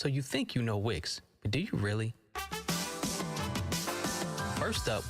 So you think you know Wix, but do you really? First up,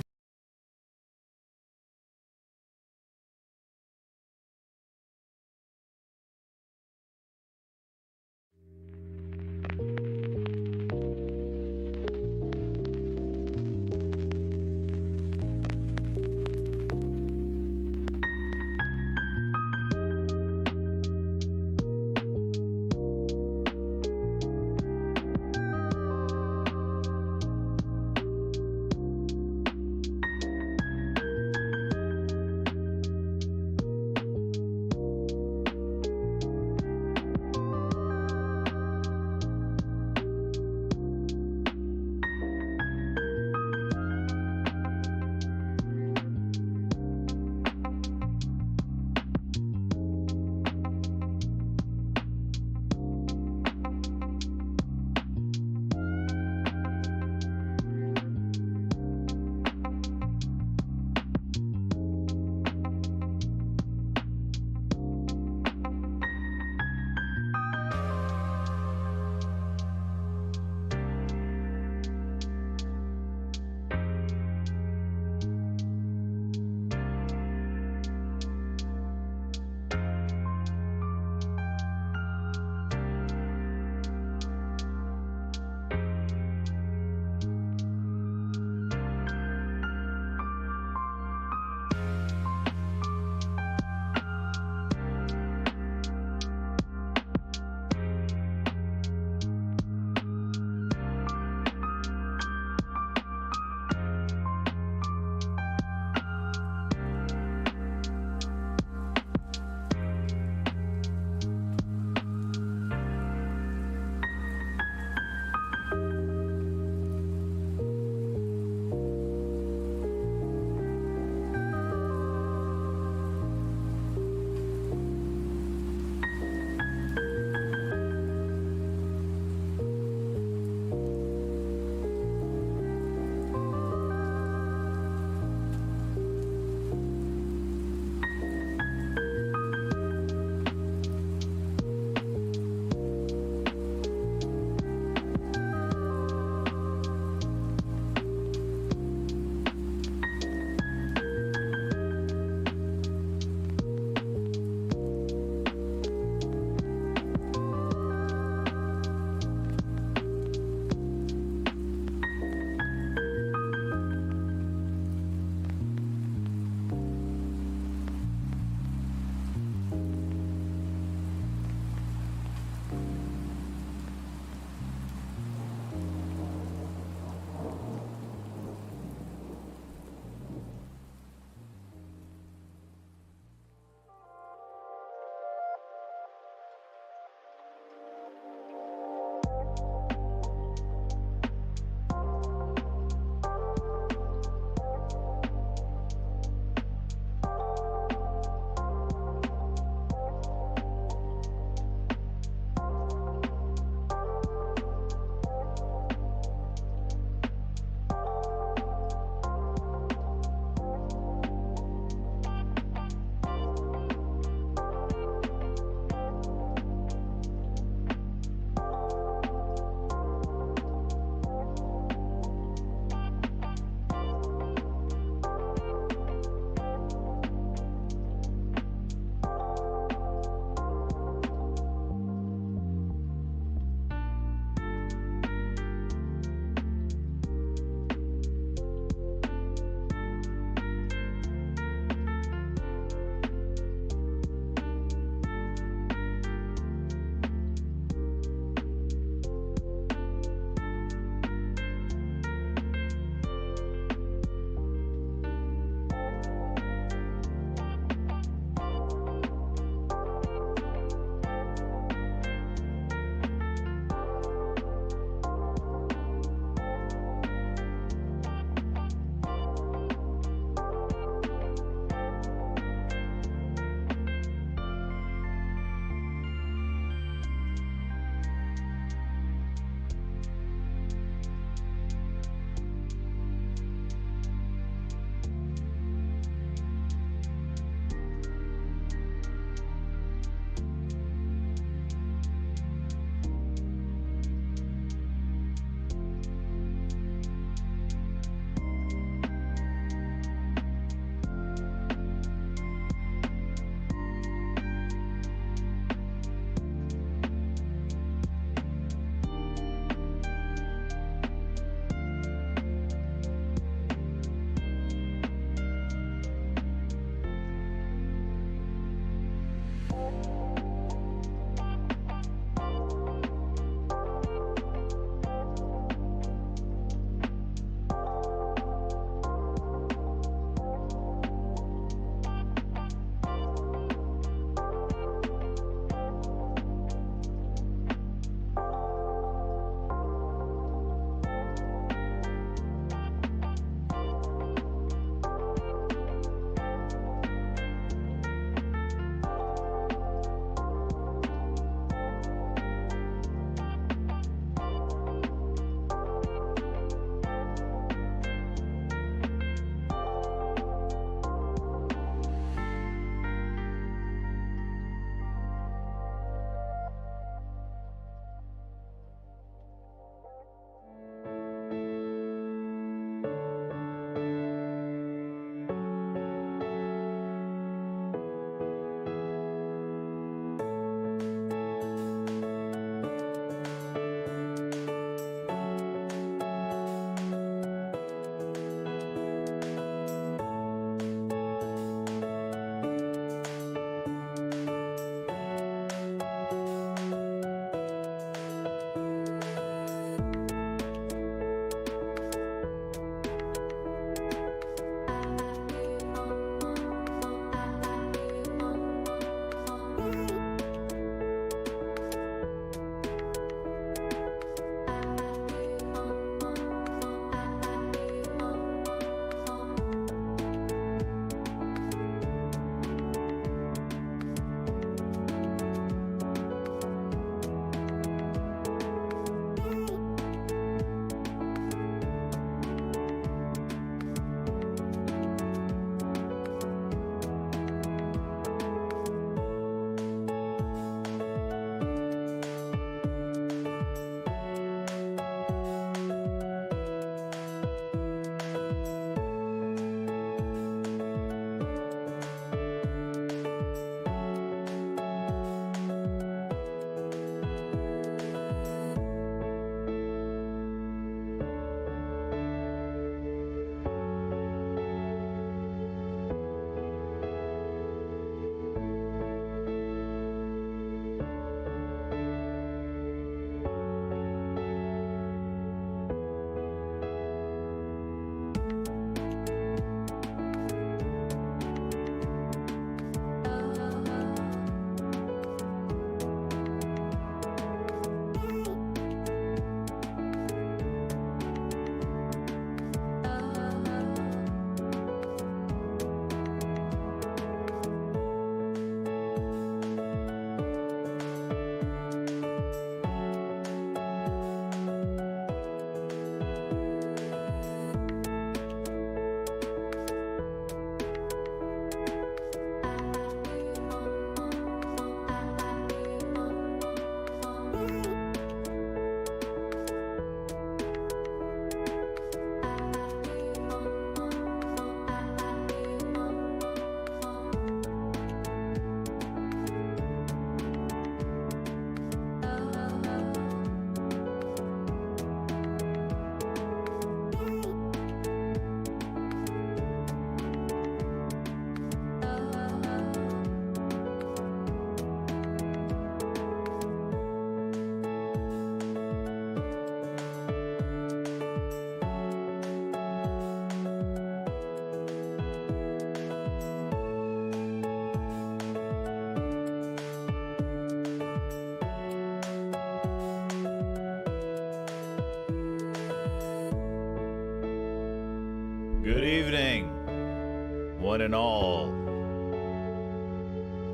one and all.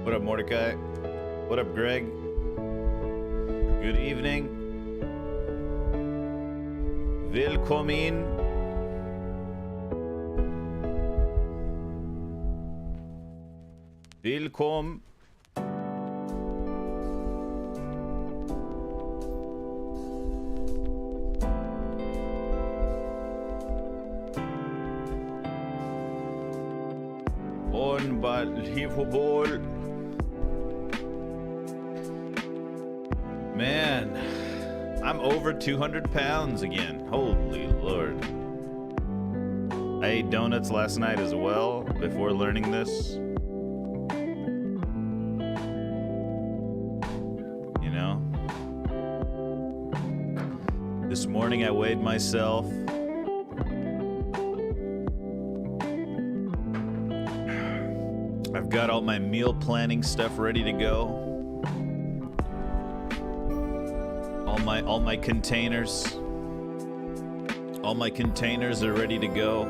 What up, Mordecai? What up, Greg? Good evening. Willkommen. Willkommen. Unbelievable. Man, I'm over 200 pounds again. Holy Lord. I ate donuts last night as well before learning this. You know? This morning I weighed myself. I've got all my meal planning stuff ready to go. All my containers. All my containers are ready to go.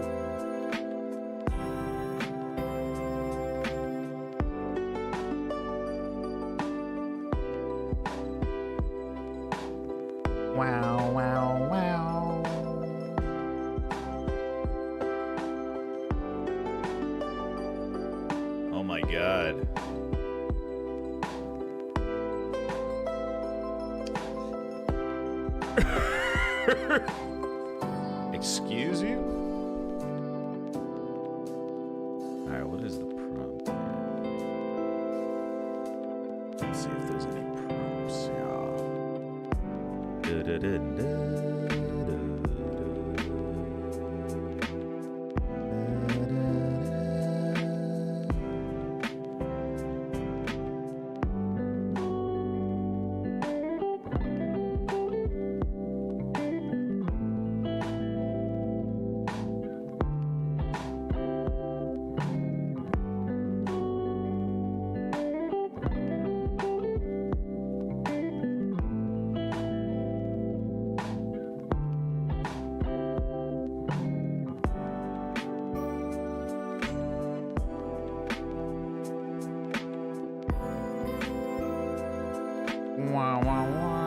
Wow, wow, wow. Oh my God. Excuse you? Alright, what is the prompt here? Let's see if there's any prompts. Wah, wah, wah.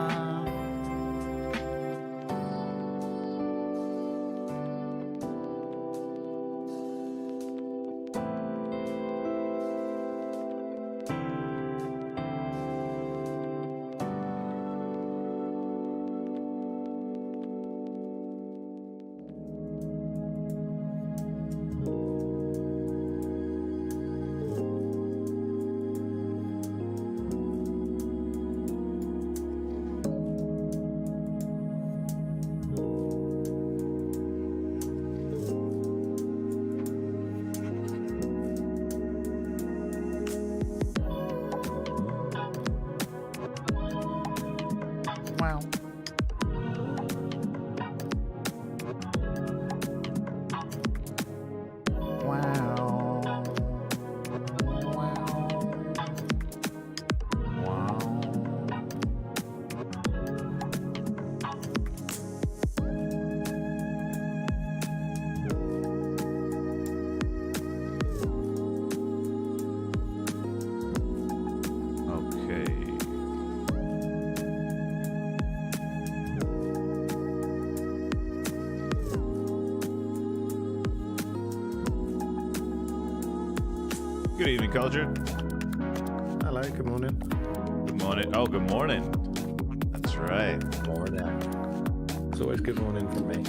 Wow. Wow. Wow. Okay. Good evening, Culture. Hello, good morning. Good morning. Oh, good morning. That's right. Morning. It's always good morning for me.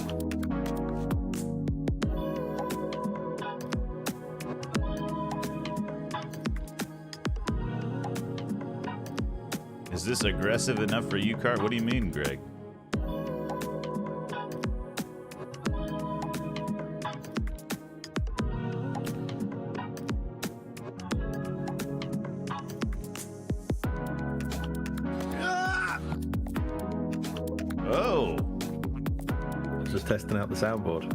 Is this aggressive enough for you, Cart? What do you mean, Greg? Oh. Just testing out the soundboard.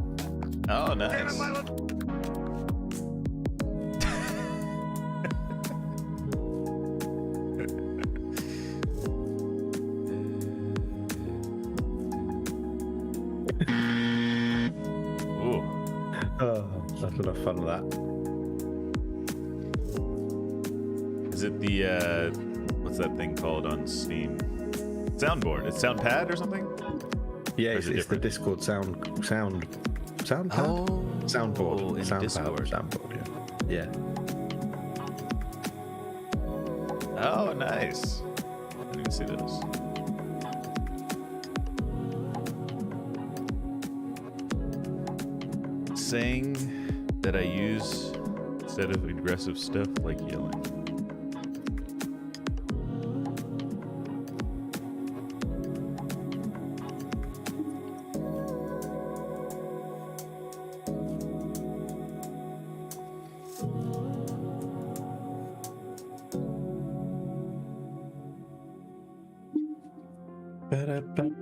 Oh, nice. Oh, that's enough fun of that. Is it the what's that thing called on Steam? Soundboard. It's Soundpad or something? Yeah, Or is it's it the different? Discord soundpad. Oh, Soundboard. in Soundpad. Discord. Soundboard. Yeah. Oh, nice. I didn't even see those. Saying that I use instead of aggressive stuff like yelling.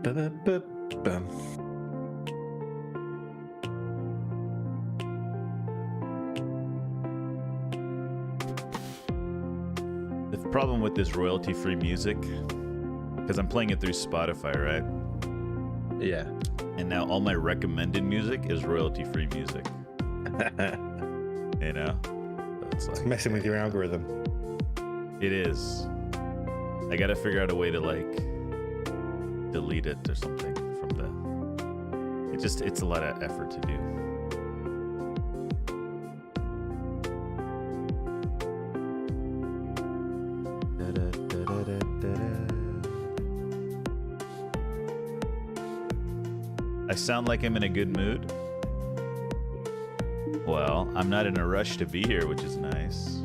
Ba-da-ba-ba-ba-bum. The problem with this royalty-free music, because I'm playing it through Spotify, right? Yeah. And now all my recommended music is royalty-free music. You know? So it's like Messing with your algorithm. it is. I gotta figure out a way to like delete it or something from the. It's a lot of effort to do. I sound like I'm in a good mood. Well, I'm not in a rush to be here, which is nice.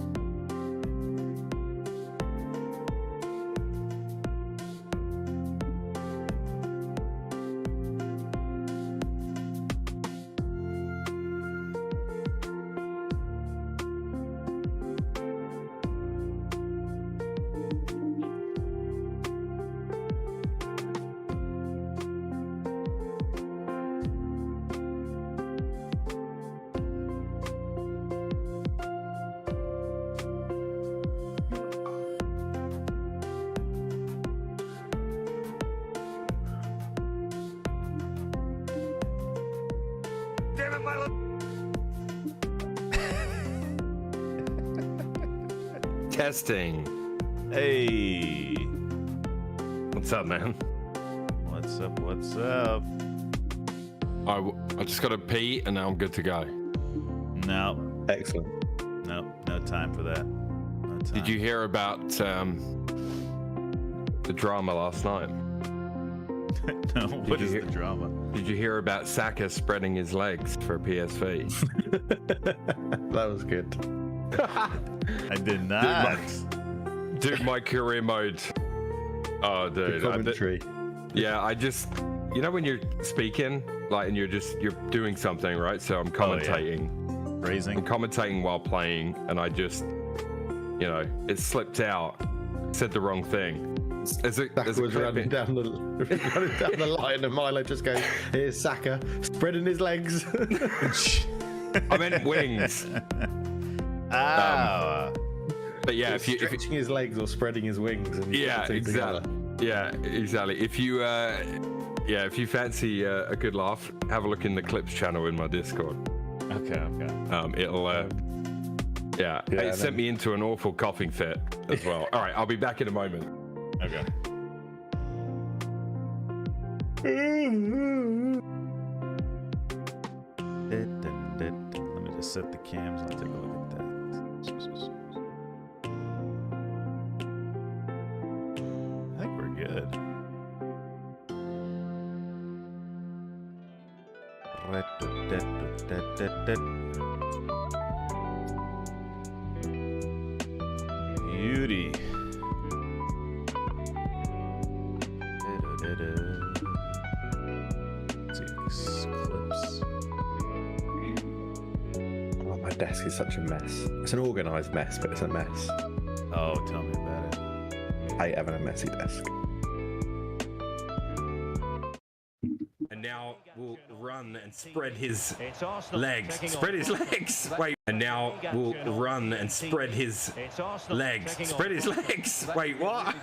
Testing. Hey, What's up, man? what's up? What's up? I just got to pee and now I'm good to go. No, Excellent. no time for that. No time. Did you hear about the drama last night? No. What you is hear- the drama? Did you hear about Saka spreading his legs for PSV? That was good. I did not. Dude, my career mode. Oh, The dude. commentary. Yeah, I just, you know, when you're speaking, like, and you're doing something, right? So I'm Oh, yeah. commentating. I'm Raising. commentating while playing, and I just, you know, it slipped out. Said the wrong thing. There's a Saka was clip running in- down the line, and Milo just goes, "Here's Saka spreading his legs." I meant wings. Ah. But yeah, if you stretching his legs or spreading his wings. And you yeah, put the two exactly. together. Yeah, exactly. If you fancy a good laugh, have a look in the clips channel in my Discord. Okay. It'll yeah, Yeah, it sent me into an awful coughing fit as well. All right, I'll be back in a moment. Okay. Let me just set the cams. I'll take a look at that. I think we're good. Beauty. Let's see these clips. Oh, my desk is such a mess. It's an organised mess, but it's a mess. Oh, tell me about it. I hate having a messy desk. And now we'll run and spread his legs. Spread his legs. Wait. And now we'll run and spread his legs. Spread his legs. Wait, what?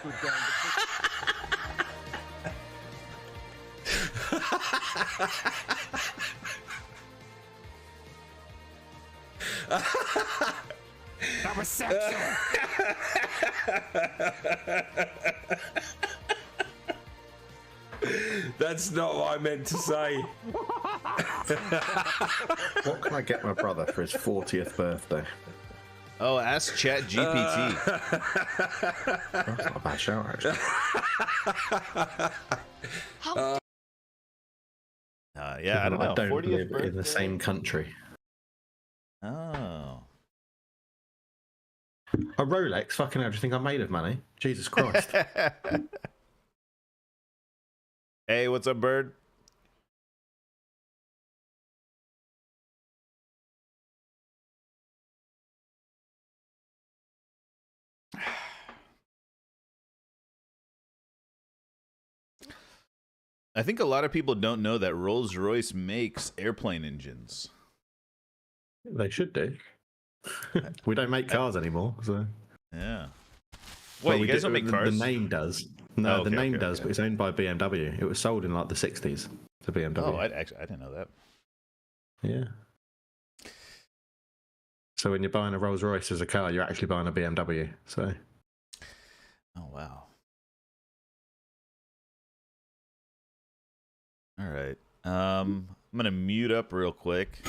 homosexual. That's not what I meant to say. What can I get my brother for his 40th birthday? Oh, ask Chat GPT. That's not a bad shout, actually. Yeah, I don't know. I don't 40th live birthday? in the same country. Oh. A Rolex? Fucking hell, do you think I'm made of money? Jesus Christ. Hey, what's up, Bird? I think a lot of people don't know that Rolls-Royce makes airplane engines. They should do. We don't make cars anymore, so. Yeah. Well, Wait, you guys don't make cars? The name does. No, Oh, the okay, name okay, does, okay. but it's owned by BMW. It was sold in like the 60s to BMW. Oh, I didn't know that. Yeah. So when you're buying a Rolls Royce as a car, you're actually buying a BMW. So. Oh, wow. All right. I'm going to mute up real quick.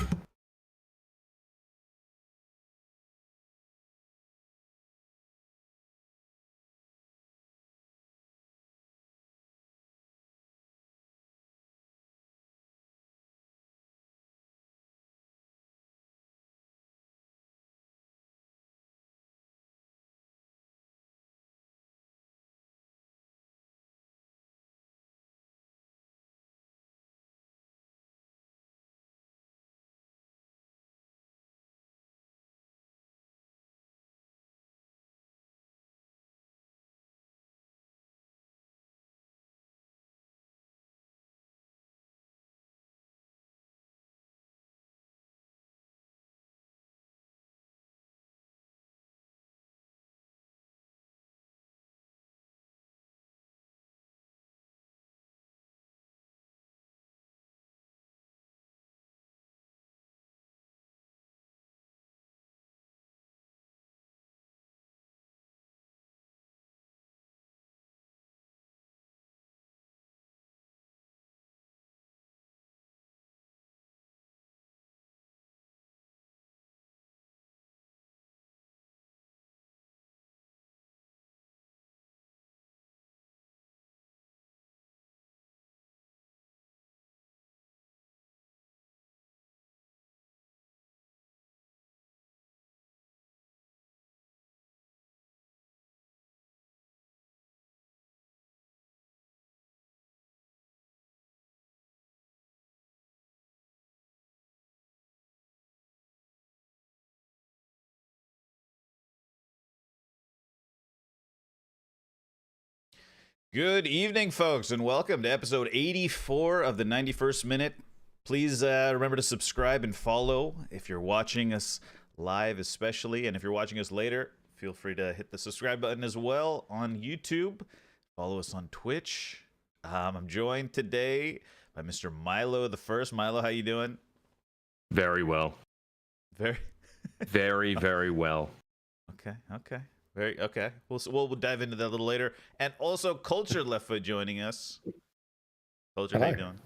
Good evening, folks, and welcome to episode 84 of the 91st Minute. Please remember to subscribe and follow if you're watching us live, especially. And if you're watching us later, feel free to hit the subscribe button as well on YouTube. Follow us on Twitch. I'm joined today by Mr. Milo the First. Milo, how you doing? Very well. Very Very well. Okay. Very okay. We'll dive into that a little later. And also, Culture Left Foot joining us. Culture, how you Hello. doing?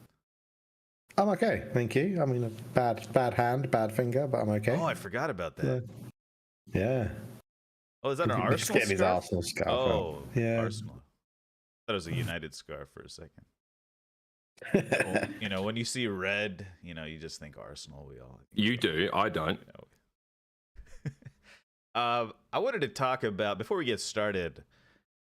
I'm okay, thank you. I mean, a bad hand, bad finger, but I'm okay. Oh, I forgot about that. Yeah. Oh, is that an He's Arsenal getting his scarf? Arsenal scarf. Oh, Yeah. Arsenal. I thought it was a United scarf for a second. Well, you know, when you see red, you know, you just think Arsenal. We all. You do. I don't. You know. I wanted to talk about, before we get started,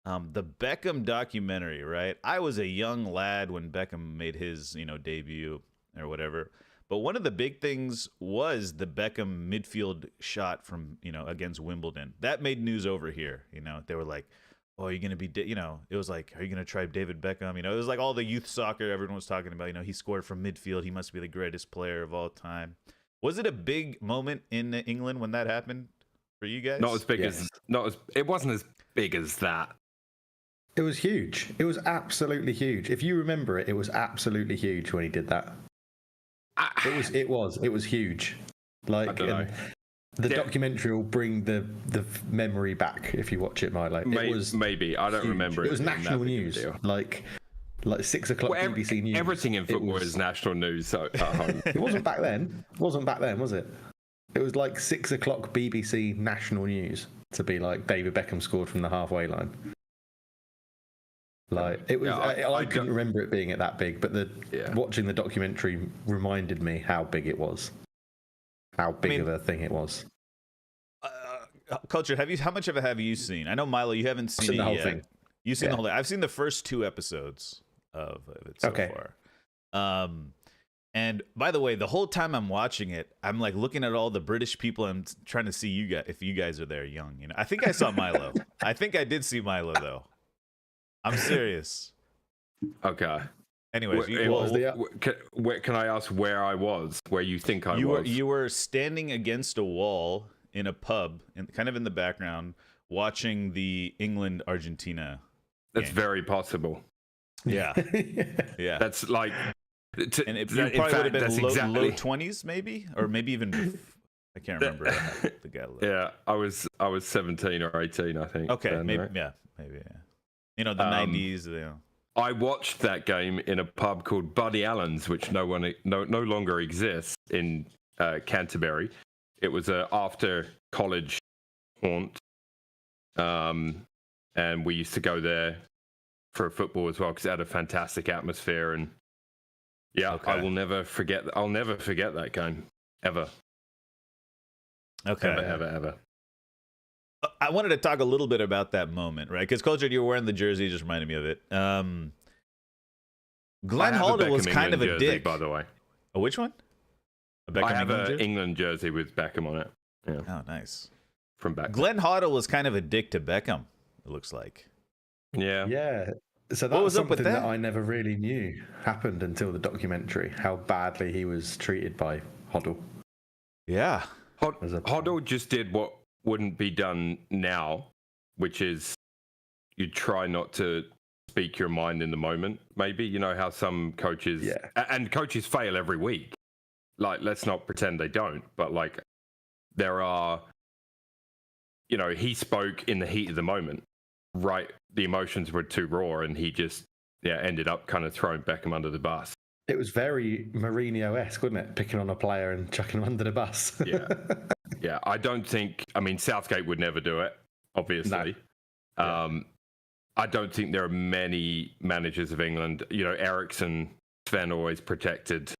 the Beckham documentary, right? I was a young lad when Beckham made his, debut or whatever. But one of the big things was the Beckham midfield shot from, against Wimbledon. That made news over here. They were like, oh, you're going to be, it was like, are you going to try David Beckham? It was like all the youth soccer everyone was talking about. He scored from midfield. He must be the greatest player of all time. Was it a big moment in England when that happened for you guys? Not as big as, it wasn't as big as that. It was huge. It was absolutely huge. If you remember it, it was absolutely huge when he did that. It was huge. Like, I don't know. The documentary will bring the memory back if you watch it, Milo. It was maybe I don't huge. remember. It was being national that big of a news, deal. like 6 o'clock Well, BBC News. Everything in football is national news. So at home. It wasn't back then. It wasn't back then, was it? It was like 6 o'clock BBC national news to be like David Beckham scored from the halfway line. Like it was. Yeah, I couldn't remember it being that big, but watching the documentary reminded me how big it was. How big of a thing it was. Culture, how much of it have you seen? I know, Milo, you haven't seen it the whole yet. thing. You've seen the whole thing. I've seen the first 2 episodes of it so far. And by the way, the whole time I'm watching it, I'm like looking at all the British people. I'm trying to see you guys, if you guys are there young. I think I saw Milo. I think I did see Milo though. I'm serious. Okay. Anyways, can I ask where I was? Where you think I was? You were standing against a wall in a pub, kind of in the background, watching the England-Argentina. That's game. very possible. Yeah, yeah. That's like, and you probably would have been low 20s, maybe, or maybe even. I can't remember the guy. Yeah, I was 17 or 18, I think. Okay, then, maybe, right? maybe. The 90s. I watched that game in a pub called Buddy Allen's, which no longer exists in Canterbury. It was a after college haunt, and we used to go there for football as well because it had a fantastic atmosphere. And I will never forget. I'll never forget that game ever. Okay, ever. I wanted to talk a little bit about that moment, right? Because Culture, you were wearing the jersey, just reminded me of it. Glenn Hoddle was kind of a jersey, dick, by the way. Oh, which one? I have an England jersey with Beckham on it. Yeah. Oh, nice. From back. Glenn Hoddle was kind of a dick to Beckham. It looks like. Yeah. So that was something that I never really knew happened until the documentary. How badly he was treated by Hoddle. Yeah. Hoddle just did what wouldn't be done now, which is you try not to speak your mind in the moment. Maybe you know how some coaches and coaches fail every week. Like, let's not pretend they don't, but like there are, he spoke in the heat of the moment, right? The emotions were too raw, and he just ended up kind of throwing Beckham under the bus. It was very Mourinho-esque, wasn't it? Picking on a player and chucking him under the bus. Yeah. I don't think. I mean, Southgate would never do it, obviously. No. I don't think there are many managers of England. Ericsson, Sven always protected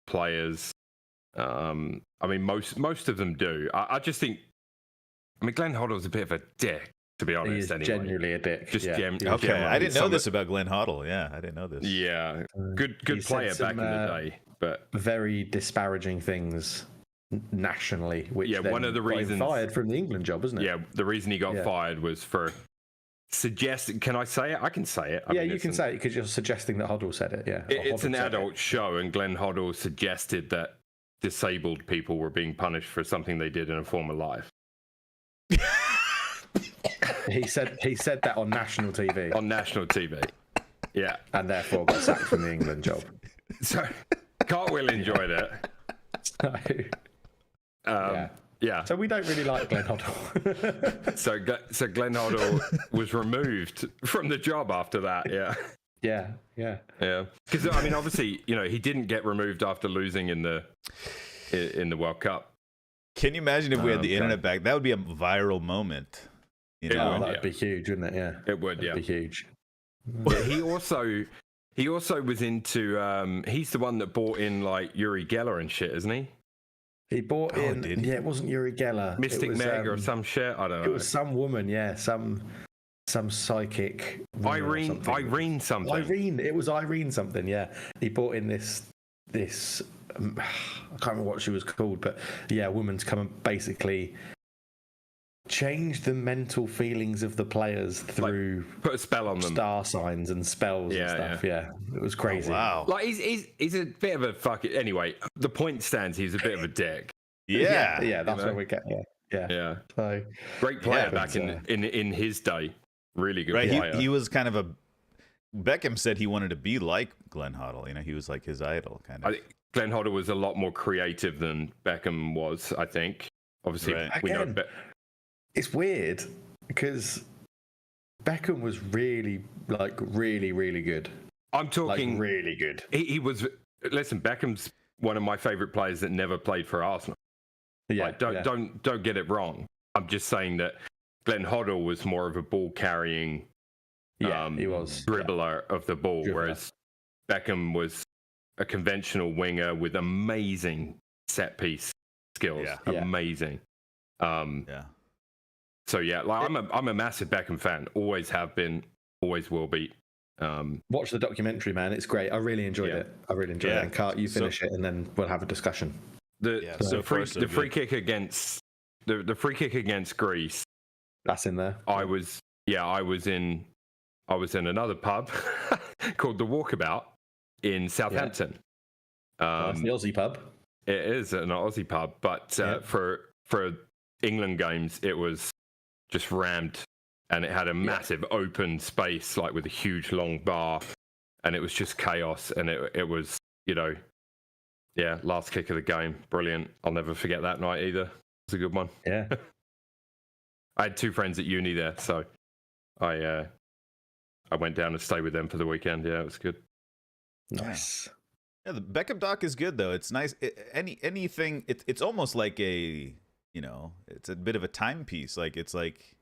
players. I mean, most of them do. I just think. I mean, Glenn Hoddle's a bit of a dick, to be honest. He is anyway. genuinely a dick. Just okay, I didn't know this about Glenn Hoddle. Yeah, I didn't know this. Yeah, good player back in the day, but very disparaging things nationally. Which one of the reasons fired from the England job, isn't it? Yeah, the reason he got fired was for suggesting. Can I say it? I can say it. You can say it because you're suggesting that Hoddle said it. Yeah, it's an adult show, and Glenn Hoddle suggested that disabled people were being punished for something they did in a former life. He said that on national TV. On national TV, yeah, and therefore got sacked from the England job. So Cartwheel enjoyed it. So we don't really like Glenn Hoddle. so Glenn Hoddle was removed from the job after that. Yeah. Because I mean, obviously, he didn't get removed after losing in the World Cup. Can you imagine if we had the internet back? That would be a viral moment. That'd be huge, wouldn't it? Yeah, it would. It'd be huge. Yeah, he also was into. He's the one that bought in like Uri Geller and shit, isn't he? He bought in. It wasn't Uri Geller. Mystic Meg or some shit. I don't know. It was some woman. Yeah, some psychic. Irene something. It was Irene something. Yeah, he bought in this. I can't remember what she was called, but a woman to come and basically change the mental feelings of the players through put a spell on them, star signs and spells and stuff. Yeah, it was crazy. Oh, wow. Like he's a bit of a fucking. Anyway, the point stands. He's a bit of a dick. Yeah. That's where we get. Yeah. So great player back in his day. Really good player. He was kind of a. Beckham said he wanted to be like Glenn Hoddle. He was like his idol, kind of. I think Glenn Hoddle was a lot more creative than Beckham was, I think. Obviously, Right. we know. Again, it's weird because Beckham was really, really good. I'm talking Like, really good. He was. Listen, Beckham's one of my favorite players that never played for Arsenal. Yeah, Like, don't get it wrong. I'm just saying that Glenn Hoddle was more of a ball carrying, he was dribbler of the ball, Dribbler. whereas Beckham was a conventional winger with amazing set piece skills. Yeah. Amazing. Yeah. So yeah, like I'm a massive Beckham fan. Always have been. Always will be. Watch the documentary, man. It's great. I really enjoyed it. I really enjoyed it. And Cart, you finish it, and then we'll have a discussion. The free kick against Greece. That's in there. I was in another pub called the Walkabout in Southampton. That's the Aussie pub. It is an Aussie pub, but for England games, it was just rammed, and it had a massive open space, like with a huge long bar, and it was just chaos. And it was, last kick of the game, brilliant. I'll never forget that night either. It was a good one. Yeah. I had 2 friends at uni there, so I went down to stay with them for the weekend. Yeah, it was good. Nice. Yeah, the Beckham doc is good though. It's nice. Anything. It's almost like it's a bit of a timepiece. Like it's like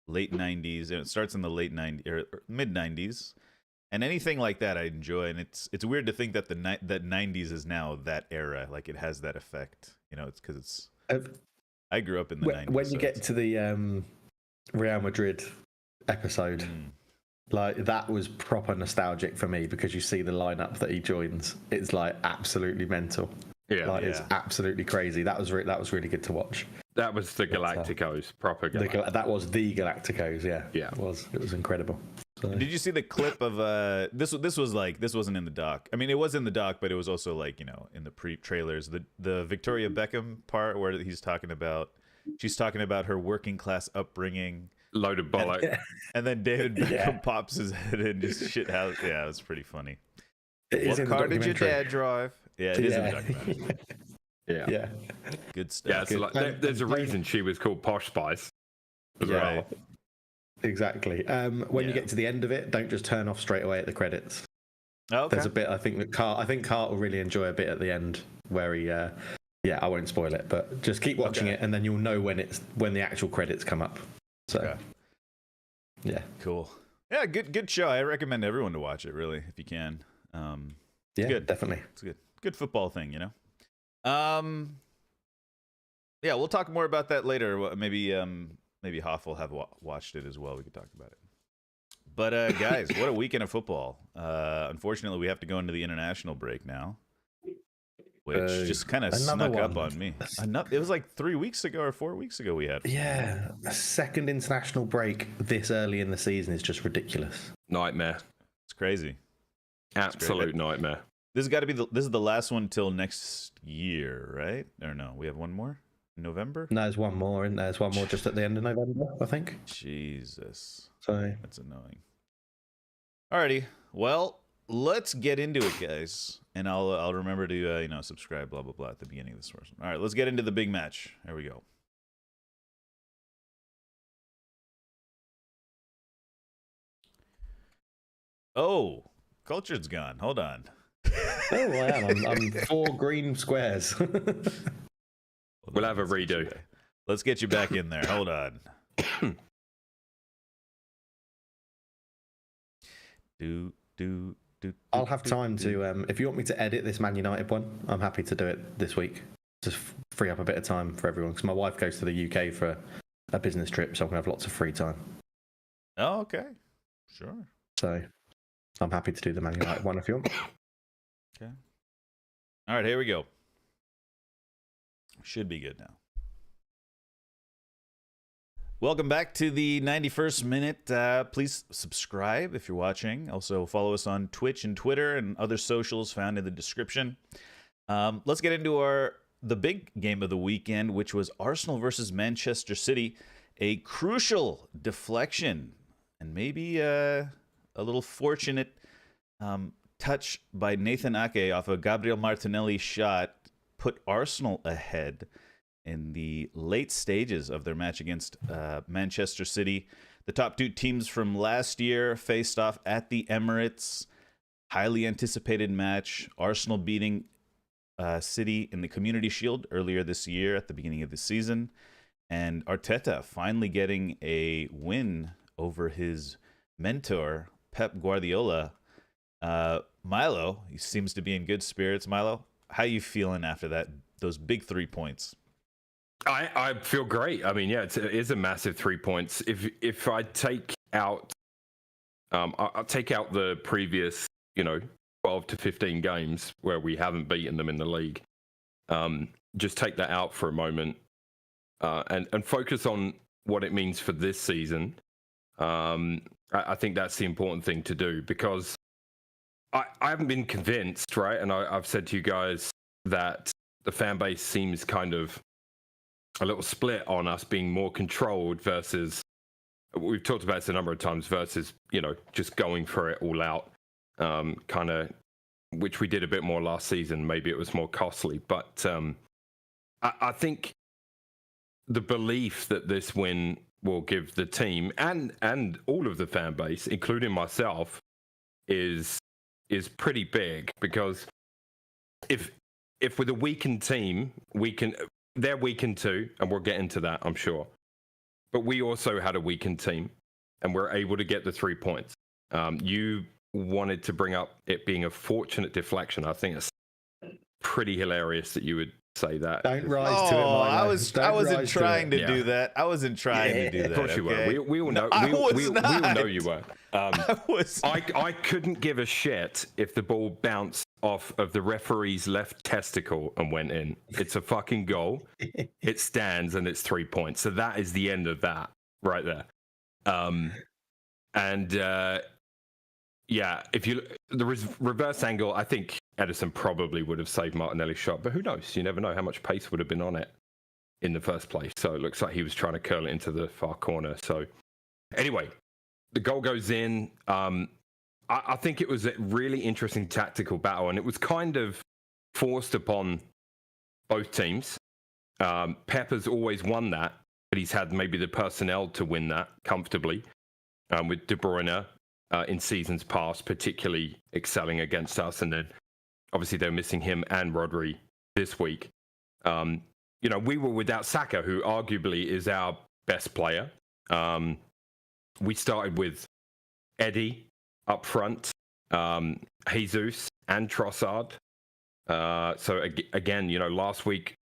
late 90s, and it starts in the late 90s or mid 90s, and anything like that I enjoy. And it's weird to think that that 90s is now that era. Like it has that effect. It's because I grew up in the 90s. When you get to the Real Madrid episode, like that was proper nostalgic for me because you see the lineup that he joins. It's like absolutely mental. Yeah, it's absolutely crazy. That was really good to watch. That was the Galacticos, proper Galacticos. That was the Galacticos. Yeah, yeah, it was incredible. So. Did you see the clip of this wasn't in the doc. I mean, it was in the doc, but it was also like in the pre-trailers. The Victoria Beckham part where she's talking about her working class upbringing. Load of bollock. And then David Beckham pops his head in just shit house. Yeah, it was pretty funny. What car did your dad drive? Yeah, it is in the documentary. Yeah. Good stuff. Yeah, there's a reason she was called Posh Spice. Right. Exactly. When you get to the end of it, don't just turn off straight away at the credits. Okay. There's a bit I think Cart will really enjoy a bit at the end where he I won't spoil it, but just keep watching it and then you'll know when the actual credits come up. So yeah. Cool. Yeah, good show. I recommend everyone to watch it really if you can. Good. Definitely. It's good. Good football thing, Yeah, we'll talk more about that later. Maybe Hoff will have watched it as well. We could talk about it. But guys, what a weekend of football. Unfortunately, we have to go into the international break now, which just kind of snuck up on me. It was like 3 weeks ago or 4 weeks ago we had. Yeah, a second international break this early in the season is just ridiculous. Nightmare. It's crazy. Absolute nightmare. This has got to be this is the last one till next year, right? Or no, we have one more in November. No, there's one more, and there's one more just at the end of November, I think. Jesus, so that's annoying. Alrighty, well, let's get into it, guys, and I'll remember to subscribe, blah blah blah, at the beginning of this person. All right, let's get into the big match. Here we go. Oh, Cultured's gone. Hold on. Oh, I am. I'm 4 green squares. We'll have a redo. Let's get you back in there. Hold on. I'll have time to. If you want me to edit this Man United one, I'm happy to do it this week. Just free up a bit of time for everyone because my wife goes to the UK for a business trip, so I'm gonna have lots of free time. Oh, okay. Sure. So I'm happy to do the Man United one if you want. Okay. All right, here we go. Should be good now. Welcome back to the 91st minute. Please subscribe if you're watching. Also follow us on Twitch and Twitter and other socials found in the description. Let's get into the big game of the weekend, which was Arsenal versus Manchester City. A crucial deflection and maybe a little fortunate touch by Nathan Ake off a Gabriel Martinelli shot put Arsenal ahead. in the late stages of their match against Manchester City. The top two teams from last year faced off at the Emirates. Highly anticipated match. Arsenal beating City in the Community Shield earlier this year at the beginning of the season. And Arteta finally getting a win over his mentor, Pep Guardiola. Milo, he seems to be in good spirits. Milo, how you feeling after those big 3 points? I feel great. I mean, yeah, it is a massive 3 points. If I take out, I'll take out the previous, 12 to 15 games where we haven't beaten them in the league. Just take that out for a moment, and focus on what it means for this season. I think that's the important thing to do, because I haven't been convinced, right? And I've said to you guys that the fan base seems kind of a little split on us being more controlled versus, we've talked about this a number of times, versus, just going for it all out, kind of, which we did a bit more last season. Maybe it was more costly, but I think the belief that this win will give the team and all of the fan base, including myself, is pretty big, because if with a weakened team, they're weakened too, and we'll get into that, I'm sure. But we also had a weakened team, and we're able to get the 3 points. You wanted to bring up it being a fortunate deflection. I think it's pretty hilarious that you would say that. Don't rise to it, Milo. I wasn't trying to do that. I wasn't trying to do that. Of course you were. We all know. We all know you were. I couldn't give a shit if the ball bounced off of the referee's left testicle and went in. It's a fucking goal. It stands, and it's 3 points. So that is the end of that right there. If the reverse angle, I think Edison probably would have saved Martinelli's shot, but who knows? You never know how much pace would have been on it in the first place. So it looks like he was trying to curl it into the far corner. So anyway, the goal goes in. I think it was a really interesting tactical battle, and it was kind of forced upon both teams. Pep has always won that, but he's had maybe the personnel to win that comfortably, with De Bruyne in seasons past, particularly excelling against us. And then obviously they're missing him and Rodri this week. We were without Saka, who arguably is our best player. We started with Eddie up front, Jesus and Trossard. So again, last week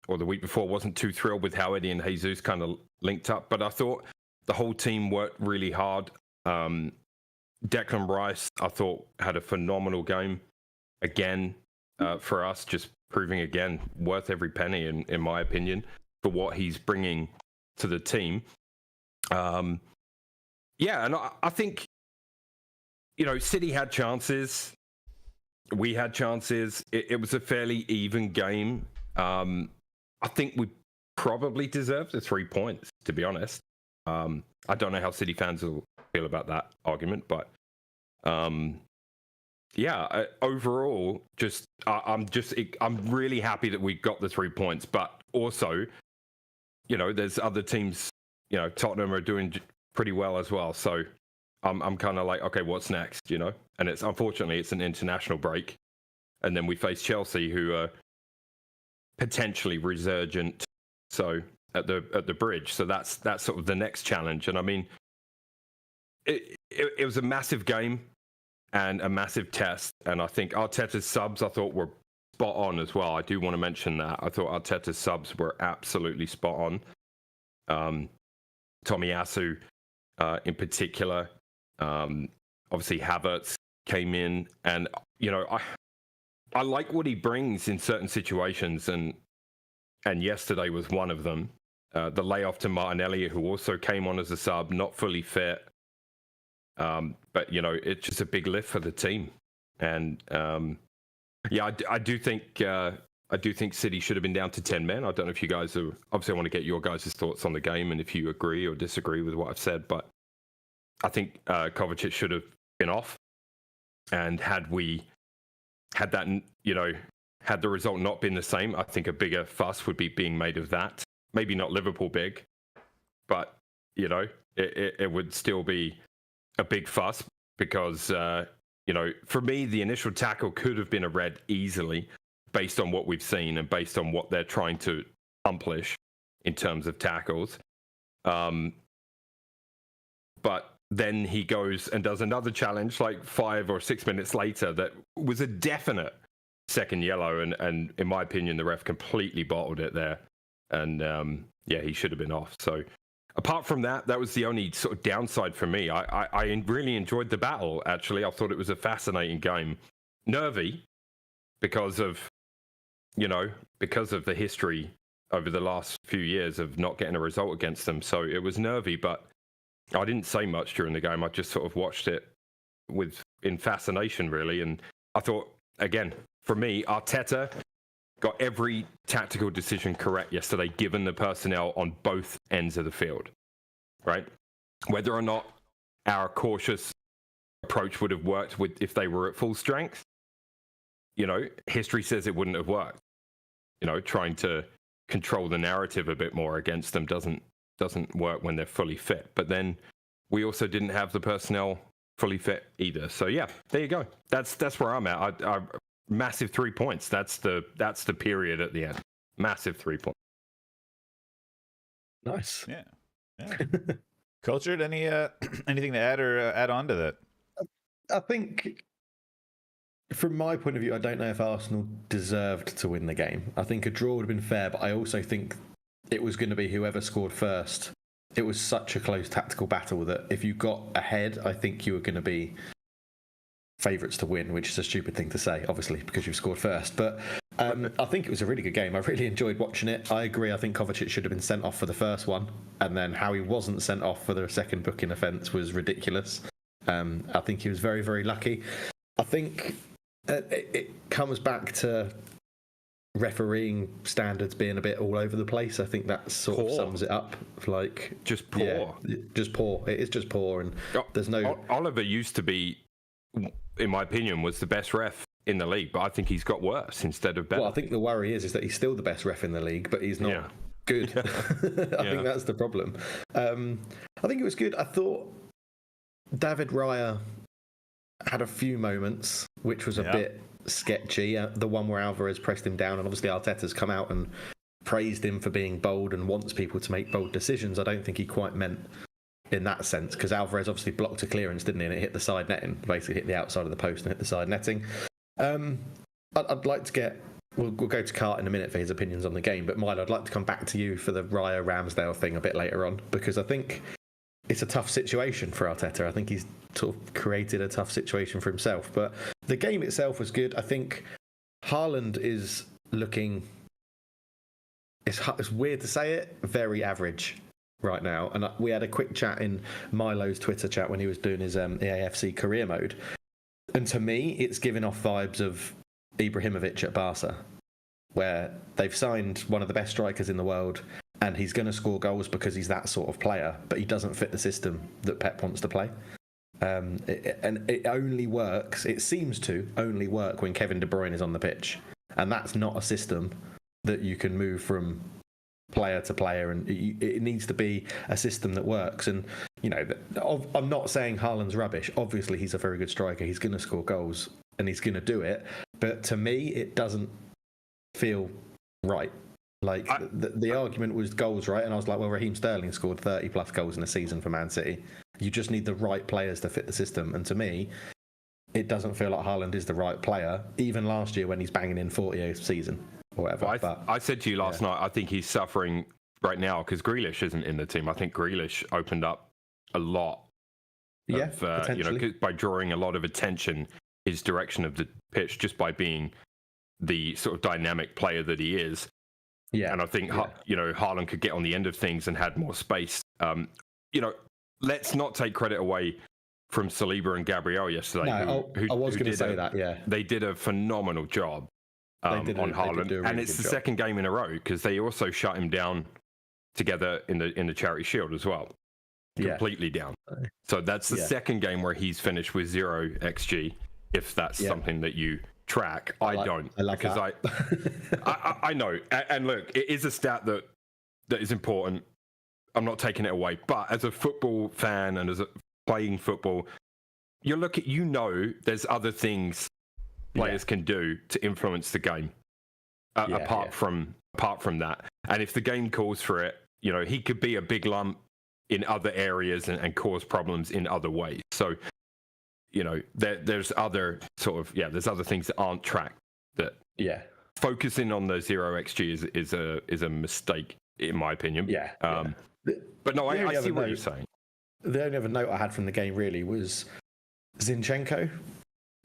or the week before wasn't too thrilled with how Eddie and Jesus kind of linked up, but I thought the whole team worked really hard. Declan Rice, I thought, had a phenomenal game again for us, just proving again worth every penny in my opinion for what he's bringing to the team. And I think City had chances, we had chances. It was a fairly even game. I think we probably deserved the 3 points, to be honest. I don't know how City fans will feel about that argument, but overall, I'm really happy that we got the 3 points. But also, there's other teams. Tottenham are doing pretty well as well. So I'm kind of like, okay, what's next? And unfortunately it's an international break, and then we face Chelsea, who are potentially resurgent. So at the bridge. So that's sort of the next challenge. And I mean, it was a massive game and a massive test. And I think Arteta's subs, I thought, were spot on as well. I do want to mention that. I thought Arteta's subs were absolutely spot on. Tomiyasu in particular. Obviously Havertz came in, and I like what he brings in certain situations, and yesterday was one of them. The layoff to Martinelli, who also came on as a sub, not fully fit. But it's just a big lift for the team. And I do think City should have been down to 10 men. I don't know if you guys are, obviously I want to get your guys' thoughts on the game and if you agree or disagree with what I've said, but I think Kovacic should have been off. And had we had that, had the result not been the same, I think a bigger fuss would be being made of that. Maybe not Liverpool big, but, you know, it would still be a big fuss because, you know, for me, the initial tackle could have been a red easily based on what we've seen and based on what they're trying to accomplish in terms of tackles. But then he goes and does another challenge like 5 or 6 minutes later that was a definite second yellow. And in my opinion, the ref completely bottled it there. And yeah, he should have been off. So apart from that, that was the only sort of downside for me. I really enjoyed the battle, actually. I thought it was a fascinating game. Nervy because of, you know, because of the history over the last few years of not getting a result against them. So it was nervy, but I didn't say much during the game. I just sort of watched it in fascination, really. And I thought, again, for me, Arteta got every tactical decision correct yesterday, given the personnel on both ends of the field, right? Whether or not our cautious approach would have worked if they were at full strength, you know, history says it wouldn't have worked. You know, trying to control the narrative a bit more against them doesn't work when they're fully fit. But then we also didn't have the personnel fully fit either. So yeah, there you go. That's where I'm at. I massive 3 points. That's the period at the end. Massive 3 points. Nice. Yeah. Cultured, anything to add or add on to that? I think from my point of view, I don't know if Arsenal deserved to win the game. I think a draw would have been fair, but I also think it was going to be whoever scored first. It was such a close tactical battle that if you got ahead, I think you were going to be favourites to win, which is a stupid thing to say, obviously, because you've scored first. But I think it was a really good game. I really enjoyed watching it. I agree. I think Kovacic should have been sent off for the first one, and then how he wasn't sent off for the second booking offence was ridiculous. I think he was very, very lucky. I think it comes back to refereeing standards being a bit all over the place. I think that sort of sums it up. Like just poor. Yeah, just poor. It is just poor, and there's no. Oliver used to be, in my opinion, was the best ref in the league, but I think he's got worse instead of better. Well, I think the worry is that he's still the best ref in the league, but he's not good. I think that's the problem. I think it was good. I thought David Raya had a few moments which was a bit sketchy. The one where Alvarez pressed him down, and obviously Arteta's come out and praised him for being bold and wants people to make bold decisions. I don't think he quite meant in that sense, because Alvarez obviously blocked a clearance, didn't he? And it hit the side netting, basically hit the outside of the post and hit the side netting. I'd like to get... We'll go to Cart in a minute for his opinions on the game, but Milo, I'd like to come back to you for the Raya Ramsdale thing a bit later on, because I think it's a tough situation for Arteta. I think he's sort of created a tough situation for himself. But the game itself was good. I think Haaland is looking... It's weird to say it, very average right now. And we had a quick chat in Milo's Twitter chat when he was doing his EAFC career mode. And to me, it's giving off vibes of Ibrahimovic at Barca, where they've signed one of the best strikers in the world, and he's going to score goals because he's that sort of player, but he doesn't fit the system that Pep wants to play. And it only works, it seems to only work when Kevin De Bruyne is on the pitch. And that's not a system that you can move from player to player, and it needs to be a system that works. And, you know, I'm not saying Haaland's rubbish. Obviously, he's a very good striker. He's going to score goals, and he's going to do it. But to me, it doesn't feel right. Like, the argument was goals, right? And I was like, well, Raheem Sterling scored 30-plus goals in a season for Man City. You just need the right players to fit the system. And to me, it doesn't feel like Haaland is the right player, even last year when he's banging in 40 a season or whatever. Well, I said to you last night, I think he's suffering right now because Grealish isn't in the team. I think Grealish opened up a lot of, you know, by drawing a lot of attention his direction of the pitch just by being the sort of dynamic player that he is. Yeah. And I think, you know, Haaland could get on the end of things and had more space. You know, let's not take credit away from Saliba and Gabriel yesterday. No, I was going to say that, yeah. They did a phenomenal job on Haaland. Really, and it's the second game in a row because they also shut him down together in the Charity Shield as well. Completely down. So that's the second game where he's finished with 0 XG, if that's something that you track. I don't. I like because I know. And look, it is a stat that is important. I'm not taking it away. But as a football fan and as a playing football, there's other things players can do to influence the game. Apart from that, and if the game calls for it, he could be a big lump in other areas and cause problems in other ways. So, there's other there's other things that aren't tracked. That focusing on the 0xG is a mistake in my opinion. But no, I see what you're saying. The only other note I had from the game really was Zinchenko.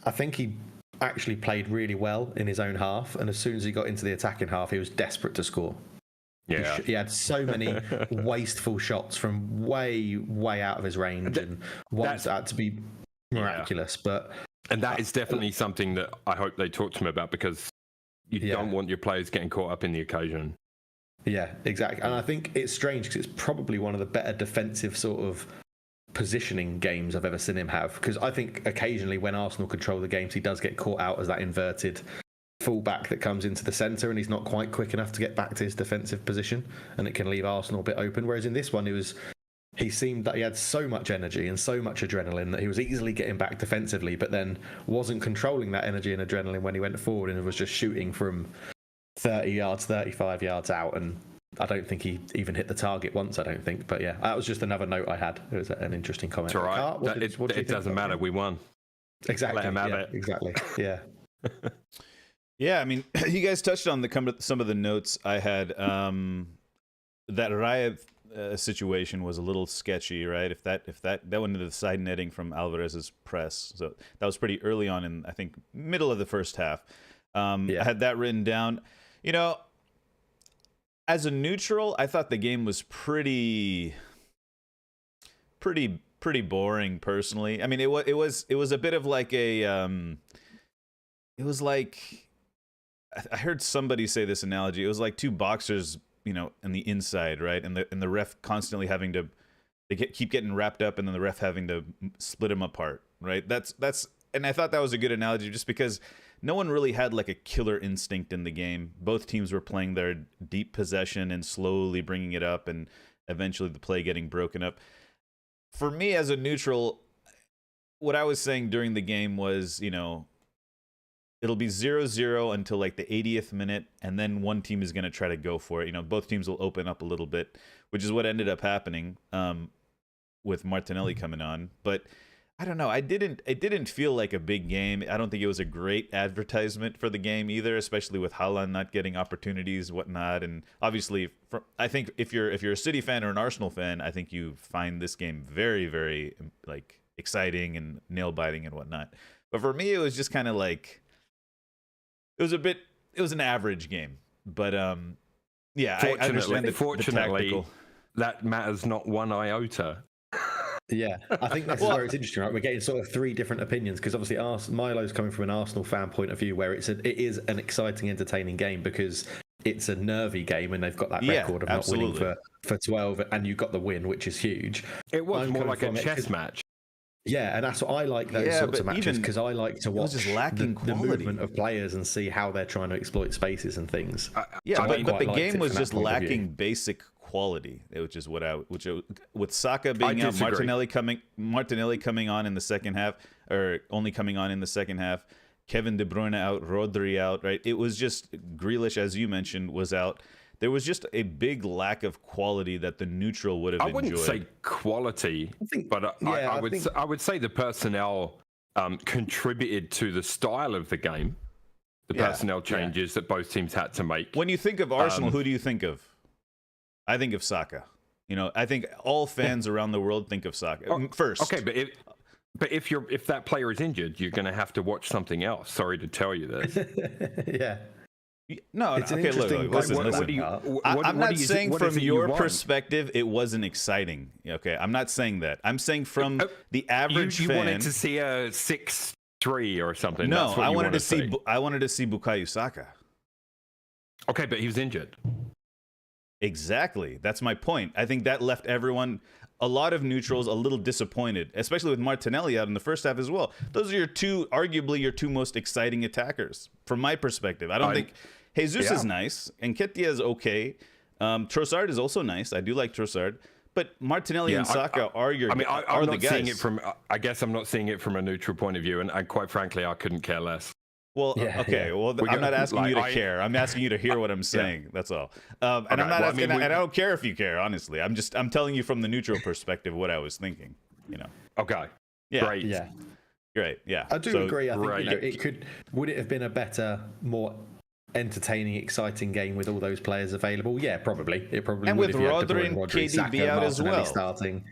I think he actually played really well in his own half, and as soon as he got into the attacking half, he was desperate to score. He had so many wasteful shots from way out of his range, and wants that to be miraculous. And that is definitely something that I hope they talk to him about, because you don't want your players getting caught up in the occasion. Yeah, exactly. And I think it's strange because it's probably one of the better defensive sort of positioning games I've ever seen him have, because I think occasionally when Arsenal control the games, he does get caught out as that inverted fullback that comes into the centre, and he's not quite quick enough to get back to his defensive position, and it can leave Arsenal a bit open. Whereas in this one, he seemed that he had so much energy and so much adrenaline that he was easily getting back defensively, but then wasn't controlling that energy and adrenaline when he went forward, and was just shooting from 30 yards, 35 yards out, and I don't think he even hit the target once, I don't think. But yeah, that was just another note I had. It was an interesting comment. It's all right. It doesn't matter. We won. Exactly. Let him have it. Exactly. Yeah. Yeah, I mean, you guys touched on some of the notes I had. That Raya situation was a little sketchy, right? If that went into the side netting from Alvarez's press. So that was pretty early on in, I think, middle of the first half. I had that written down. As a neutral, I thought the game was pretty boring personally. I mean, it was a bit of like a it was like, I heard somebody say this analogy. It was like two boxers, on the inside, right? And the ref constantly having to keep getting wrapped up, and then the ref having to split them apart, right? That's and I thought that was a good analogy, just because no one really had like a killer instinct in the game. Both teams were playing their deep possession and slowly bringing it up, and eventually the play getting broken up. For me as a neutral, what I was saying during the game was, it'll be 0-0 until like the 80th minute, and then one team is going to try to go for it. Both teams will open up a little bit, which is what ended up happening with Martinelli coming on. But I don't know. It didn't feel like a big game. I don't think it was a great advertisement for the game either, especially with Haaland not getting opportunities, whatnot. And obviously, I think if you're a City fan or an Arsenal fan, I think you find this game very, very like exciting and nail biting and whatnot. But for me, it was just kind of like it was an average game. But yeah, I understand fortunately, that matters not one iota. Yeah, I think that's where it's interesting, right? We're getting sort of three different opinions, because obviously Milo's coming from an Arsenal fan point of view, where it is an exciting, entertaining game because it's a nervy game, and they've got that record of not winning for 12, and you got the win, which is huge. It was more like a chess match. Yeah, and that's what I like, those sorts of matches, because I like to watch the movement of players and see how they're trying to exploit spaces and things. But the game was just lacking basic quality, which is with Saka being out, Martinelli coming on in the second half, or only coming on in the second half, Kevin De Bruyne out, Rodri out, right? It was just Grealish, as you mentioned, was out. There was just a big lack of quality that the neutral would have enjoyed. I wouldn't say quality, but I would say the personnel contributed to the style of the game. The personnel changes that both teams had to make. When you think of Arsenal, who do you think of? I think of Saka. I think all fans around the world think of Saka first. Okay, but if that player is injured, you're going to have to watch something else. Sorry to tell you this. Yeah. No, okay, look, listen. I'm not saying from your perspective it wasn't exciting. Okay, I'm not saying that. I'm saying from the average fan. You wanted to see a 6-3 or something. No, I wanted to see Bukayo Saka. Okay, but he was injured. Exactly. That's my point. I think that left everyone a lot of neutrals a little disappointed, especially with Martinelli out in the first half as well. Those are arguably your two most exciting attackers from my perspective. I don't think Jesus is nice, and Nketiah is okay. Trossard is also nice. I do like Trossard. But Martinelli and Saka are your. I mean, I'm not seeing it from. I guess I'm not seeing it from a neutral point of view, and quite frankly, I couldn't care less. Well, okay. Well, I'm not asking you to care. I'm asking you to hear what I'm saying. That's all. And I'm not asking. And I don't care if you care. Honestly, I'm telling you from the neutral perspective what I was thinking. You know. Okay. Yeah. Great. Yeah. Great. Yeah. I do agree. I think it could. Would it have been a better, more entertaining, exciting game with all those players available? Yeah, probably. It probably and would with have Rodri and KDB out as well. Starting.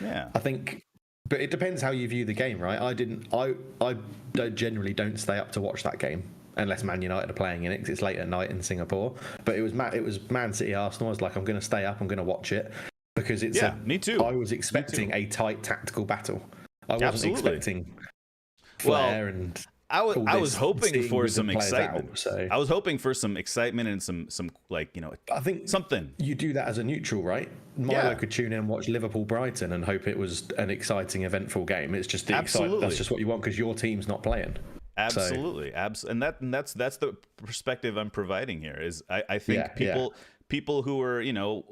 Yeah. I think, but it depends how you view the game, right? I generally don't stay up to watch that game unless Man United are playing in it because it's late at night in Singapore. But it was Man City Arsenal. I was like, I'm going to stay up. I'm going to watch it because it's me too. I was expecting a tight tactical battle. I wasn't expecting flair and. I was hoping for some excitement. So. I was hoping for some excitement and some like, you know, I think something. You do that as a neutral, right? Milo could tune in and watch Liverpool Brighton and hope it was an exciting, eventful game. It's just that's just what you want because your team's not playing. Absolutely, and that's the perspective I'm providing here. Is I think people who are you know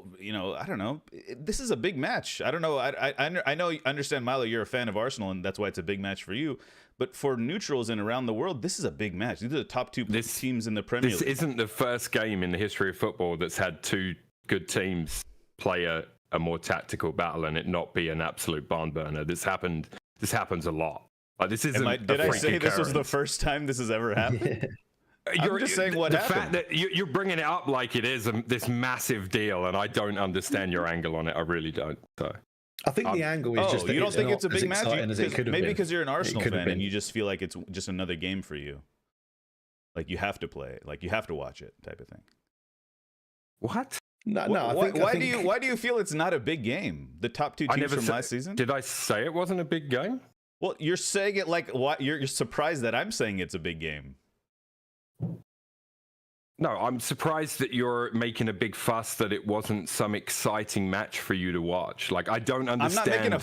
I don't know. This is a big match. I don't know. I know. Understand, Milo. You're a fan of Arsenal, and that's why it's a big match for you. But for neutrals and around the world, this is a big match. These are the top two teams in the Premier League. This isn't the first game in the history of football that's had two good teams play a more tactical battle and it not be an absolute barn burner. This happens a lot. Like, this isn't. Did I say this was the first time this has ever happened? I'm just saying what happened. The fact that you're bringing it up like it is this massive deal, and I don't understand your angle on it. I really don't. So. I think the angle is just that you don't think it's a big match? Maybe because you're an Arsenal fan and you just feel like it's just another game for you. Like you have to play, like you have to watch it, type of thing. What? No. Why do you feel it's not a big game? The top two teams from last season. Did I say it wasn't a big game? Well, you're saying it like what? You're surprised that I'm saying it's a big game. No, I'm surprised that you're making a big fuss that it wasn't some exciting match for you to watch. Like, I don't understand.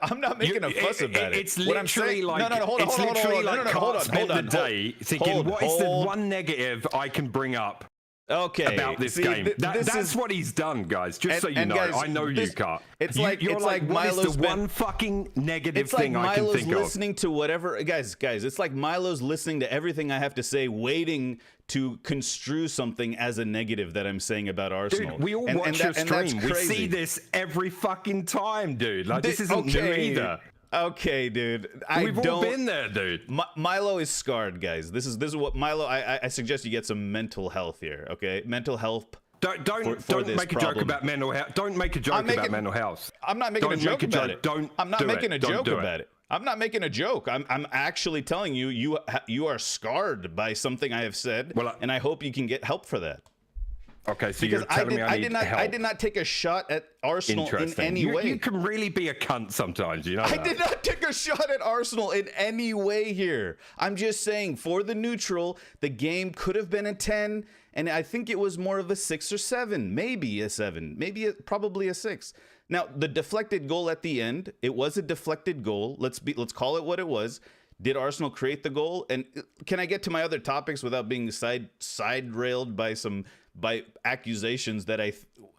I'm not making a fuss about it. It's literally like hold on, spend the day thinking, what is the one negative I can bring up about this game? That's what he's done, guys. Just so you know, I know you can't. It's like Milo's the one fucking negative thing I can think of. Milo's listening to whatever, guys. It's like Milo's listening to everything I have to say, waiting to construe something as a negative that I'm saying about Arsenal. Dude, we all watch your stream. We see this every fucking time, dude. Like, this isn't new either. Okay, dude. We've all been there, dude. Milo is scarred, guys. This is what Milo. I suggest you get some mental health here. Okay, mental health. Don't make a joke about mental health. Don't make a joke about mental health. I'm not making a joke about it. I'm not making a joke about it. I'm not making a joke. I'm actually telling you, you are scarred by something I have said, and I hope you can get help for that. Okay, so you're telling me I need help. I did not take a shot at Arsenal in any way. You can really be a cunt sometimes, you know that. I did not take a shot at Arsenal in any way here. I'm just saying, for the neutral, the game could have been a 10, and I think it was more of a 6 or 7, maybe a 7, probably a 6. Now, the deflected goal at the end, it was a deflected goal. Let's call it what it was. Did Arsenal create the goal? And can I get to my other topics without being side railed by accusations that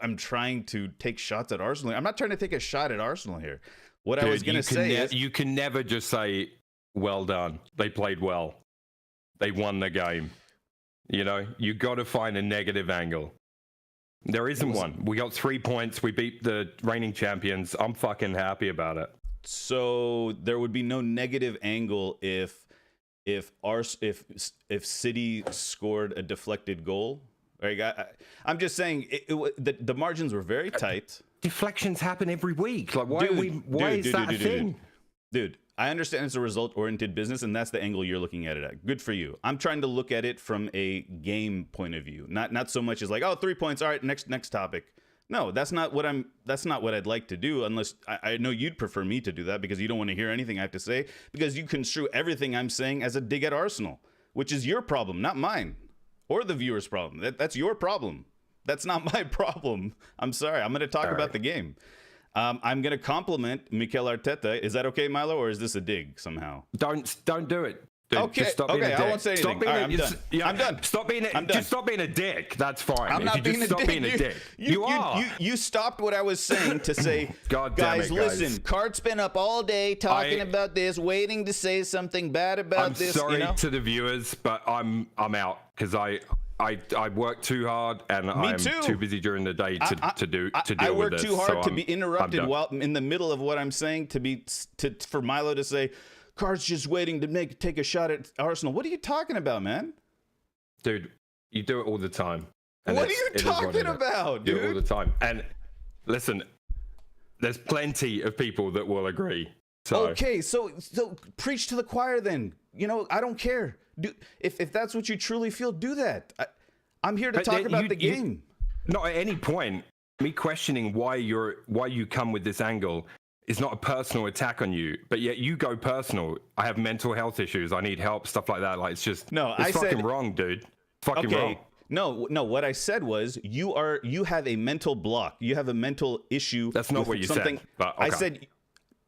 I'm trying to take shots at Arsenal? I'm not trying to take a shot at Arsenal here. What I was going to say is, you can never just say, well done. They played well. They won the game. You know, you got to find a negative angle. There isn't one. We got 3 points. We beat the reigning champions. I'm fucking happy about it. So there would be no negative angle if City scored a deflected goal. Right? I'm just saying the margins were very tight. Deflections happen every week. Like, why is that a thing? Dude, I understand it's a result-oriented business, and that's the angle you're looking at it at. Good for you. I'm trying to look at it from a game point of view, not so much as like, 3 points. All right, next topic. No, that's not what I'd like to do, unless I know you'd prefer me to do that because you don't want to hear anything I have to say, because you construe everything I'm saying as a dig at Arsenal, which is your problem, not mine, or the viewer's problem. That's your problem. That's not my problem. I'm sorry. I'm going to talk about the game. I'm going to compliment Mikel Arteta. Is that okay, Milo, or is this a dig somehow? Don't do it. Dude, Okay, just stop being a dick. I won't say anything. All right, I'm done. I'm done. Stop being just stop being a dick. That's fine. I'm not being a dick. Being a dick. You are. You stopped what I was saying to say, God damn guys, it, guys. listen, Cart's been up all day talking about this, waiting to say something bad about this. I'm sorry to the viewers, but I'm out because I work too hard and I'm too busy during the day to deal with this. I work too hard so to be interrupted while in the middle of what I'm saying for Milo to say, Cart's just waiting to take a shot at Arsenal. What are you talking about, man? Dude, you do it all the time. What are you talking about, dude? You do it all the time. And listen, there's plenty of people that will agree. So. Okay, so preach to the choir then. I don't care. If that's what you truly feel, do that. I'm here to talk about the game. Not at any point, me questioning why you come with this angle is not a personal attack on you, but yet you go personal. I have mental health issues. I need help, stuff like that. Like it's fucking wrong, dude. Fucking wrong. No. What I said was you have a mental block. You have a mental issue. That's not what you said. But okay. I said,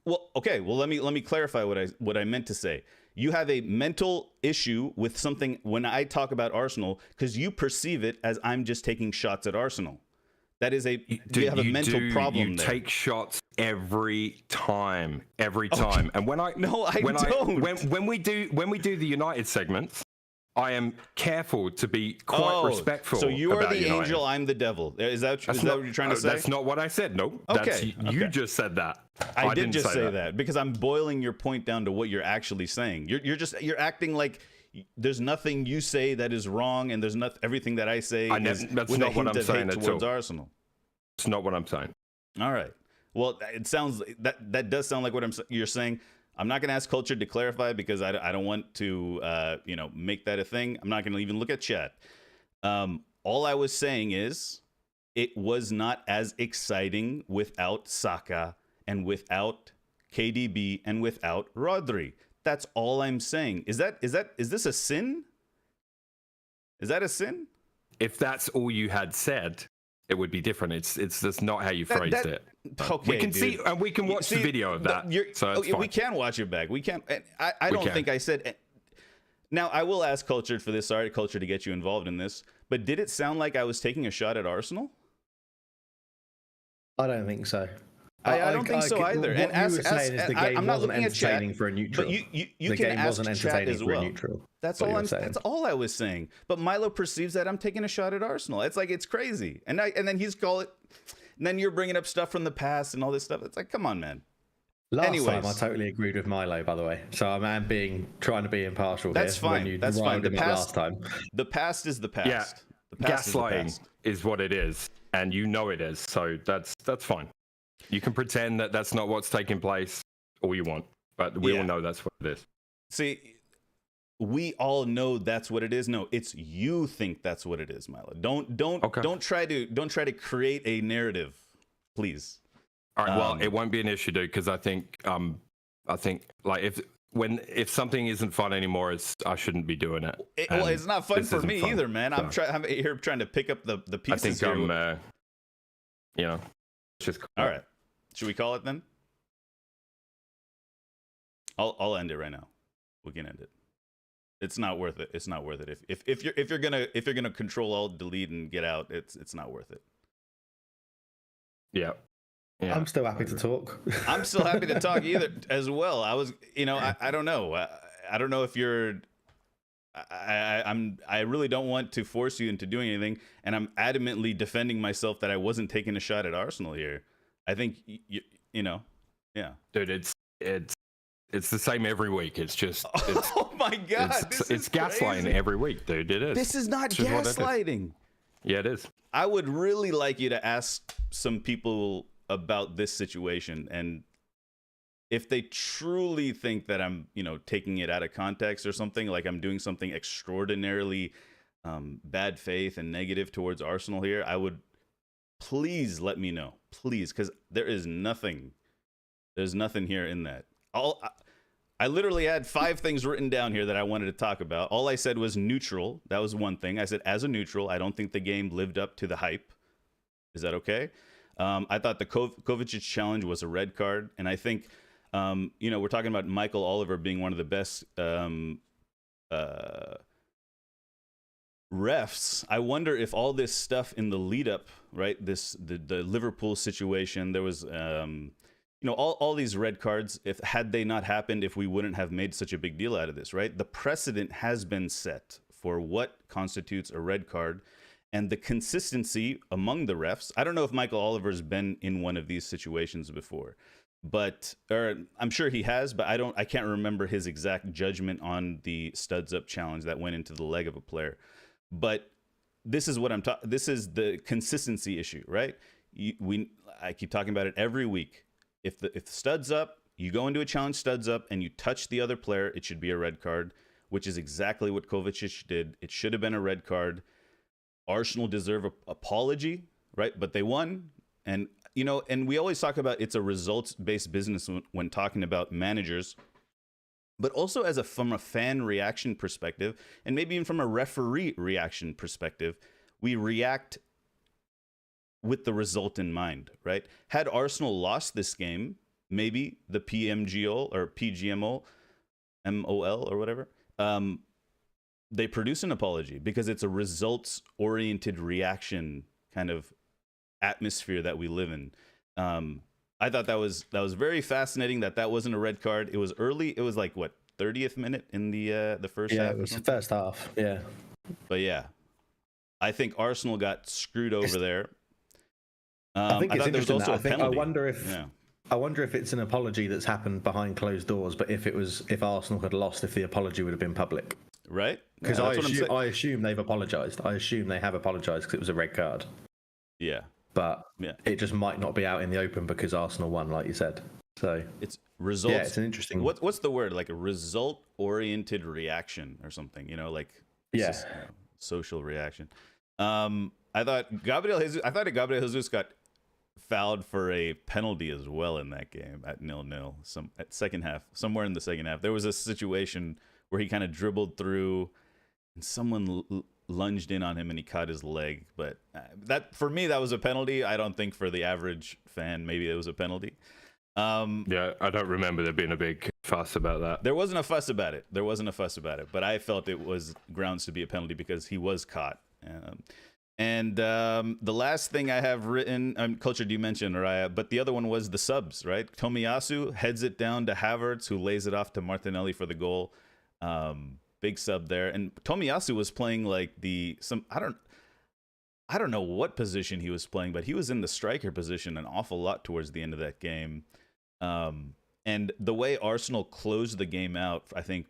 well, okay. Well, let me clarify what I meant to say. You have a mental issue with something when I talk about Arsenal because you perceive it as I'm just taking shots at Arsenal. That is you have a mental problem. You there. take shots every time, and when we do the United segments, I am careful to be quite respectful. So you are the United. Angel, I'm the devil. Is that what you're trying to say? That's not what I said. No. Okay. You just said that. I did just say that because I'm boiling your point down to what you're actually saying. You're acting like there's nothing you say that is wrong, and there's everything that I say that's not what I'm saying towards Arsenal. It's not what I'm saying. All right. Well, it sounds that does sound like what you're saying. I'm not going to ask Culture to clarify because I don't want to make that a thing. I'm not going to even look at chat. All I was saying is it was not as exciting without Saka and without KDB and without Rodri. That's all I'm saying. Is this a sin? Is that a sin? If that's all you had said, it would be different. It's just not how you phrased it. Okay, we can see and we can watch the video of that. So we can watch it back. We can. I don't think I said. Now I will ask Culture for this. Sorry, Culture, to get you involved in this. But did it sound like I was taking a shot at Arsenal? I don't think so. I don't think so either. What you were saying is the game wasn't entertaining for a neutral. But you can ask chat as well. That's all I was saying. But Milo perceives that I'm taking a shot at Arsenal. It's like it's crazy. And then he's call it. And then you're bringing up stuff from the past and all this stuff. It's like, come on, man. Last time I totally agreed with Milo, by the way. So I'm trying to be impartial. That's here fine. That's fine. Last time. The past is the past. Yeah. The past gaslighting is what it is, and you know it is. So that's fine. You can pretend that that's not what's taking place all you want, but we all know that's what it is. See, we all know that's what it is. No, it's you think that's what it is, Milo. Don't try to create a narrative, please. All right. Well, it won't be an issue, dude, because I think like if something isn't fun anymore, I shouldn't be doing it. Well, it's not fun for me either, man. So. I'm here trying to pick up the pieces. I think just all right. Should we call it then? I'll end it right now. We can end it. It's not worth it. It's not worth it. If you're gonna control alt delete and get out, it's not worth it. Yeah. I'm still happy to talk. I'm still happy to talk either as well. I was, I don't know. I don't know if you're. I really don't want to force you into doing anything, and I'm adamantly defending myself that I wasn't taking a shot at Arsenal here. I think yeah. Dude, it's the same every week. It's just oh my god, it's gaslighting every week, dude. It is. This is not gaslighting. Yeah, it is. I would really like you to ask some people about this situation, and if they truly think that I'm, taking it out of context or something, like I'm doing something extraordinarily bad faith and negative towards Arsenal here, I would please let me know, please, because there's nothing here in that. I literally had 5 things written down here that I wanted to talk about. All I said was neutral. That was one thing. I said as a neutral, I don't think the game lived up to the hype. Is that okay? I thought the Kovacic challenge was a red card, and I think, we're talking about Michael Oliver being one of the best refs. I wonder if all this stuff in the lead up, right? The Liverpool situation, there was, all these red cards. Had they not happened, if we wouldn't have made such a big deal out of this, right? The precedent has been set for what constitutes a red card. And the consistency among the refs, I don't know if Michael Oliver's been in one of these situations before, or I'm sure he has, but I can't remember his exact judgment on the studs up challenge that went into the leg of a player. But this is what this is the consistency issue, right? I keep talking about it every week. If studs up, you go into a challenge studs up and you touch the other player, it should be a red card, which is exactly what Kovacic did. It should have been a red card. Arsenal deserve an apology, right? But they won. And, and we always talk about it's a results-based business when talking about managers, but also from a fan reaction perspective, and maybe even from a referee reaction perspective, we react with the result in mind, right? Had Arsenal lost this game, maybe the PMGO or PGMO, MOL or whatever, they produce an apology because it's a results-oriented reaction kind of atmosphere that we live in. I thought that was very fascinating that wasn't a red card. It was early. It was like, what, 30th minute in the first half? Yeah, it was the first half, yeah. But yeah, I think Arsenal got screwed over there. I think it's interesting. I wonder if it's an apology that's happened behind closed doors, but if Arsenal had lost, if the apology would have been public. Right? Because I assume they've apologised. I assume they have apologised because it was a red card. Yeah. But it just might not be out in the open because Arsenal won, like you said. So it's results. Yeah, it's an interesting. What's the word? Like a result-oriented reaction or something? Social reaction. I thought Gabriel Jesus got fouled for a penalty as well in that game at 0-0. At second half, somewhere in the second half, there was a situation where he kind of dribbled through and someone lunged in on him and he caught his leg. But that, for me, that was a penalty. I don't think for the average fan, maybe it was a penalty. Yeah, I don't remember there being a big fuss about that. There wasn't a fuss about it. But I felt it was grounds to be a penalty because he was caught. And the last thing I have written, Culture, you mentioned, Raya, but the other one was the subs, right? Tomiyasu heads it down to Havertz, who lays it off to Martinelli for the goal. Big sub there. And Tomiyasu was playing like I don't know what position he was playing, but he was in the striker position an awful lot towards the end of that game. And the way Arsenal closed the game out, I think,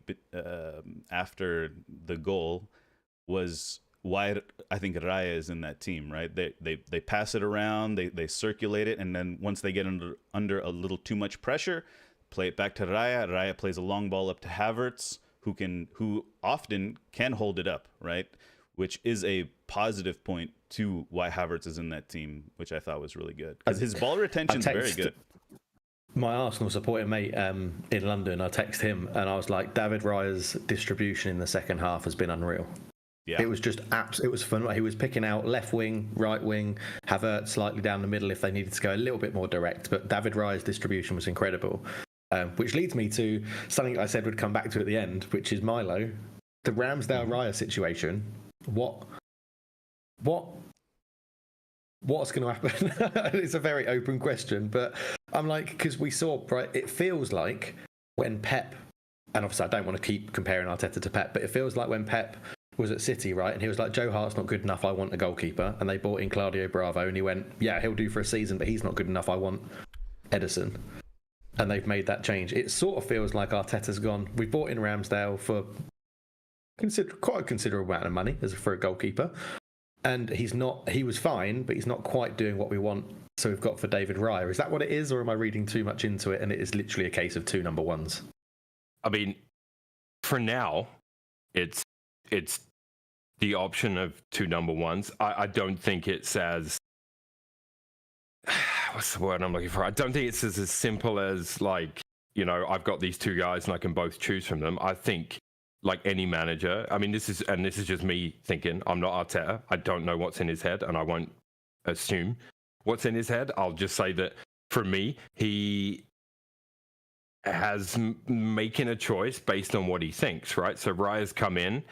after the goal was why I think Raya is in that team, right? They pass it around, they circulate it, and then once they get under a little too much pressure, play it back to Raya. Raya plays a long ball up to Havertz, who often can hold it up, right? Which is a positive point to why Havertz is in that team, which I thought was really good. Because his ball retention is very good. My Arsenal supporting mate in London, I text him and I was like, David Raya's distribution in the second half has been unreal. Yeah. It was just it was fun. He was picking out left wing, right wing, Havertz slightly down the middle if they needed to go a little bit more direct. But David Raya's distribution was incredible. Which leads me to something I said would come back to at the end, which is Milo. The Ramsdale Raya situation. What's going to happen? It's a very open question, but I'm like, because we saw, right, it feels like when Pep, and obviously I don't want to keep comparing Arteta to Pep, but it feels like when Pep was at City, right, and he was like, Joe Hart's not good enough, I want a goalkeeper, and they brought in Claudio Bravo, and he went, yeah, he'll do for a season, but he's not good enough, I want Edison. And they've made that change. It sort of feels like Arteta's gone, we brought in Ramsdale for quite a considerable amount of money for a goalkeeper. And he was fine, but he's not quite doing what we want. So we've got for David Raya. Is that what it is, or am I reading too much into it and it is literally a case of two number ones? I mean, for now, it's the option of two number ones. I don't think it's as what's the word I'm looking for? I don't think it's as simple as like, I've got these two guys and I can both choose from them. I think, like any manager, I mean, this is just me thinking. I'm not Arteta. I don't know what's in his head, and I won't assume. what's in his head. I'll just say that for me, he has making a choice based on what he thinks, right? So Raya's come in,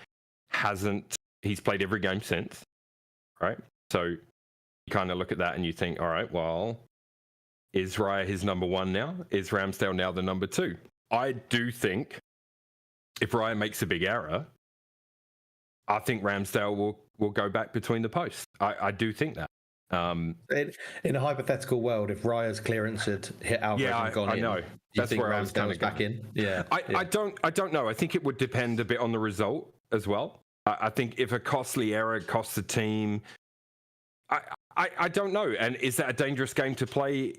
he's played every game since, right? So you kind of look at that and you think, all right, well, is Raya his number one now? Is Ramsdale now the number two? I do think if Raya makes a big error, I think Ramsdale will go back between the posts. I do think that. In a hypothetical world, if Raya's clearance had hit Alvarez and gone in, I know. do you That's think where I was kind Ramsdale's of back in? Yeah. I don't know. I think it would depend a bit on the result as well. I think if a costly error costs the team, I don't know. And is that a dangerous game to play?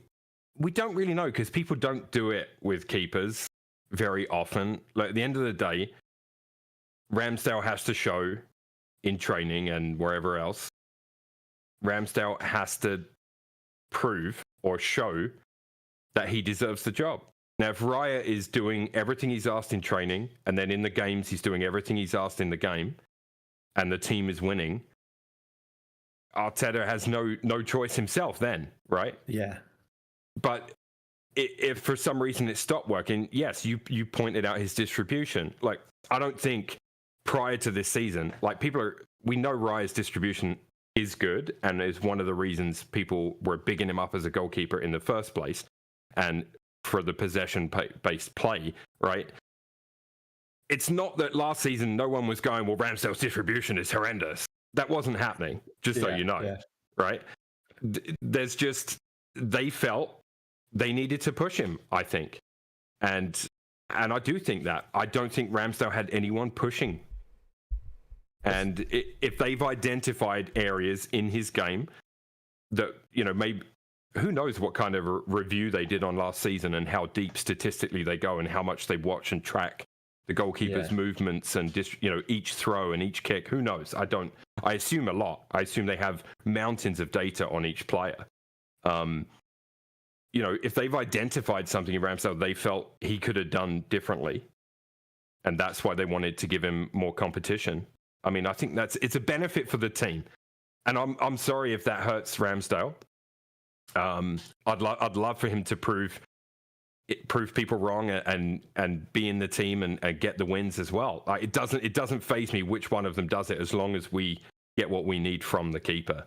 We don't really know because people don't do it with keepers very often. Like at the end of the day, Ramsdale has to show in training and wherever else. Ramsdale has to prove or show that he deserves the job. Now, if Raya is doing everything he's asked in training, and then in the games he's doing everything he's asked in the game, and the team is winning, Arteta has no choice himself then, right? Yeah. But if for some reason it stopped working, yes, you pointed out his distribution. Like, I don't think prior to this season, like we know Raya's distribution is good and is one of the reasons people were bigging him up as a goalkeeper in the first place and for the possession-based play, right? It's not that last season no one was going, well, Ramsdale's distribution is horrendous. That wasn't happening, just so you know, right? There's just, they felt they needed to push him, I think. And I do think that. I don't think Ramsdale had anyone pushing. And if they've identified areas in his game that, maybe, who knows what kind of review they did on last season and how deep statistically they go and how much they watch and track the goalkeeper's movements and, each throw and each kick. Who knows? I assume a lot. I assume they have mountains of data on each player. If they've identified something in Ramsdale they felt he could have done differently, and that's why they wanted to give him more competition. I mean, I think it's a benefit for the team, and I'm sorry if that hurts Ramsdale. I'd love for him to prove people wrong and be in the team and get the wins as well. Like, it doesn't faze me which one of them does it as long as we get what we need from the keeper.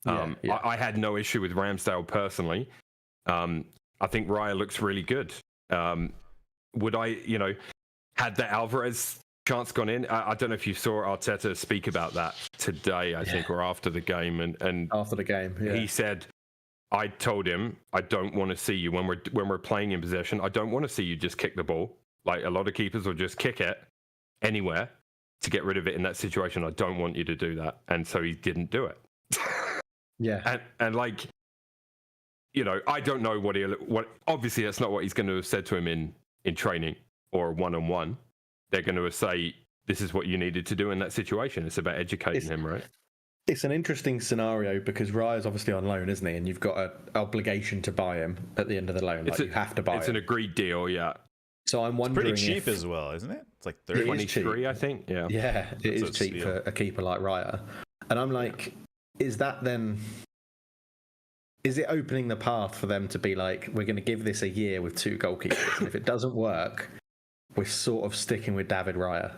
I had no issue with Ramsdale personally. I think Raya looks really good. Would I, had the Alvarez chance gone in? I don't know if you saw Arteta speak about that today, I think, or after the game. And after the game, he said, I told him, I don't want to see you when we're playing in possession. I don't want to see you just kick the ball. Like, a lot of keepers will just kick it anywhere to get rid of it in that situation. I don't want you to do that. And so he didn't do it. And like, I don't know what obviously that's not what he's going to have said to him in training or one-on-one. They're going to say, this is what you needed to do in that situation. It's about educating him, right? It's an interesting scenario because Raya's obviously on loan, isn't he? And you've got an obligation to buy him at the end of the loan. You have to buy him. It's an agreed deal, yeah. So I'm wondering, it's pretty cheap as well, isn't it? It's like 23, I think. Yeah. Yeah, it is cheap for a keeper like Raya. And I'm like, is it opening the path for them to be like, we're going to give this a year with two goalkeepers, and if it doesn't work, we're sort of sticking with David Raya?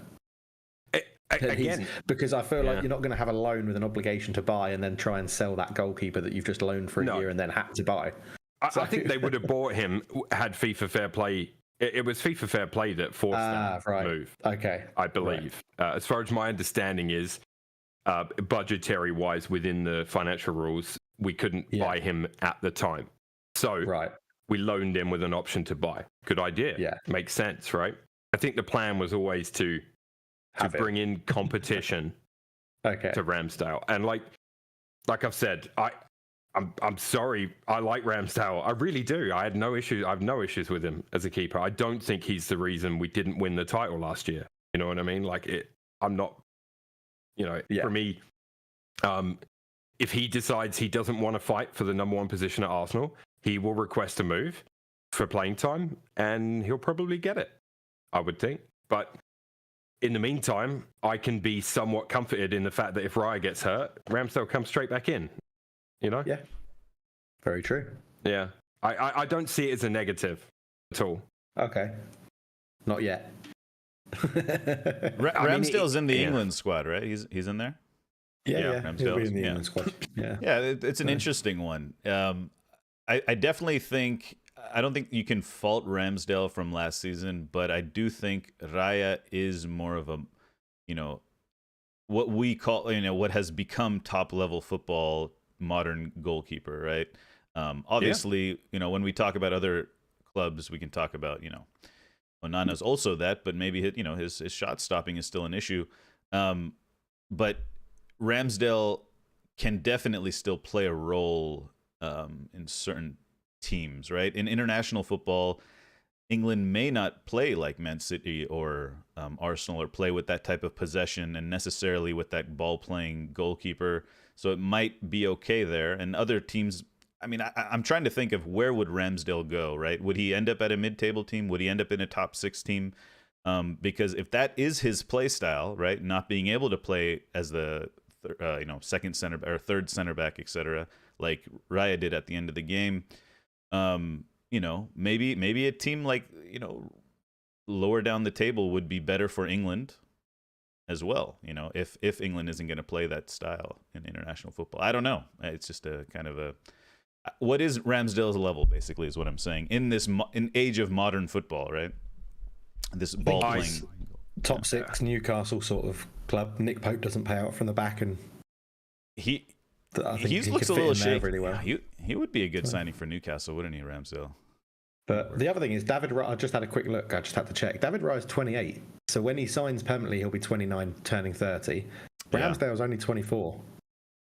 Again, because I feel like you're not going to have a loan with an obligation to buy and then try and sell that goalkeeper that you've just loaned for a year and then had to buy. I think they would have bought him had FIFA Fair Play. It was FIFA Fair Play that forced them to move. Okay, I believe. Right. As far as my understanding is, budgetary-wise, within the financial rules, we couldn't buy him at the time. So we loaned him with an option to buy. Good idea. Yeah, makes sense, right? I think the plan was always to bring in competition to Ramsdale. And like I've said, I'm sorry. I like Ramsdale. I really do. I have no issues with him as a keeper. I don't think he's the reason we didn't win the title last year. You know what I mean? Like, I'm not, for me, if he decides he doesn't want to fight for the number one position at Arsenal, he will request a move for playing time and he'll probably get it, I would think. But in the meantime, I can be somewhat comforted in the fact that if Raya gets hurt, Ramsdale comes straight back in, Yeah. Very true. Yeah. I don't see it as a negative at all. Okay. Not yet. Ramsdale's in the England squad, right? He's in there. Yeah. He'll be in the England squad. Yeah. Yeah, it's an interesting one. I definitely think I don't think you can fault Ramsdale from last season, but I do think Raya is more of a, what we call, what has become top level football modern goalkeeper, right? Obviously, when we talk about other clubs, we can talk about, Onana's also that, but maybe his shot stopping is still an issue. But Ramsdale can definitely still play a role in certain teams, right? In international football, England may not play like Man City or Arsenal, or play with that type of possession and necessarily with that ball-playing goalkeeper. So it might be okay there. And other teams, I'm trying to think of where would Ramsdale go, right? Would he end up at a mid-table team? Would he end up in a top 6 team? Because if that is his play style, right, not being able to play as the second center or third center back, etc., like Raya did at the end of the game, maybe a team like lower down the table would be better for England as well. If England isn't going to play that style in international football, I don't know. It's just a kind of a what is Ramsdale's level, basically, is what I'm saying in this in age of modern football, right? This ball playing top 6 Newcastle sort of club. Nick Pope doesn't pay out from the back, and he looks a little shaky. Really well. He would be a good signing for Newcastle, wouldn't he, Ramsdale? But the other thing is David Raya. I just had a quick look. I just had to check. David Raya's 28, so when he signs permanently, he'll be 29, turning 30. Ramsdale's only 24.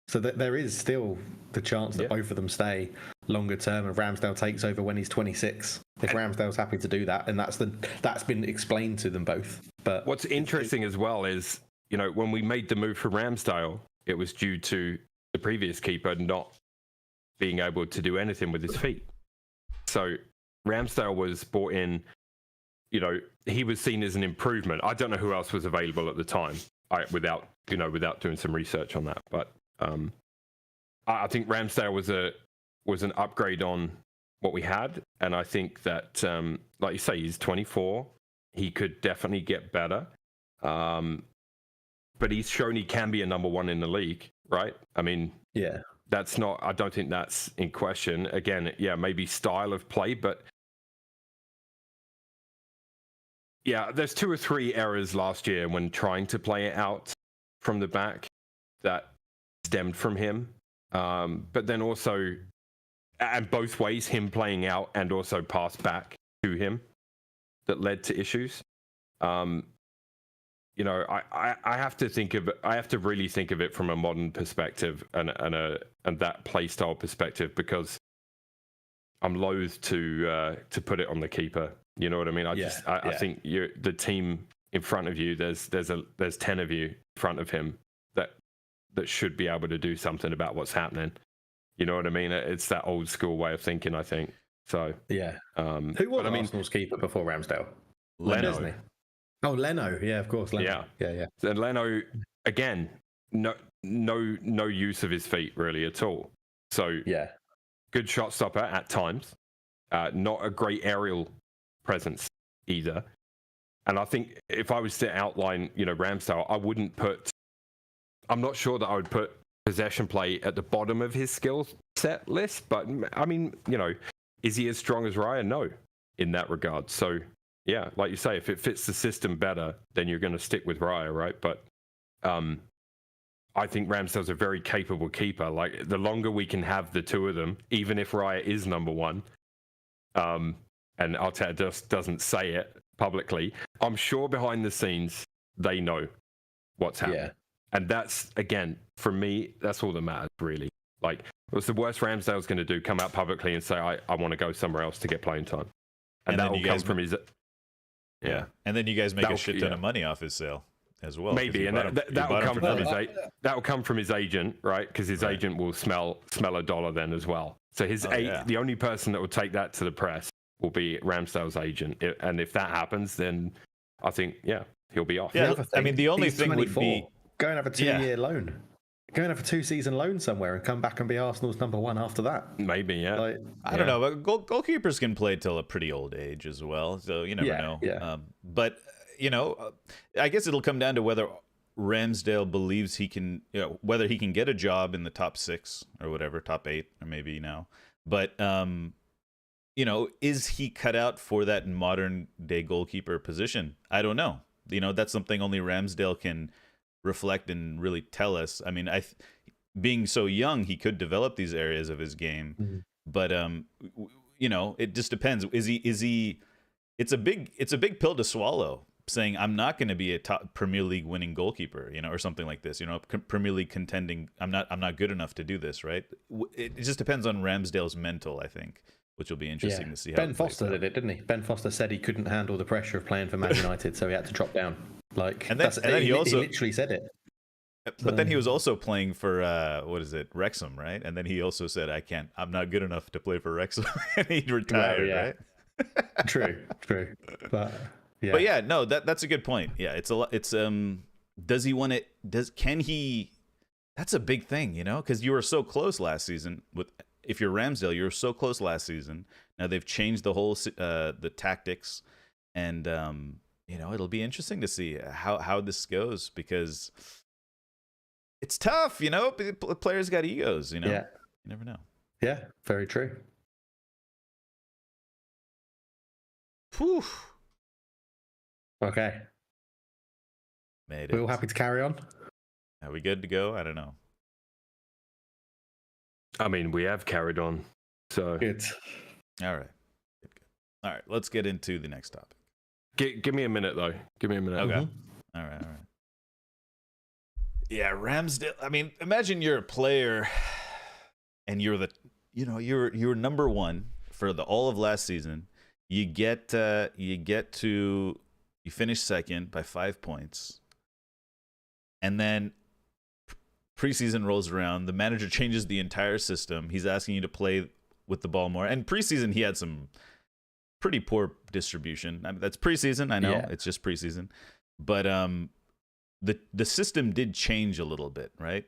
So there is still the chance that both of them stay longer term, and Ramsdale takes over when he's 26. If Ramsdale's happy to do that, and that's been explained to them both. But what's interesting as well is, when we made the move for Ramsdale, it was due to the previous keeper not being able to do anything with his feet. So Ramsdale was brought in, he was seen as an improvement. I don't know who else was available at the time, without doing some research on that, but. I think Ramsdale was an upgrade on what we had, and I think that, like you say, he's 24. He could definitely get better, but he's shown he can be a number 1 in the league, right? That's not. I don't think that's in question. Again, maybe style of play, but there's 2 or 3 errors last year when trying to play it out from the back that stemmed from him, but then also, and both ways, him playing out and also pass back to him, that led to issues. I have to think of it. I have to really think of it from a modern perspective and that play style perspective, because I'm loath to put it on the keeper. You know what I mean? I think the team in front of you. There's 10 of you in front of him that should be able to do something about what's happening. You know what I mean? It's that old school way of thinking, I think. So yeah. Who was Arsenal's keeper before Ramsdale? Leno. Isn't he? Oh, Leno. Yeah, of course. Leno. Yeah. And Leno, again, no use of his feet really at all. So good shot stopper at times. Not a great aerial presence either. And I think if I was to outline, Ramsdale, I'm not sure that I would put possession play at the bottom of his skill set list, but is he as strong as Raya? No, in that regard. So yeah, like you say, if it fits the system better, then you're going to stick with Raya, right? But I think Ramsdale's a very capable keeper. Like, the longer we can have the 2 of them, even if Raya is number 1, and Arteta just doesn't say it publicly, I'm sure behind the scenes they know what's happening. Yeah. And that's, again, for me, that's all that matters, really. Like, what's the worst Ramsdale's going to do? Come out publicly and say, I want to go somewhere else to get playing time. And that will come from his... Yeah. And then you guys make a shit ton of money off his sale as well. Maybe. And that will come from his agent, right? Because his agent will smell a dollar then as well. So the only person that will take that to the press will be Ramsdale's agent. And if that happens, then I think, he'll be off. Yeah, the only thing would be... Go and have a 2-year loan. Go and have a 2-season loan somewhere and come back and be Arsenal's number one after that. Maybe, yeah. Like, I don't know, but goalkeepers can play till a pretty old age as well, so you never know. Yeah. But I guess it'll come down to whether Ramsdale believes he can, whether he can get a job in the top 6 or whatever, top 8 or maybe now. But is he cut out for that modern day goalkeeper position? I don't know. That's something only Ramsdale can reflect and really tell us. I mean, being so young, he could develop these areas of his game, but it just depends. Is he? It's a big pill to swallow, saying I'm not going to be a top Premier League winning goalkeeper, or something like this. Premier League contending. I'm not good enough to do this, right? It just depends on Ramsdale's mental, I think, which will be interesting to see. How Ben Foster did it, didn't he? Ben Foster said he couldn't handle the pressure of playing for Man United, so he had to drop down. He literally said it. But then he was also playing for Wrexham, right? And then he also said, I'm not good enough to play for Wrexham, and he retired, right? True. But yeah, no, that's a good point. Yeah, does he want it? Can he? That's a big thing, because you were so close last season. If you're Ramsdale, you were so close last season. Now they've changed the whole the tactics, and it'll be interesting to see how this goes, because it's tough. Players got egos. Yeah. You never know. Yeah, very true. Whew. Okay. Made it. We're all happy to carry on? Are we good to go? I don't know. I mean, we have carried on, so good. All right. Good. All right, let's get into the next topic. Give me a minute, though. Give me a minute. Okay. All right. Yeah, Ramsdale. I mean, imagine you're a player, and you're you're number one for all of last season. You finish second by 5 points, and then preseason rolls around. The manager changes the entire system. He's asking you to play with the ball more. And preseason, he had some pretty poor distribution. I mean, that's preseason. I know It's just preseason, but the system did change a little bit, right?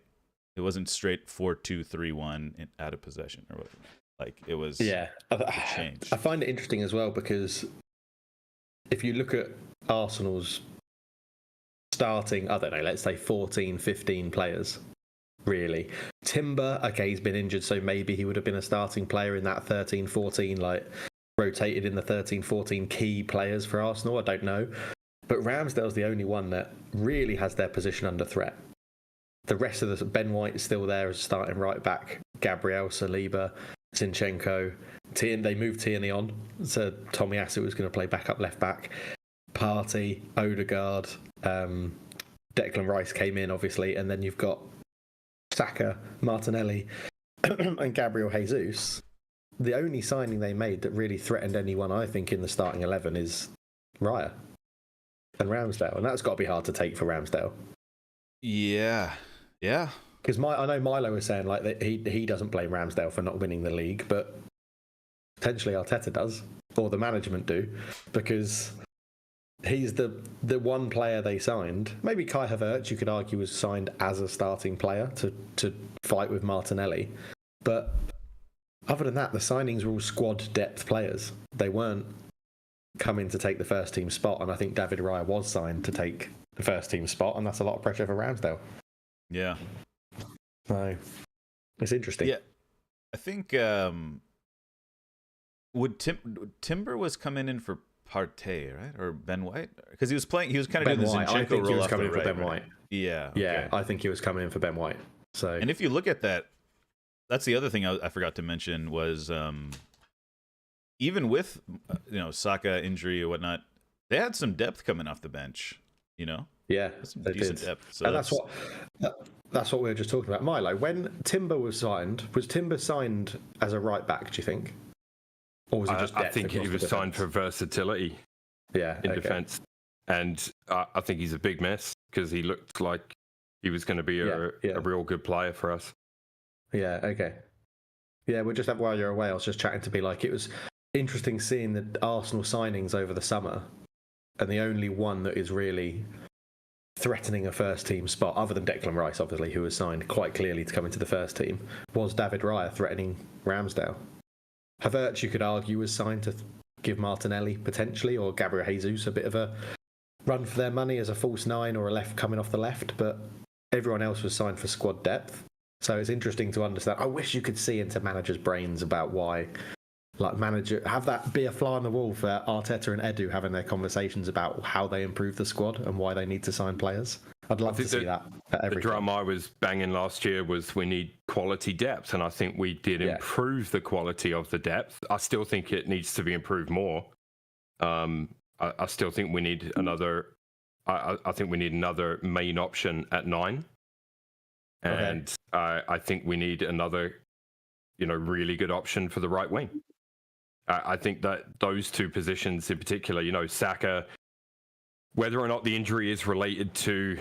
It wasn't straight 4-2-3-1 out of possession or whatever. Like it was. Yeah, changed. I find it interesting as well, because if you look at Arsenal's starting, I don't know, let's say 14, 15 players, really. Timber, okay, he's been injured, so maybe he would have been a starting player in that 13, 14, like rotated in the 13, 14 key players for Arsenal. I don't know. But Ramsdale's the only one that really has their position under threat. The rest of Ben White is still there as starting right back. Gabriel, Saliba, Zinchenko. They moved Tierney on, so Tomiyasu was going to play backup left back. Partey, Odegaard, Declan Rice came in, obviously, and then you've got Saka, Martinelli, and Gabriel Jesus. The only signing they made that really threatened anyone, I think, in the starting 11 is Raya and Ramsdale, and that's got to be hard to take for Ramsdale. Yeah. Because I know Milo was saying like that he doesn't blame Ramsdale for not winning the league, but potentially Arteta does, or the management do, because he's the one player they signed. Maybe Kai Havertz, you could argue, was signed as a starting player to fight with Martinelli, but other than that, the signings were all squad depth players. They weren't coming to take the first team spot, and I think David Raya was signed to take the first team spot, and that's a lot of pressure for Ramsdale. Yeah. So it's interesting. Yeah. I think Timber was coming in for Partey, right? Or Ben White? Because he was kind of doing the Zinchenko I think roll he was off coming the in for right, Ben right? White. Yeah. Yeah, I think he was coming in for Ben White. So, and if you look at that, that's the other thing I forgot to mention was even with Saka injury or whatnot, they had some depth coming off the bench. Yeah, some they decent did. depth. So And that's what we were just talking about. Milo, when Timber was Timber signed as a right back, do you think? Or was it just depth? I think he was signed for versatility in defence. And I think he's a big mess because he looked like he was going to be a real good player for us. Yeah, okay. Yeah, we'll just have, while you're away, I was just chatting to be like, it was interesting seeing the Arsenal signings over the summer, and the only one that is really threatening a first team spot, other than Declan Rice, obviously, who was signed quite clearly to come into the first team, was David Raya threatening Ramsdale. Havertz, you could argue, was signed to give Martinelli potentially, or Gabriel Jesus, a bit of a run for their money as a false nine or a left coming off the left, but everyone else was signed for squad depth. So it's interesting to understand. I wish you could see into managers' brains about why, like, have that be a fly on the wall for Arteta and Edu having their conversations about how they improve the squad and why they need to sign players. I'd love to see that at every The drum I was banging last year was we need quality depth, and I think we did improve the quality of the depth. I still think it needs to be improved more. I still think we need another. I think we need another main option at 9, and I think we need another, really good option for the right wing. I think that those two positions in particular, Saka, whether or not the injury is related to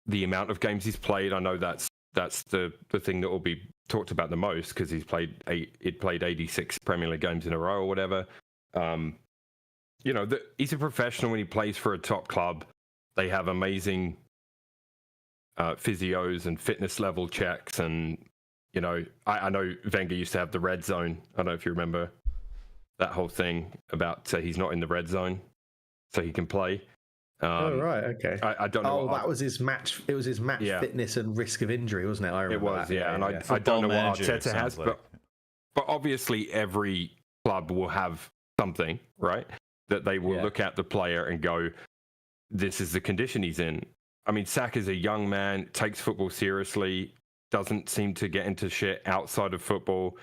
the amount of games he's played, I know that's the thing that will be talked about the most, because he's played 86 Premier League games in a row or whatever. He's a professional when he plays for a top club. They have amazing physios and fitness level checks, and I know Wenger used to have the red zone. I don't know if you remember that whole thing about he's not in the red zone, so he can play. Right, okay. I don't know. That was his match. It was his match fitness and risk of injury, wasn't it? I remember. It was, that. And I don't know what Arteta has, but obviously every club will have something, right? That they will look at the player and go, this is the condition he's in. I mean, Saka's a young man, takes football seriously, doesn't seem to get into shit outside of football.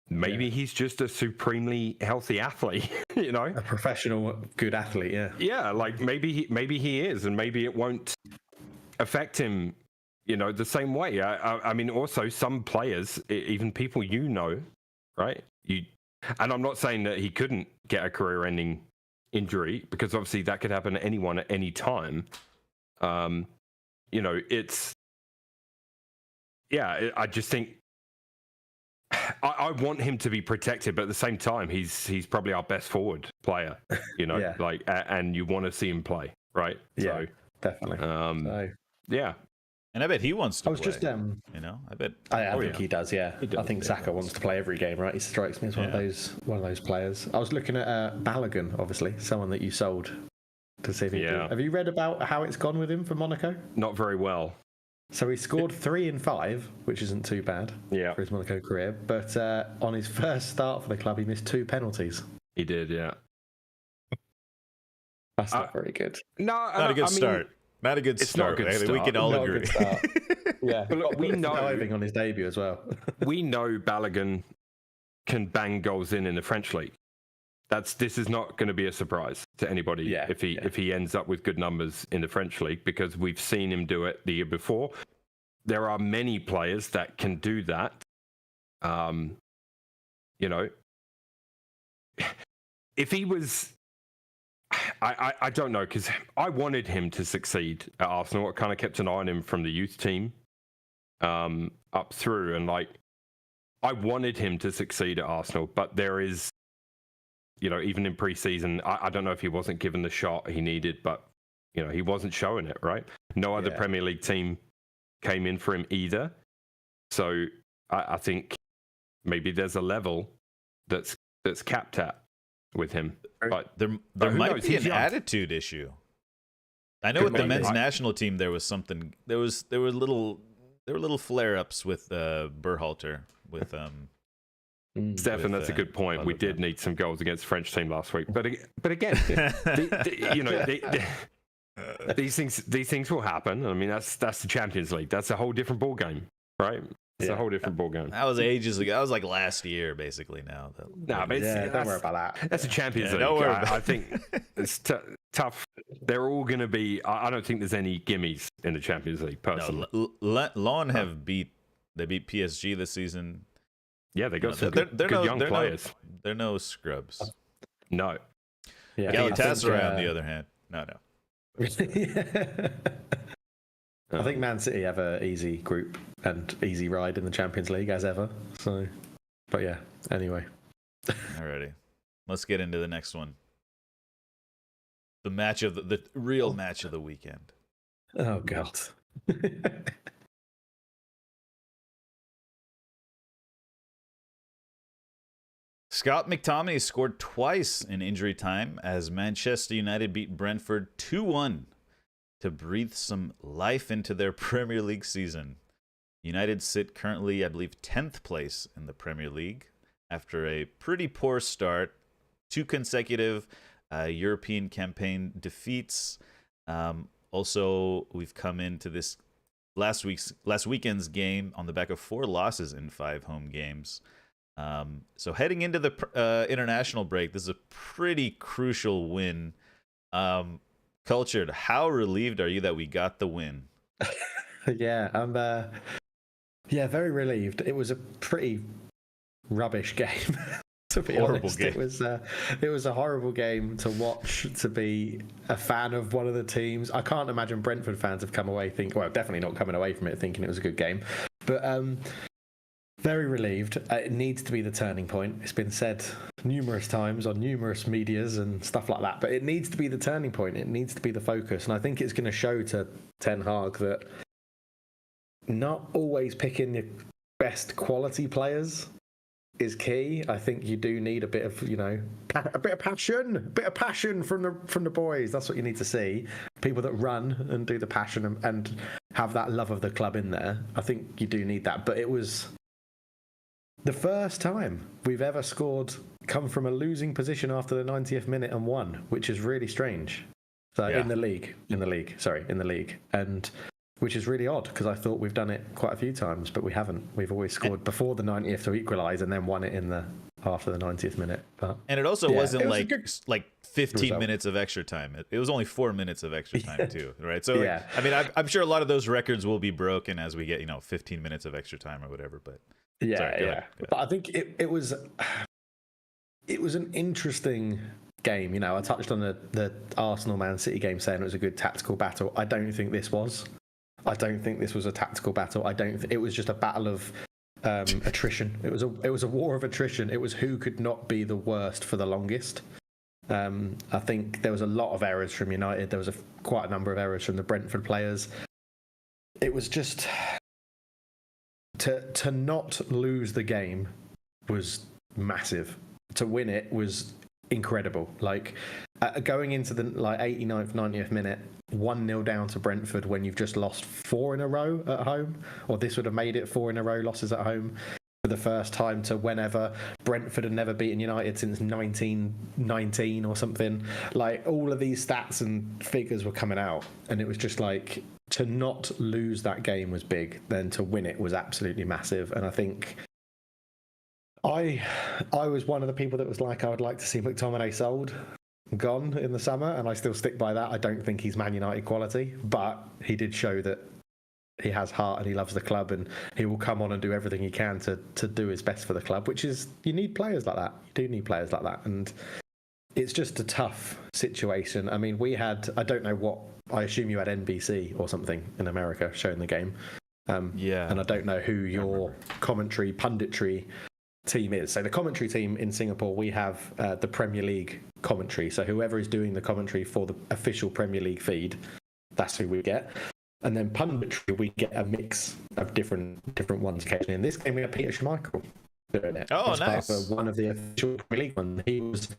Maybe he's just a supremely healthy athlete, A professional, good athlete, yeah. Yeah, like maybe he is, and maybe it won't affect him, the same way. I mean, also some players, even people right? And I'm not saying that he couldn't get a career-ending injury, because obviously that could happen to anyone at any time. I just think I want him to be protected, but at the same time, he's probably our best forward player, and you want to see him play, right? Yeah, so, definitely. Yeah. And I bet he wants to play. Just, I bet. I think he does. Yeah, I think Saka wants to play every game, right? He strikes me as one of those players. I was looking at Balogun, obviously, someone that you sold to see if he did. Have you read about how it's gone with him for Monaco? Not very well. So he scored 3 in 5, which isn't too bad for his Monaco career. But on his first start for the club, he missed 2 penalties. He did, yeah. That's not very good. Not a good start. Not a good start. We can all agree. Yeah, but look, we know diving on his debut as well. We know Balogun can bang goals in the French league. This is not going to be a surprise to anybody if he ends up with good numbers in the French league, because we've seen him do it the year before. There are many players that can do that. If he was, I don't know, because I wanted him to succeed at Arsenal. I kind of kept an eye on him from the youth team up through, and I wanted him to succeed at Arsenal, but there is, even in pre-season, I don't know if he wasn't given the shot he needed, but he wasn't showing it, right? No other Premier League team came in for him either. So I think maybe there's a level that's capped at with him. But there might be an attitude issue. I know with the men's national team there was something. There were little flare-ups with Berhalter with Stefan, that's a good point. We did need some goals against the French team last week, but again, these things will happen. I mean, that's the Champions League. That's a whole different ball game, right? It's a whole different ball game. That was ages ago. That was like last year, basically. Now, but don't worry about that. That's a Champions League. I think it's tough. They're all going to be. I don't think there's any gimmies in the Champions League. Personally, Lyon beat PSG this season. Yeah, they got some good young players. They're no scrubs. No. Yeah, Galatasaray, on the other hand, no. I think Man City have an easy group and easy ride in the Champions League as ever. So, but yeah. Anyway. Alrighty, let's get into the next one. The match of the real match of the weekend. Oh God. Scott McTominay scored twice in injury time as Manchester United beat Brentford 2-1 to breathe some life into their Premier League season. United sit currently, I believe, 10th place in the Premier League after a pretty poor start, 2 consecutive European campaign defeats. Also, we've come into this last weekend's game on the back of 4 losses in 5 home games. So heading into the international break, this is a pretty crucial win. Cultured, how relieved are you that we got the win? Yeah, I'm very relieved. It was a pretty rubbish game. To be honest, game. It was a horrible game to watch, to be a fan of one of the teams. I can't imagine Brentford fans have come away definitely not coming away from it thinking it was a good game. But very relieved. It needs to be the turning point. It's been said numerous times on numerous medias and stuff like that, but it needs to be the turning point. It needs to be the focus. And I think it's going to show to Ten Hag that not always picking your best quality players is key. I think you do need a bit of, a bit of passion from the boys. That's what you need to see. People that run and do the passion and have that love of the club in there. I think you do need that. But it was the first time we've ever come from a losing position after the 90th minute and won, which is really strange. So yeah. in the league, and which is really odd because I thought we've done it quite a few times, but we haven't. We've always scored before the 90th to equalise and then won it after the 90th minute. And it also wasn't like 15 minutes of extra time. It was only 4 minutes of extra time too, right? So yeah. I mean, I'm sure a lot of those records will be broken as we get 15 minutes of extra time or whatever. But yeah. But I think it was an interesting game. I touched on the Arsenal Man City game saying it was a good tactical battle. I don't think this was. I don't think this was a tactical battle. It was just a battle of attrition. It was a war of attrition. It was who could not be the worst for the longest. I think there was a lot of errors from United. There was quite a number of errors from the Brentford players. It was just to not lose the game was massive. To win it was incredible. Like going into the 89th, 90th minute, 1-0 down to Brentford when you've just lost 4 in a row at home, or this would have made it 4 in a row losses at home for the first time to whenever. Brentford had never beaten United since 1919 or something. Like all of these stats and figures were coming out, and it was just like to not lose that game was big, then to win it was absolutely massive. And I think I was one of the people that was like, I would like to see McTominay sold, gone in the summer, and I still stick by that. I don't think he's Man United quality, but he did show that he has heart and he loves the club, and he will come on and do everything he can to do his best for the club, which is, you need players like that. You do need players like that, and it's just a tough situation. I mean, I don't know what, I assume you had NBC or something in America showing the game. Yeah. And I don't know who your commentary, punditry team is. So the commentary team in Singapore, we have the Premier League commentary. So whoever is doing the commentary for the official Premier League feed, that's who we get. And then punditry, we get a mix of different ones occasionally. In this game, we had Peter Schmeichel doing it. Oh, nice. One of the official Premier League ones. He was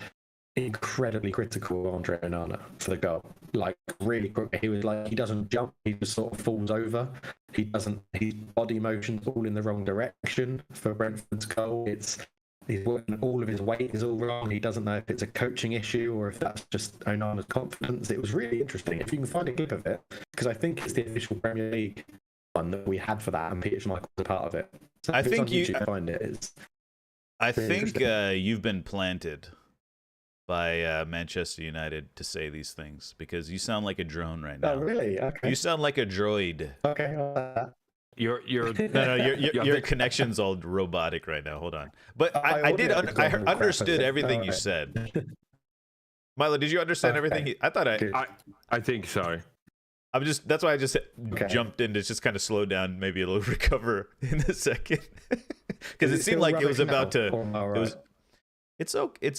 incredibly critical of Andre Onana for the goal. Like really quick. He was like, he doesn't jump, he just sort of falls over. His body motion's all in the wrong direction for Brentford's goal. He's working, all of his weight is all wrong. He doesn't know if it's a coaching issue or if that's just Onana's confidence. It was really interesting. If you can find a clip of it, because I think it's the official Premier League one that we had for that, and Peter Schmeichel was a part of it. So I think find it. I think you've been planted by Manchester United to say these things, because you sound like a drone right now. Oh, really? Okay. You sound like a droid. Okay. Your your connection's all robotic right now. Hold on. But I understood everything you said. Milo, did you understand everything? I think so. That's why I just jumped in to just kind of slow down, maybe it'll recover in a second, because it seemed like it was about to. It's okay.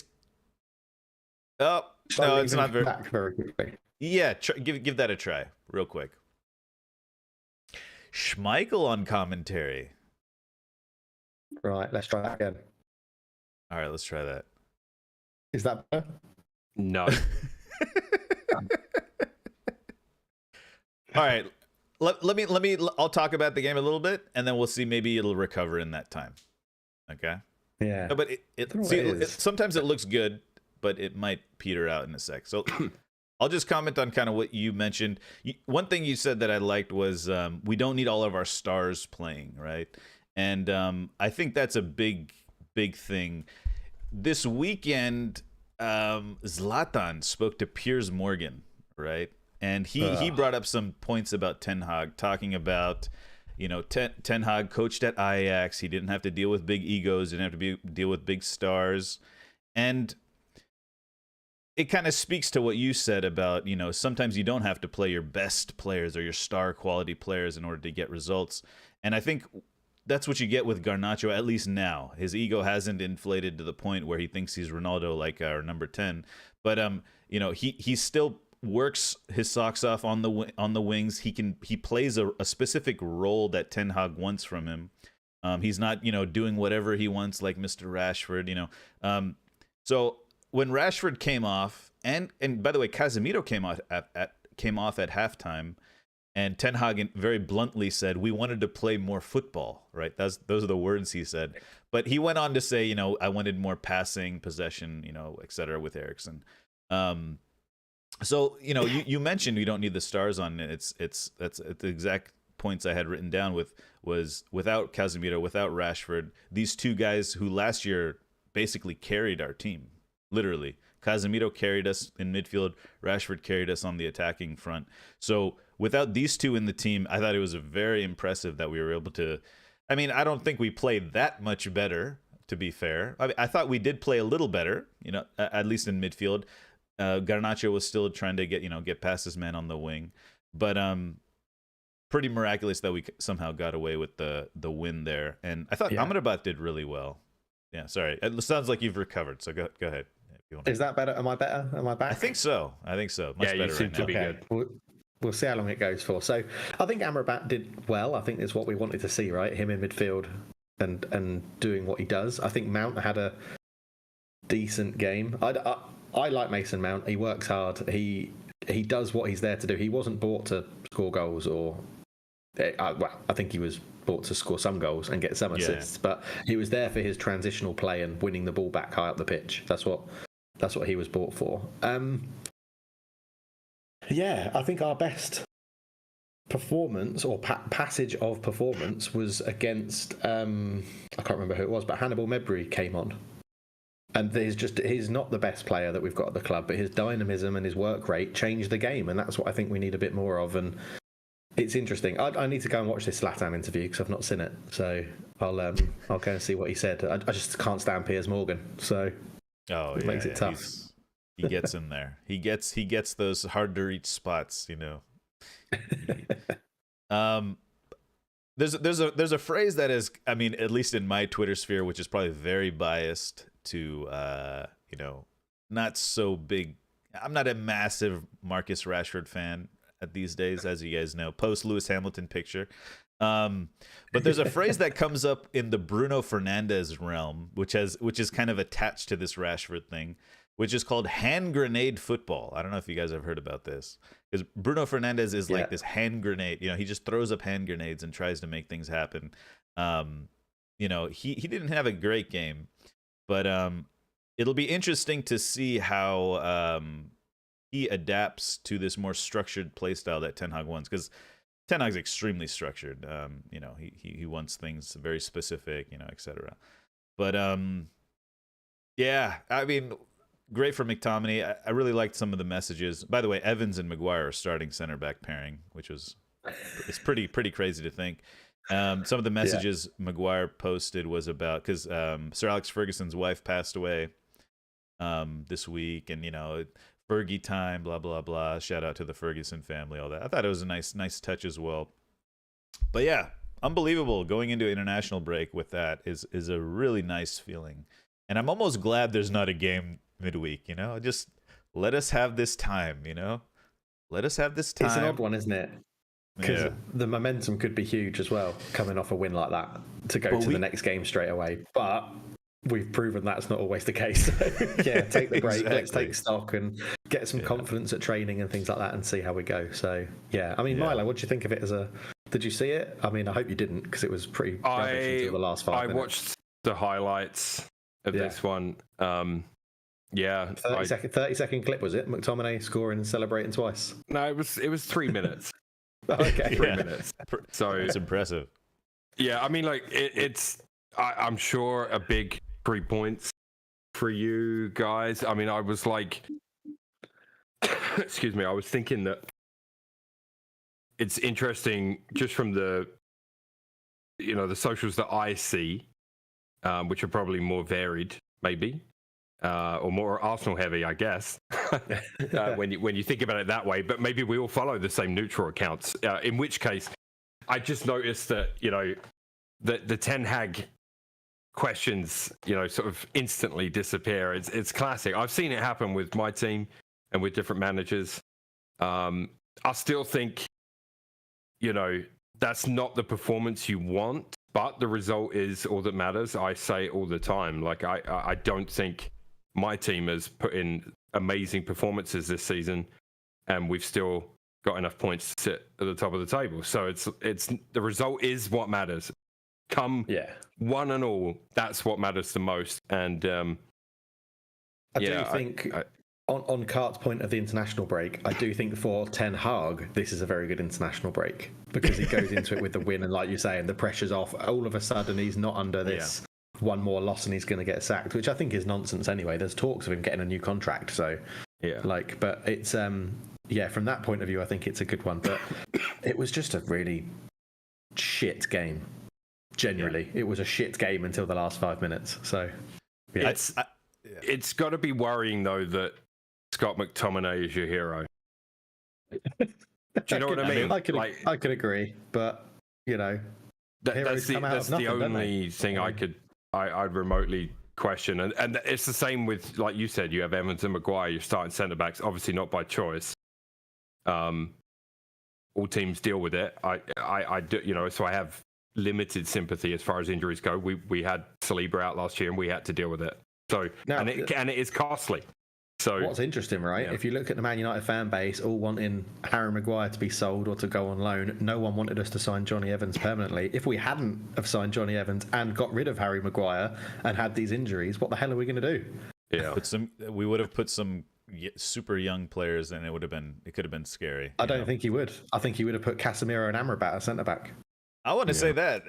Oh no, it's not very. Back very quickly. Yeah, give that a try real quick. Schmeichel on commentary. Right, let's try that again. All right, let's try that. Is that better? No. All right. I'll talk about the game a little bit, and then we'll see. Maybe it'll recover in that time. Okay. Yeah. No, but sometimes it looks good, but it might peter out in a sec. So I'll just comment on kind of what you mentioned. One thing you said that I liked was we don't need all of our stars playing, right? And I think that's a big thing. This weekend, Zlatan spoke to Piers Morgan, right? And he brought up some points about Ten Hag, talking about, Ten Hag coached at Ajax. He didn't have to deal with big egos, didn't have to deal with big stars. And it kind of speaks to what you said about, sometimes you don't have to play your best players or your star quality players in order to get results. And I think that's what you get with Garnacho, at least now. His ego hasn't inflated to the point where he thinks he's Ronaldo, like our number 10. But he still works his socks off on the wings. He plays a specific role that Ten Hag wants from him. He's not doing whatever he wants like Mr. Rashford. So when Rashford came off, and by the way, Casemiro came off at halftime, and Ten Hag very bluntly said, we wanted to play more football, right? Those are the words he said. But he went on to say, I wanted more passing, possession, et cetera, with Eriksen. So, you mentioned we don't need the stars on it. That's the exact points I had written down was without Casemiro, without Rashford, these two guys who last year basically carried our team, literally. Casemiro carried us in midfield. Rashford carried us on the attacking front. So without these two in the team, I thought it was very impressive that we were able to. I mean, I don't think we played that much better, to be fair. I thought we did play a little better, at least in midfield. Garnacho was still trying to get past his man on the wing, but pretty miraculous that we somehow got away with the win there. And I thought Amrabat did really well. Yeah, sorry, it sounds like you've recovered. So go ahead. Is that better? Am I better? Am I back? I think so. Much better you seem right to now. be good. We'll see how long it goes for. So I think Amrabat did well. I think it's what we wanted to see, right? Him in midfield and doing what he does. I think Mount had a decent game. I like Mason Mount. He works hard. He does what he's there to do. He wasn't bought to score goals I think he was bought to score some goals and get some assists, but he was there for his transitional play and winning the ball back high up the pitch. That's what he was bought for. I think our best performance or passage of performance was against I can't remember who it was, but Hannibal Mejbri came on. And he's not the best player that we've got at the club, but his dynamism and his work rate changed the game, and that's what I think we need a bit more of. And it's interesting. I need to go and watch this Zlatan interview because I've not seen it, so I'll go and see what he said. I just can't stand Piers Morgan, so it makes it tough. He gets in there. He gets those hard to reach spots. There's a phrase that is, I mean, at least in my Twitter sphere, which is probably very biased to not so big. I'm not a massive Marcus Rashford fan at these days, as you guys know, post Lewis Hamilton picture. But there's a phrase that comes up in the Bruno Fernandes realm, which is kind of attached to this Rashford thing, which is called hand grenade football. I don't know if you guys have heard about this, because Bruno Fernandes is like this hand grenade. He just throws up hand grenades and tries to make things happen. He didn't have a great game, but it'll be interesting to see how he adapts to this more structured play style that Ten Hag wants, because Ten Hag's extremely structured. He wants things very specific, etc. But I mean, great for McTominay. I really liked some of the messages. By the way, Evans and Maguire are starting center back pairing, which it's pretty crazy to think. Some of the messages Maguire posted was about, because Sir Alex Ferguson's wife passed away this week, and Fergie time, blah blah blah. Shout out to the Ferguson family, all that. I thought it was a nice touch as well. But yeah, unbelievable. Going into international break with that is a really nice feeling, and I'm almost glad there's not a game midweek. Just let us have this time. Let us have this time. It's an odd one, isn't it? because the momentum could be huge as well, coming off a win like that to go to the next game straight away. But we've proven that's not always the case. So, yeah, take the break, let's take stock and get some confidence at training and things like that and see how we go. So, yeah, I mean, Milo, what do you think of it as a... Did you see it? I mean, I hope you didn't, because it was pretty rubbish until the last 5 minutes. I watched the highlights of this one. 30-second clip, was it? McTominay scoring and celebrating twice? No, it was 3 minutes. Okay. 3 minutes. So it's impressive. Yeah, I mean, like, I'm sure a big 3 points for you guys. I mean, I was like, excuse me, I was thinking that it's interesting just from the socials that I see, which are probably more varied, maybe, or more Arsenal heavy, I guess, when you think about it that way. But maybe we all follow the same neutral accounts, in which case I just noticed that, the Ten Hag questions, sort of instantly disappear. It's classic. I've seen it happen with my team and with different managers. I still think, that's not the performance you want, but the result is all that matters. I say it all the time. Like, I don't think my team has put in amazing performances this season, and we've still got enough points to sit at the top of the table. So it's the result is what matters. One and all, that's what matters the most. And I do think, on Cart's point of the international break, I do think for Ten Hag, this is a very good international break, because he goes into it with the win, and like you say, and the pressure's off. All of a sudden, he's not under this one more loss and he's going to get sacked, which I think is nonsense anyway. There's talks of him getting a new contract, so but it's from that point of view, I think it's a good one. But it was just a really shit game. Generally, it was a shit game until the last 5 minutes. So it's got to be worrying though that Scott McTominay is your hero. Do you know what I mean? I could agree, but that's the only thing I'd remotely question. And it's the same with, like you said, you have Evans and Maguire, you're starting centre backs, obviously not by choice. All teams deal with it. I do, so I have limited sympathy as far as injuries go. We had Saliba out last year and we had to deal with it. So now, and it is costly. So what's interesting, right? Yeah. If you look at the Man United fan base, all wanting Harry Maguire to be sold or to go on loan, no one wanted us to sign Johnny Evans permanently. If we hadn't have signed Johnny Evans and got rid of Harry Maguire and had these injuries, what the hell are we going to do? Yeah, we would have put some super young players, and it could have been scary. I don't think he would. I think he would have put Casemiro and Amrabat as centre back. I want to say that.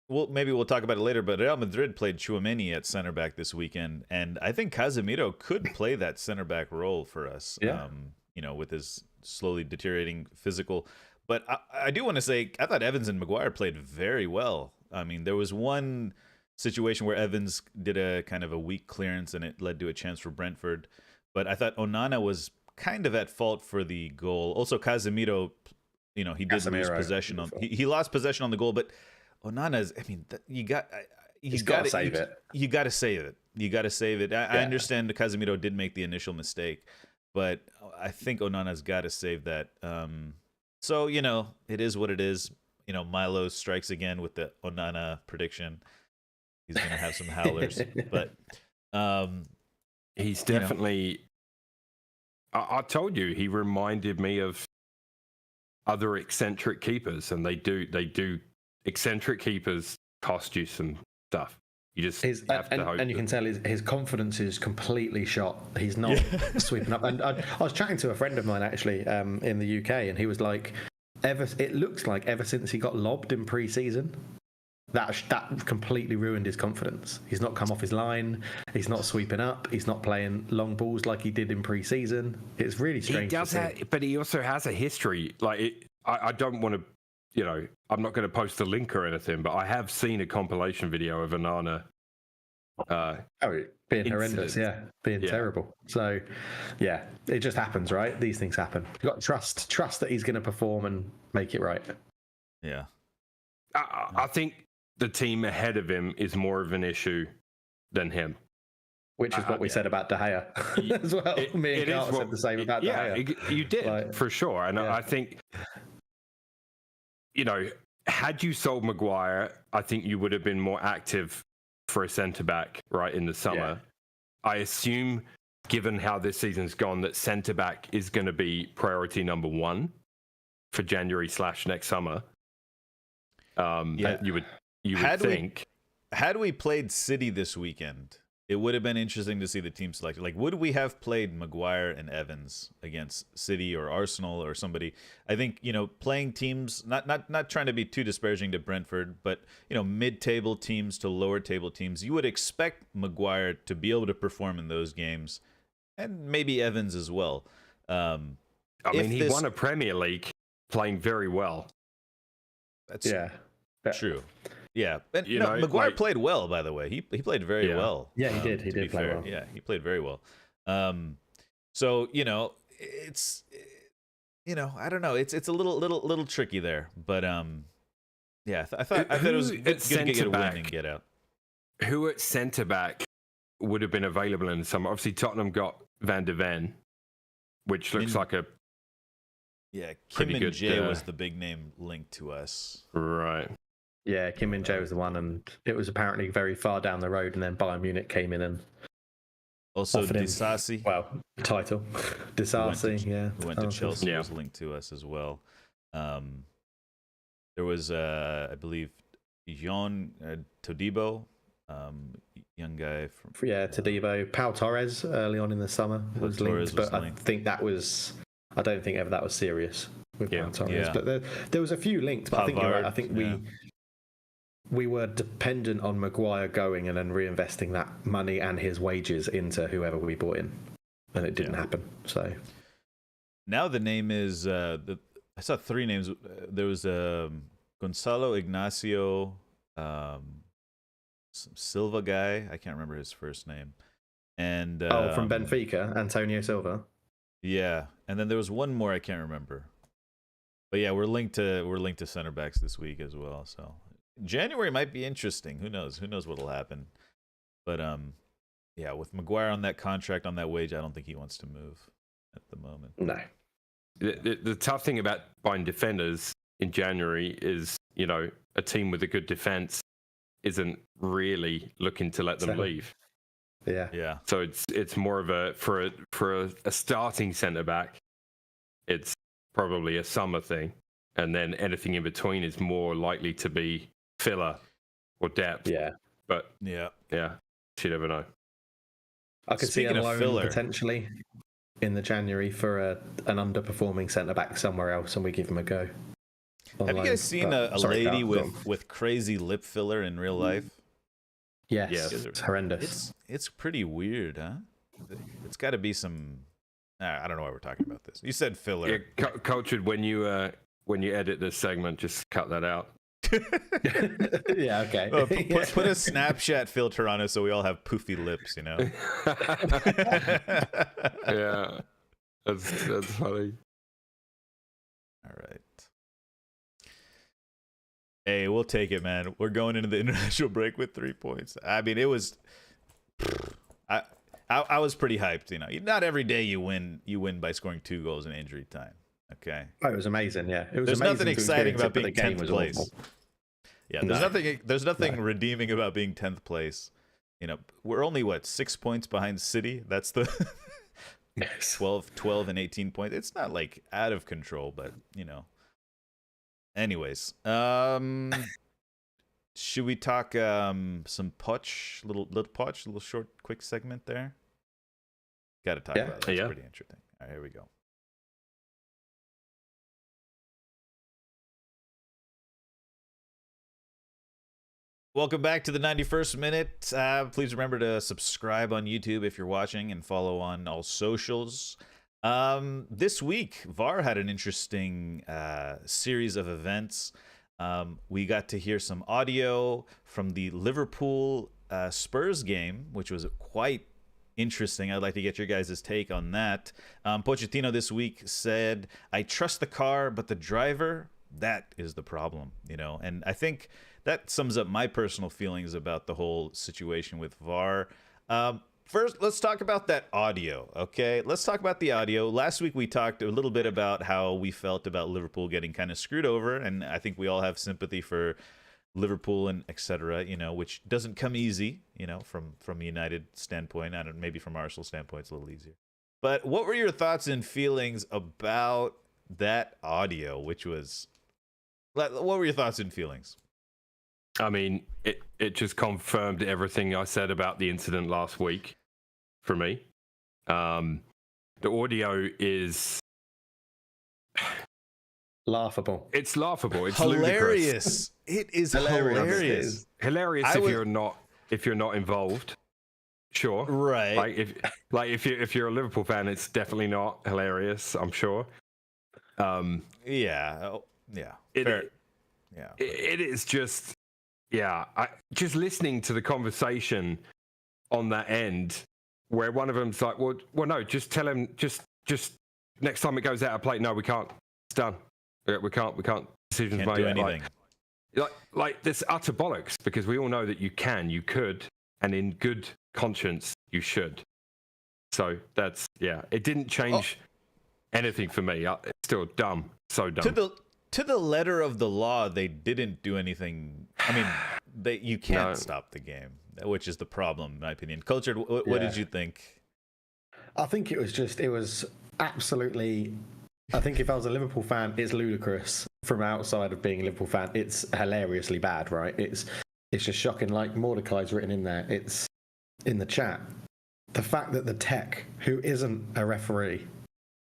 Maybe we'll talk about it later, but Real Madrid played Tchouaméni at center back this weekend, and I think Casemiro could play that center back role for us. Yeah. With his slowly deteriorating physical. But I do want to say, I thought Evans and Maguire played very well. I mean, there was one situation where Evans did a kind of a weak clearance, and it led to a chance for Brentford. But I thought Onana was kind of at fault for the goal. Also, Casemiro, he did lose possession on. He lost possession on the goal, but Onana's. I mean, you got to save it. You got to save it. You got to save it. I understand that Casemiro did make the initial mistake, but I think Onana's got to save that. So it is what it is. Milo strikes again with the Onana prediction. He's going to have some howlers, but he's definitely. I told you, he reminded me of other eccentric keepers, and they do. Eccentric keepers cost you some stuff. You just have to hope. And you can tell his confidence is completely shot. He's not sweeping up. And I was chatting to a friend of mine actually in the UK, and he was like, it looks like ever since he got lobbed in pre-season, that completely ruined his confidence. He's not come off his line. He's not sweeping up. He's not playing long balls like he did in pre-season. It's really strange. He does but he also has a history. Like I don't want to. I'm not going to post a link or anything, but I have seen a compilation video of Onana. Being horrendous, being terrible. So, it just happens, right? These things happen. You've got to trust that he's going to perform and make it right. Yeah. I think the team ahead of him is more of an issue than him. Which is what we said about De Gea as well. Me and Carl said the same about De Gea. You did, for sure. And I think had you sold Maguire, I think you would have been more active for a centre back right in the summer. Yeah. I assume, given how this season's gone, that centre back is going to be priority number one for January / next summer. You would think. Had we played City this weekend, it would have been interesting to see the team selected. Like, would we have played Maguire and Evans against City or Arsenal or somebody? I think, playing teams, not trying to be too disparaging to Brentford, but, mid-table teams to lower-table teams, you would expect Maguire to be able to perform in those games, and maybe Evans as well. He won a Premier League playing very well. That's true. Yeah, and Maguire played well, by the way. He played very well. Yeah, he did. He did play well. Yeah, he played very well. So it's I don't know. It's a little tricky there, but yeah, I thought it was good to get a win and get out. Who at centre back would have been available in the summer? Obviously, Tottenham got Van de Ven, which looks like a Kim and Jay was the big name linked to us, right? Yeah, Kim and Jay was the one, and it was apparently very far down the road, and then Bayern Munich came in and also Disasi. Well, title Disasi, who went to Chelsea, was linked to us as well. There was, I believe, Jean Todibo, young guy from Todibo. Pau Torres early on in the summer was linked, but I think that was. I don't think ever that was serious with Pau Torres. But there was a few linked. But I think you're right. I think we were dependent on Maguire going and then reinvesting that money and his wages into whoever we brought in, and it didn't happen. So now the name is I saw three names. There was Gonzalo Ignacio, some Silva guy. I can't remember his first name. And from Benfica, Antonio Silva. Yeah, and then there was one more I can't remember. But yeah, we're linked to center backs this week as well. So January might be interesting. Who knows? Who knows what'll happen? But with Maguire on that contract, on that wage, I don't think he wants to move at the moment. No. The tough thing about buying defenders in January is, a team with a good defense isn't really looking to let them leave. Yeah. So it's more of for a starting centre back, it's probably a summer thing, and then anything in between is more likely to be filler or depth. Yeah. But yeah, you never know. I could see a loan potentially in the January for an underperforming centre back somewhere else, and we give him a go. Have you guys seen a lady with crazy lip filler in real life? Yes. It's horrendous. It's pretty weird, huh? It's got to be some. I don't know why we're talking about this. You said filler. Yeah, Cultured. When you edit this segment, just cut that out. Yeah, okay. Put a Snapchat filter on it so we all have poofy lips, Yeah, that's funny. All right. Hey, we'll take it, man. We're going into the international break with 3 points. I mean, it was. I was pretty hyped. Not every day you win by scoring 2 goals in injury time. Okay. Oh, it was amazing. Yeah, it was. There's amazing nothing exciting about being 10th place. Awful. Yeah, there's nothing redeeming about being 10th place. We're only 6 points behind City. That's the 12 and 18 points. It's not like out of control, but Anyways, should we talk some Poch, little short, quick segment there? Got to talk about it. It's pretty interesting. All right, here we go. Welcome back to the 91st minute. Please remember to subscribe on YouTube if you're watching and follow on all socials. This week, VAR had an interesting series of events. We got to hear some audio from the Liverpool Spurs game, which was quite interesting. I'd like to get your guys' take on that. Pochettino this week said, "I trust the car, but the driver, that is the problem." And I think that sums up my personal feelings about the whole situation with VAR. first, let's talk about that audio, okay? Let's talk about the audio. Last week, we talked a little bit about how we felt about Liverpool getting kind of screwed over, and I think we all have sympathy for Liverpool and etc., which doesn't come easy, from a United standpoint. I don't, maybe from Arsenal standpoint, it's a little easier. But what were your thoughts and feelings about that audio, what were your thoughts and feelings? I mean, it just confirmed everything I said about the incident last week for me. The audio is laughable. It's laughable. It's hilarious. Ludicrous. It is hilarious. Hilarious if you're not involved. Sure. Right. If you're a Liverpool fan, it's definitely not hilarious, I'm sure. Yeah. It is just, just listening to the conversation on that end where one of them's like, well, no, just tell him, just next time it goes out of play, no, we can't. It's done. We can't. Decisions can't made. do anything. Like this utter bollocks, because we all know that you could, and in good conscience, you should. So that's, it didn't change anything for me. It's still dumb. So dumb. To the letter of the law, they didn't do anything. I mean, you can't stop the game, which is the problem, in my opinion. Culture, what did you think? I think it was absolutely. I think if I was a Liverpool fan, it's ludicrous. From outside of being a Liverpool fan, it's hilariously bad, right? It's just shocking. Like Mordecai's written in there. It's in the chat. The fact that the tech, who isn't a referee,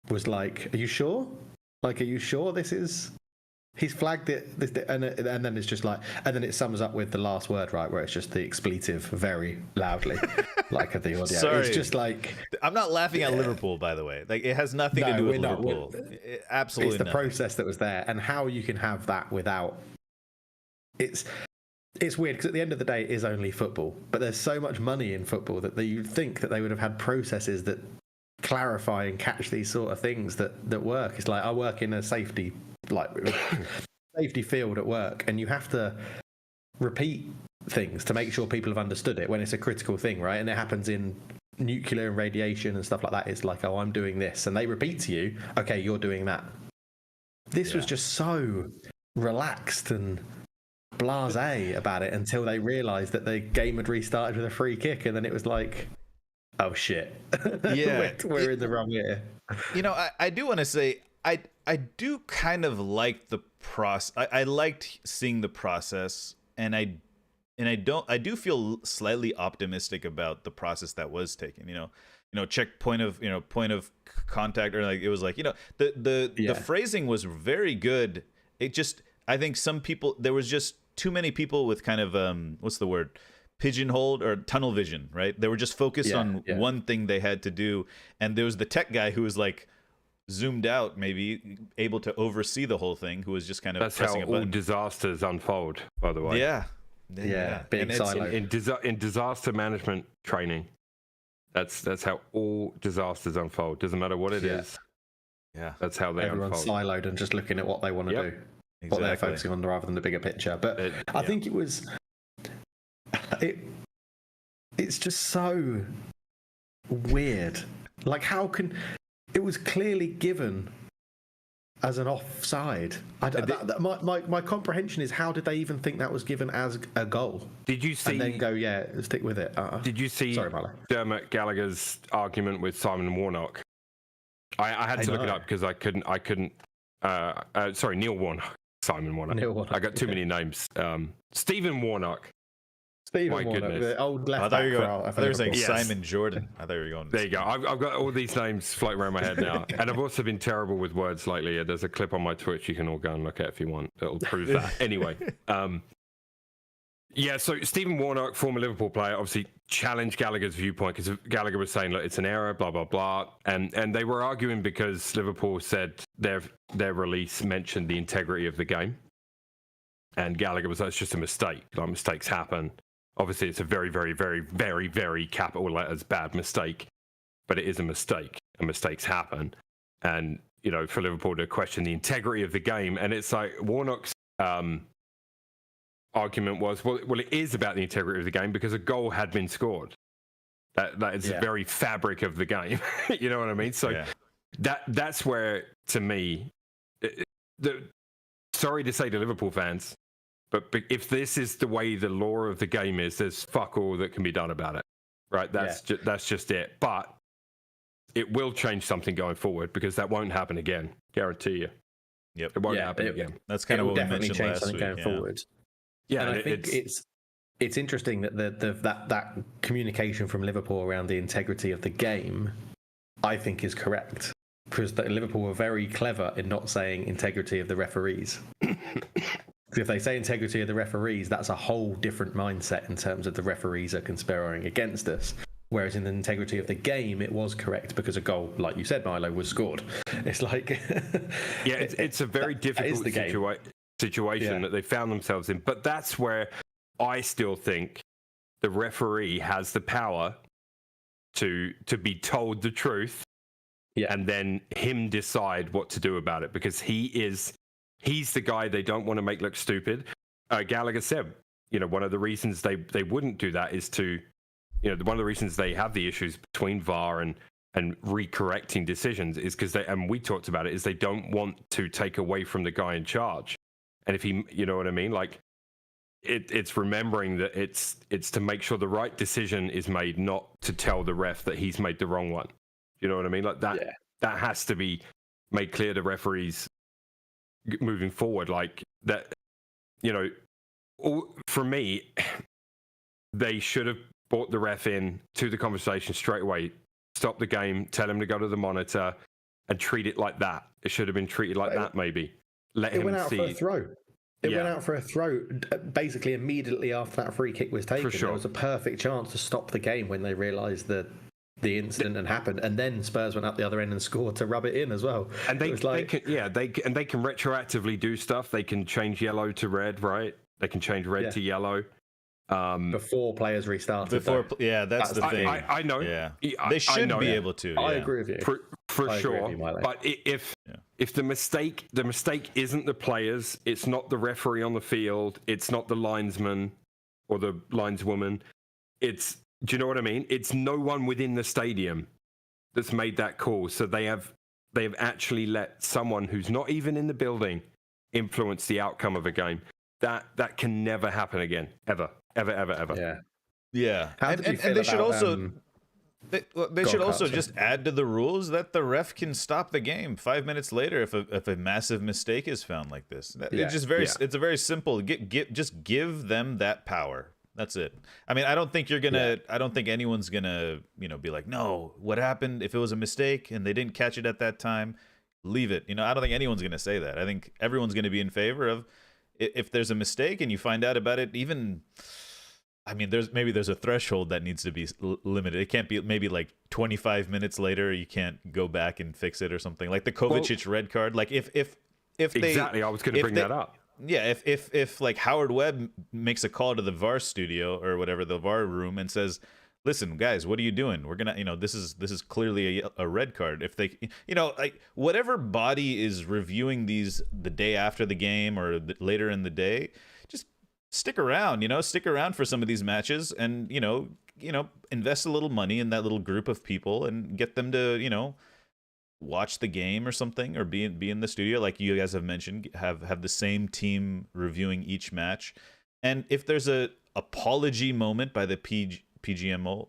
was like, "Are you sure? Like, are you sure this is?" He's flagged it, and then it's just like, and then it sums up with the last word, right, where it's just the expletive very loudly, like at the audio. Sorry. It's just like, I'm not laughing at Liverpool, by the way. Like, it has nothing to do with Liverpool. Absolutely, it's the process that was there, and how you can have that without. It's weird because at the end of the day, it is only football, but there's so much money in football that you'd think that they would have had processes that clarify and catch these sort of things that work. It's like, I work in a safety field at work, and you have to repeat things to make sure people have understood it when it's a critical thing, right? And it happens in nuclear and radiation and stuff like that. It's like, oh, I'm doing this, and they repeat to you, okay, you're doing that. This was just so relaxed and blasé about it until they realized that the game had restarted with a free kick, and then it was like, oh shit, we're in the wrong here. I do want to say, I do kind of like the process. I liked seeing the process, and I do feel slightly optimistic about the process that was taken. Check point of contact, or like, it was like, the phrasing was very good. It just, I think some people, there was just too many people with kind of what's the word, pigeonholed or tunnel vision, right? They were just focused on one thing they had to do, and there was the tech guy who was like zoomed out, maybe able to oversee the whole thing, who was just kind of that's pressing how a button. all disasters unfold, by the way. Being siloed. In disaster management training, that's how all disasters unfold. Doesn't matter what it is. That's how they everyone's unfold. siloed and just looking at what they want to do, what they're focusing on, rather than the bigger picture. But I think it was it's just so weird. Like, how can it was clearly given as an offside. My comprehension is, how did they even think that was given as a goal? Did you see? And then go, stick with it. Did you see Dermot Gallagher's argument with Simon Warnock? I had to look it up because I couldn't. Sorry, Neil Warnock. Simon Warnock. I got too many names. Stephen Warnock. Stephen Warnock, the old left back. I thought you were saying Simon Jordan. I thought you were going. There you go. I've got all these names floating around my head now, and I've also been terrible with words lately. There's a clip on my Twitch you can all go and look at if you want. It'll prove that. Anyway, so Stephen Warnock, former Liverpool player, obviously challenged Gallagher's viewpoint because Gallagher was saying, look, it's an error, blah blah blah, and they were arguing because Liverpool said their release mentioned the integrity of the game, and Gallagher was like, it's just a mistake. Like, mistakes happen. Obviously, it's a very, very, very, very, very capital letters bad mistake, but it is a mistake, and mistakes happen. And, for Liverpool to question the integrity of the game, and it's like Warnock's argument was, well, it is about the integrity of the game because a goal had been scored. That is the very fabric of the game. You know what I mean? So that's where, to me, sorry to say to Liverpool fans, but if this is the way the law of the game is, there's fuck all that can be done about it, right? That's just it. But it will change something going forward, because that won't happen again. Guarantee you. Yep. It won't happen again. That's kind of what we definitely mentioned change last something week. going forward. Yeah, and I think it's interesting that that communication from Liverpool around the integrity of the game, I think, is correct, because Liverpool were very clever in not saying integrity of the referees. If they say integrity of the referees, that's a whole different mindset in terms of the referees are conspiring against us. Whereas in the integrity of the game, it was correct because a goal, like you said, Milo, was scored. It's like... it's a very difficult situation that they found themselves in. But that's where I still think the referee has the power to be told the truth, and then him decide what to do about it, because he's the guy they don't want to make look stupid. Gallagher said, one of the reasons they wouldn't do that is to, one of the reasons they have the issues between VAR and recorrecting decisions is because and we talked about it, is they don't want to take away from the guy in charge. And if he, you know what I mean? Like, it's remembering that it's to make sure the right decision is made, not to tell the ref that he's made the wrong one. You know what I mean? Like that has to be made clear to referees moving forward. Like that, for me, they should have brought the ref in to the conversation straight away, stop the game, tell him to go to the monitor, and treat it like that. It should have been treated like that, maybe. Let him see. It went out for a throw. It went out for a throw basically immediately after that free kick was taken. For sure. There was a perfect chance to stop the game when they realised that the incident had happened, and then Spurs went up the other end and scored to rub it in as well. And they can retroactively do stuff. They can change yellow to red, right? They can change red to yellow. Before players restart. That's the thing. I know. Yeah, they should be able to. I agree with you. For sure. But if the mistake isn't the players, it's not the referee on the field, it's not the linesman or the lineswoman. Do you know what I mean? It's no one within the stadium that's made that call. So they have actually let someone who's not even in the building influence the outcome of a game. That can never happen again, ever. Yeah. And they should also they should also just add to the rules that the ref can stop the game 5 minutes later if a massive mistake is found like this. It's a very simple. Just give them that power. That's it. I mean, I don't think anyone's gonna be like, no, what happened if it was a mistake and they didn't catch it at that time? Leave it. I don't think anyone's gonna say that. I think everyone's gonna be in favor of, if there's a mistake and you find out about it, even, I mean, there's a threshold that needs to be limited. It can't be maybe like 25 minutes later, you can't go back and fix it or something. Like the Kovacic red card. Like if exactly, I was going to bring that up. Yeah, if like Howard Webb makes a call to the VAR studio or whatever, the VAR room, and says, listen, guys, what are you doing? We're gonna, this is clearly a red card. If they, like whatever body is reviewing these the day after the game or later in the day, just stick around. Stick around for some of these matches, and invest a little money in that little group of people and get them to watch the game or something, or be in the studio, like you guys have mentioned. Have the same team reviewing each match, and if there's a apology moment by the PGMO,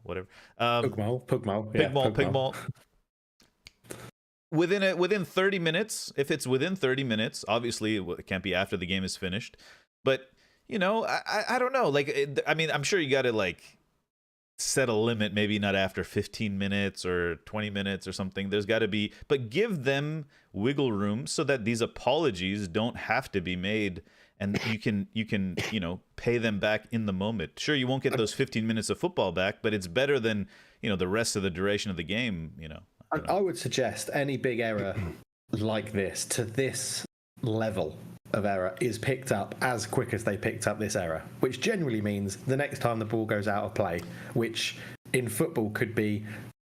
whatever. Pugmol. Within 30 minutes, if it's within 30 minutes, obviously it can't be after the game is finished. But I don't know. Like, I mean, I'm sure you got to like set a limit, maybe not after 15 minutes or 20 minutes or something. There's got to be, but give them wiggle room so that these apologies don't have to be made. And you can pay them back in the moment. Sure, you won't get those 15 minutes of football back, but it's better than the rest of the duration of the game. I would suggest any big error like this, to this level of error, is picked up as quick as they picked up this error, which generally means the next time the ball goes out of play, which in football could be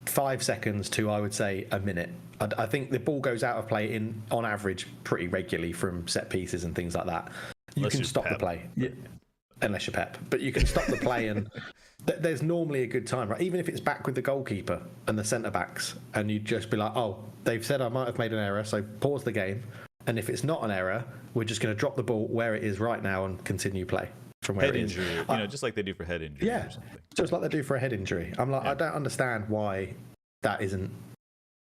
5 seconds to, I would say, a minute. I think the ball goes out of play on average pretty regularly from set pieces and things like that. You can stop the play. Yeah. unless you're Pep. But you can stop the play, and there's normally a good time, right? Even if it's back with the goalkeeper and the centre backs, and you'd just be like, oh, they've said I might have made an error, so pause the game. And if it's not an error, we're just going to drop the ball where it is right now and continue play from where head it is. injury, just like they do for head injury or something. Just like they do for a head injury. I'm like, I don't understand why that isn't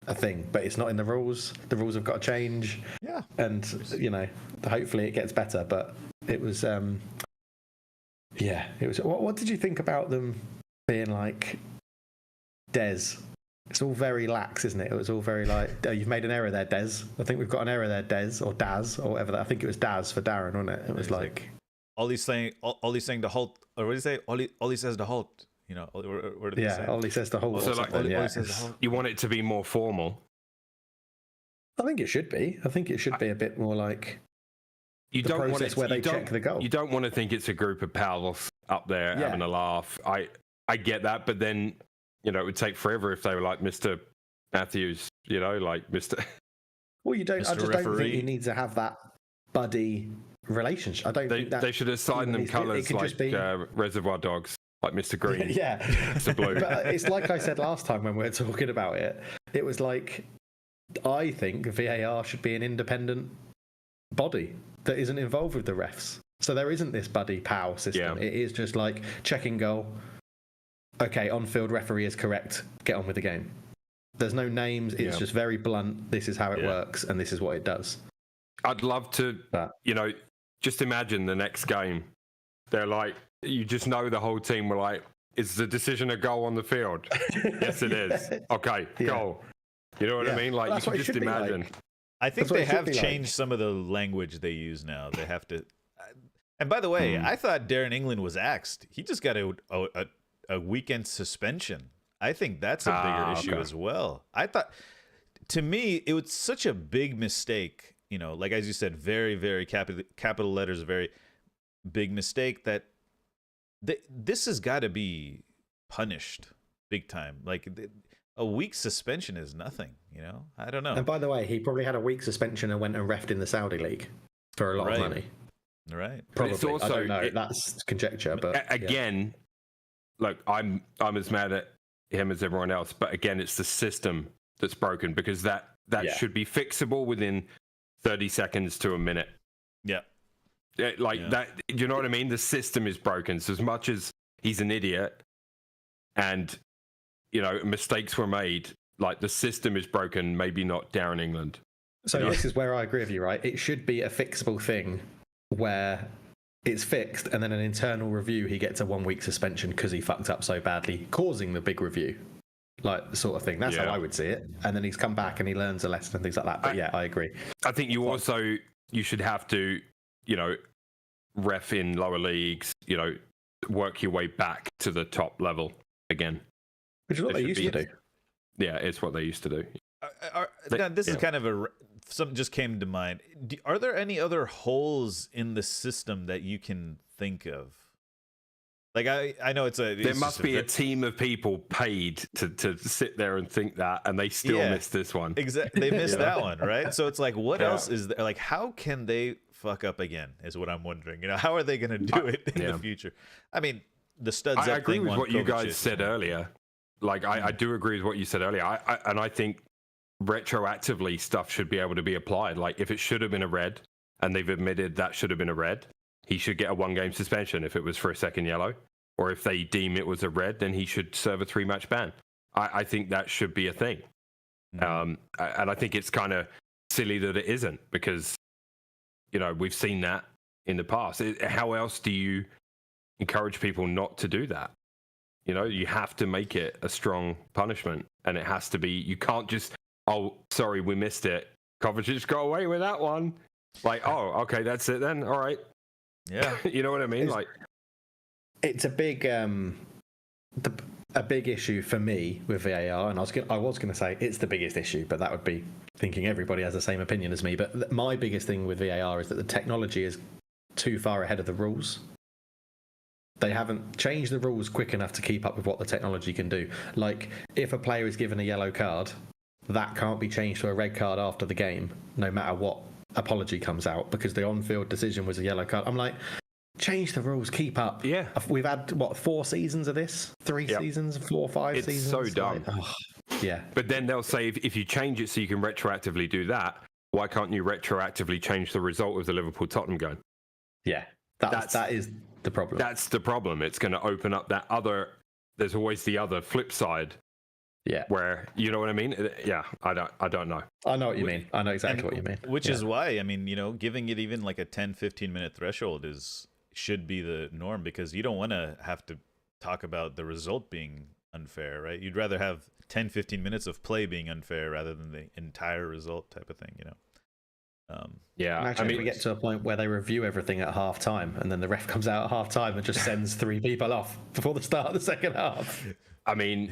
a thing, but it's not in the rules. The rules have got to change. Yeah. And, hopefully it gets better. But it was, it was. What did you think about them being like, Des? It's all very lax, isn't it? It was all very like, oh, you've made an error there, Des. I think we've got an error there, Des, or Daz, or whatever. I think it was Daz for Darren, wasn't it? It was like Ollie's saying the halt, or what did he say? Ollie says the halt. What did he say? Ollie says the halt. So like, Ollie says the halt. You want it to be more formal. I think it should be. I think it should be a bit more like you the don't want process it where they check the goal. You don't want to think it's a group of pals up there having a laugh. I get that, but then it would take forever if they were like Mr. Matthews, like Mr. Well, you don't. Mr. I just Referee. don't think you need to have that buddy relationship. I don't think that they should assign them colours like Reservoir Dogs, like Mr. Green. Yeah, Mr. Blue. But it's like I said last time when we were talking about it. It was like I think VAR should be an independent body that isn't involved with the refs. So there isn't this buddy pal system. Yeah. It is just like checking goal. Okay, on-field referee is correct. Get on with the game. There's no names. It's just very blunt. This is how it works, and this is what it does. I'd love to, just imagine the next game. They're like, you just know the whole team were like, is the decision a goal on the field? Yes, it is. Okay, goal. You know what I mean? Like, Well, you can just imagine. like. I think That's what they it should have be changed like. some of the language they use now. They have to. And by the way, I thought Darren England was axed. He just got a weekend suspension. I think that's a bigger issue as well. I thought, to me, it was such a big mistake. Like as you said, very, very capital letters, very big mistake that this has got to be punished big time. Like a week suspension is nothing. I don't know. And by the way, he probably had a week suspension and went and refed in the Saudi league for a lot of money. Right. Probably. It's also, I don't know. That's conjecture. But again, look, I'm as mad at him as everyone else. But again, it's the system that's broken because that should be fixable within 30 seconds to a minute. Yeah. That. You know what I mean? The system is broken. So as much as he's an idiot, and mistakes were made, like the system is broken. Maybe not Darren England. So this is where I agree with you, right? It should be a fixable thing where it's fixed and then an internal review, he gets a 1 week suspension because he fucked up so badly, causing the big review, like the sort of thing. That's how I would see it. And then he's come back and he learns a lesson and things like that. But I agree. I think you should have to, ref in lower leagues, work your way back to the top level again. Which is what they used to do. Yeah, it's what they used to do. Now, this is kind of something just came to mind. Are there any other holes in the system that you can think of? Like I know there must be a team of people paid to sit there and think that, and they still missed this one. Exactly, they missed that one, right? So it's like, what else is there? Like, how can they fuck up again? Is what I'm wondering. How are they going to do it in the future? I mean, the studs. I agree with what you guys said earlier. Like, I do agree with what you said earlier. And I think retroactively stuff should be able to be applied. Like, if it should have been a red and they've admitted that should have been a red, he should get a 1 game suspension if it was for a second yellow. Or if they deem it was a red, then he should serve a 3-match ban. I think that should be a thing. And I think it's kind of silly that it isn't because, we've seen that in the past. How else do you encourage people not to do that? You have to make it a strong punishment, and it has to be, you can't just, oh, sorry, we missed it. Kovacic got away with that one. Like, oh, okay, that's it then. All right. Yeah. You know what I mean? It's a big issue for me with VAR, and I was going to say it's the biggest issue, but that would be thinking everybody has the same opinion as me. But my biggest thing with VAR is that the technology is too far ahead of the rules. They haven't changed the rules quick enough to keep up with what the technology can do. Like, if a player is given a yellow card, that can't be changed to a red card after the game, no matter what apology comes out, because the on-field decision was a yellow card. I'm like, change the rules, keep up. Yeah. We've had, 4 seasons of this? 3 seasons? 4 or 5 It's seasons? so dumb. Yeah. But then they'll say if you change it so you can retroactively do that, why can't you retroactively change the result of the Liverpool-Tottenham game? Yeah. That is the problem. That's the problem. It's going to open up that other... There's always the other flip side. Yeah. Where, you know what I mean? Yeah, I don't know. I know what you mean. I know exactly what you mean. Which is why, I mean, giving it even like a 10-15 minute threshold should be the norm, because you don't want to have to talk about the result being unfair, right? You'd rather have 10-15 minutes of play being unfair rather than the entire result type of thing, Yeah, Imagine if we get to a point where they review everything at half time and then the ref comes out at half time and just sends 3 people off before the start of the second half. I mean,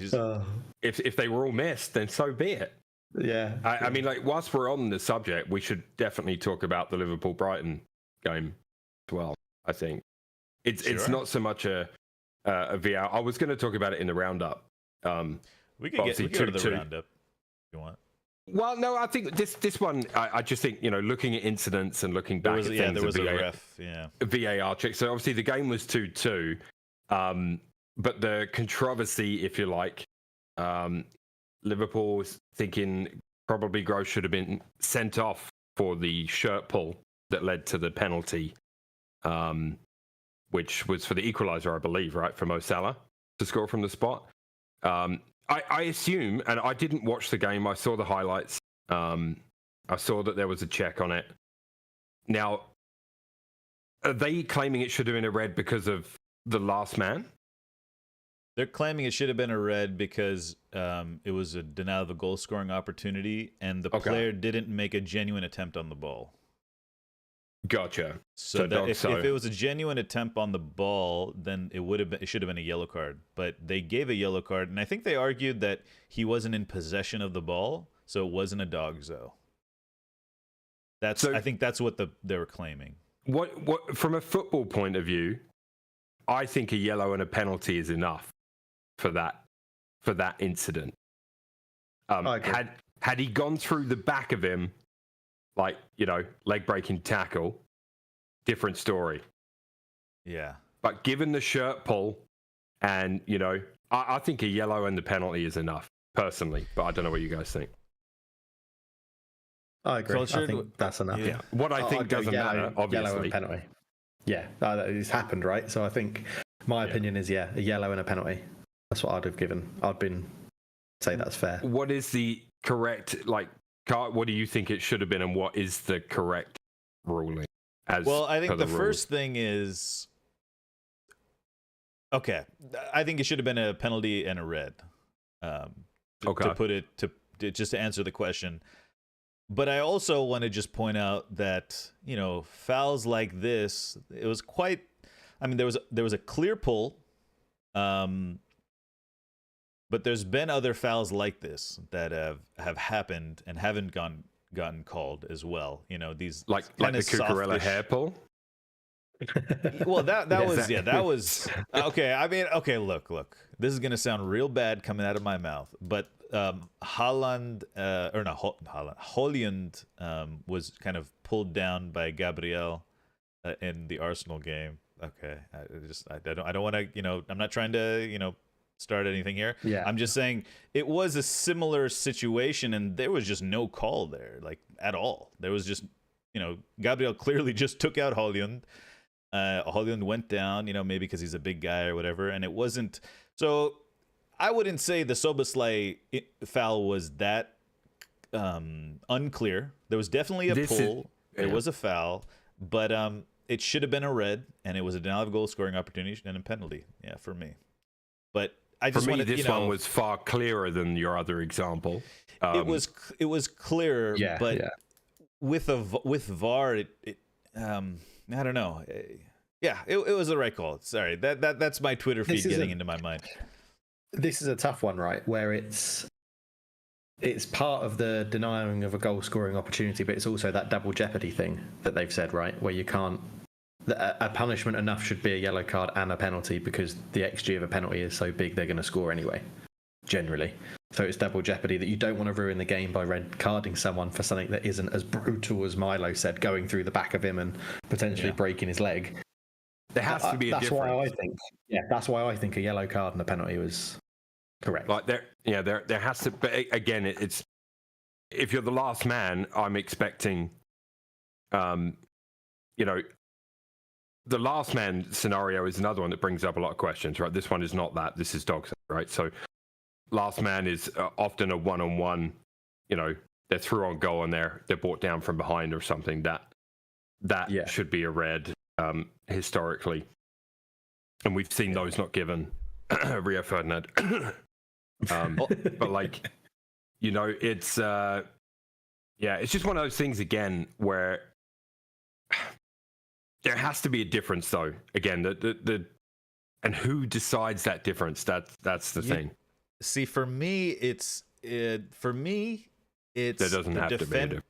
if they were all missed, then so be it. Yeah. I mean, like, whilst we're on the subject, we should definitely talk about the Liverpool-Brighton game as well, I think. It's not so much a VR. I was going to talk about it in the roundup. We could go to the roundup if you want. Well, no, I think this one, I just think, looking at incidents and looking back at things. There was a ref, VAR check. So obviously the game was 2-2. But the controversy, if you like, Liverpool was thinking probably Gross should have been sent off for the shirt pull that led to the penalty, which was for the equaliser, I believe, right, for Mo Salah to score from the spot. I assume, and I didn't watch the game, I saw the highlights. I saw that there was a check on it. Now, are they claiming it should have been a red because of the last man? They're claiming it should have been a red because it was a denial of a goal-scoring opportunity, and the player didn't make a genuine attempt on the ball. Gotcha. So if it was a genuine attempt on the ball, then it should have been a yellow card. But they gave a yellow card, and I think they argued that he wasn't in possession of the ball, so it wasn't a dogzo. I think that's what they were claiming. What from a football point of view, I think a yellow and a penalty is enough for that incident. Had he gone through the back of him, like, leg breaking tackle, different story. Yeah. But given the shirt pull, and I think a yellow and the penalty is enough personally. But I don't know what you guys think. I agree. I think that's enough. Yeah. What I think doesn't matter, obviously. Yellow and penalty. Yeah, it's happened, right? So I think my opinion is a yellow and a penalty. That's what I'd have given. Say that's fair. What is the correct, what do you think it should have been, and what is the correct ruling? I think the first thing is, okay, I think it should have been a penalty and a red. To put it just to answer the question. But I also want to just point out that, fouls like this, it was quite, there was a clear pull, but there's been other fouls like this that have happened and haven't gotten called as well. These like the Cucurella hair pull. Well, that was okay. Look. This is gonna sound real bad coming out of my mouth, but Haaland was kind of pulled down by Gabriel in the Arsenal game. Okay, I don't want to, I'm not trying to, start anything here. Yeah. I'm just saying it was a similar situation, and there was just no call there, at all. There was just, Gabriel clearly just took out Haaland. Haaland went down, maybe because he's a big guy or whatever, and it wasn't. So I wouldn't say the Szoboszlai foul was that unclear. There was definitely a pull. It was a foul, but it should have been a red, and it was a denial of goal scoring opportunity and a penalty. Yeah, for me. But I just wanted, this one was far clearer than your other example. It was clearer, with VAR, I don't know. It was the right call. Sorry, that's my Twitter feed getting into my mind. This is a tough one, right? Where it's part of the denying of a goal scoring opportunity, but it's also that double jeopardy thing that they've said, right? Where you can't. A punishment enough should be a yellow card and a penalty, because the XG of a penalty is so big they're going to score anyway, generally. So it's double jeopardy, that you don't want to ruin the game by red carding someone for something that isn't as brutal as Milo said, going through the back of him and potentially breaking his leg. There has to be a that's difference. why I think. Yeah, that's why I think a yellow card and a penalty was correct. Like there has to. But again, it's if you're the last man, I'm expecting, you know, the last man scenario is another one that brings up a lot of questions, right? This one is not that. This is dogs, right? So last man is often a one-on-one. You know, they're through on goal and they're brought down from behind or something. That should be a red historically, and we've seen those not given. Rio Ferdinand. But like, you know, it's it's just one of those things again where there has to be a difference though. Again, the and who decides that difference? That's the thing. See, for me, it's there doesn't have to be a difference.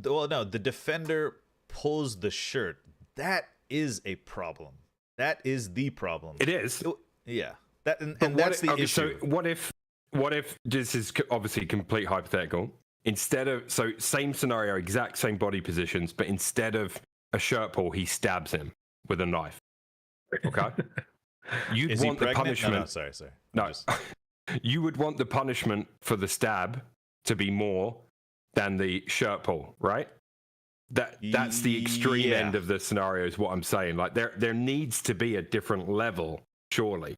Well, no, the defender pulls the shirt. That is a problem. That is the problem. It is. Yeah. And that's the issue. So what if this is obviously complete hypothetical? Instead of same scenario, exact same body positions, but instead of a shirt pull, he stabs him with a knife. Okay. You'd is want he the pregnant? punishment. No, sorry. No. You would want the punishment for the stab to be more than the shirt pull, right? That's the extreme end of the scenario is what I'm saying. Like there needs to be a different level, surely.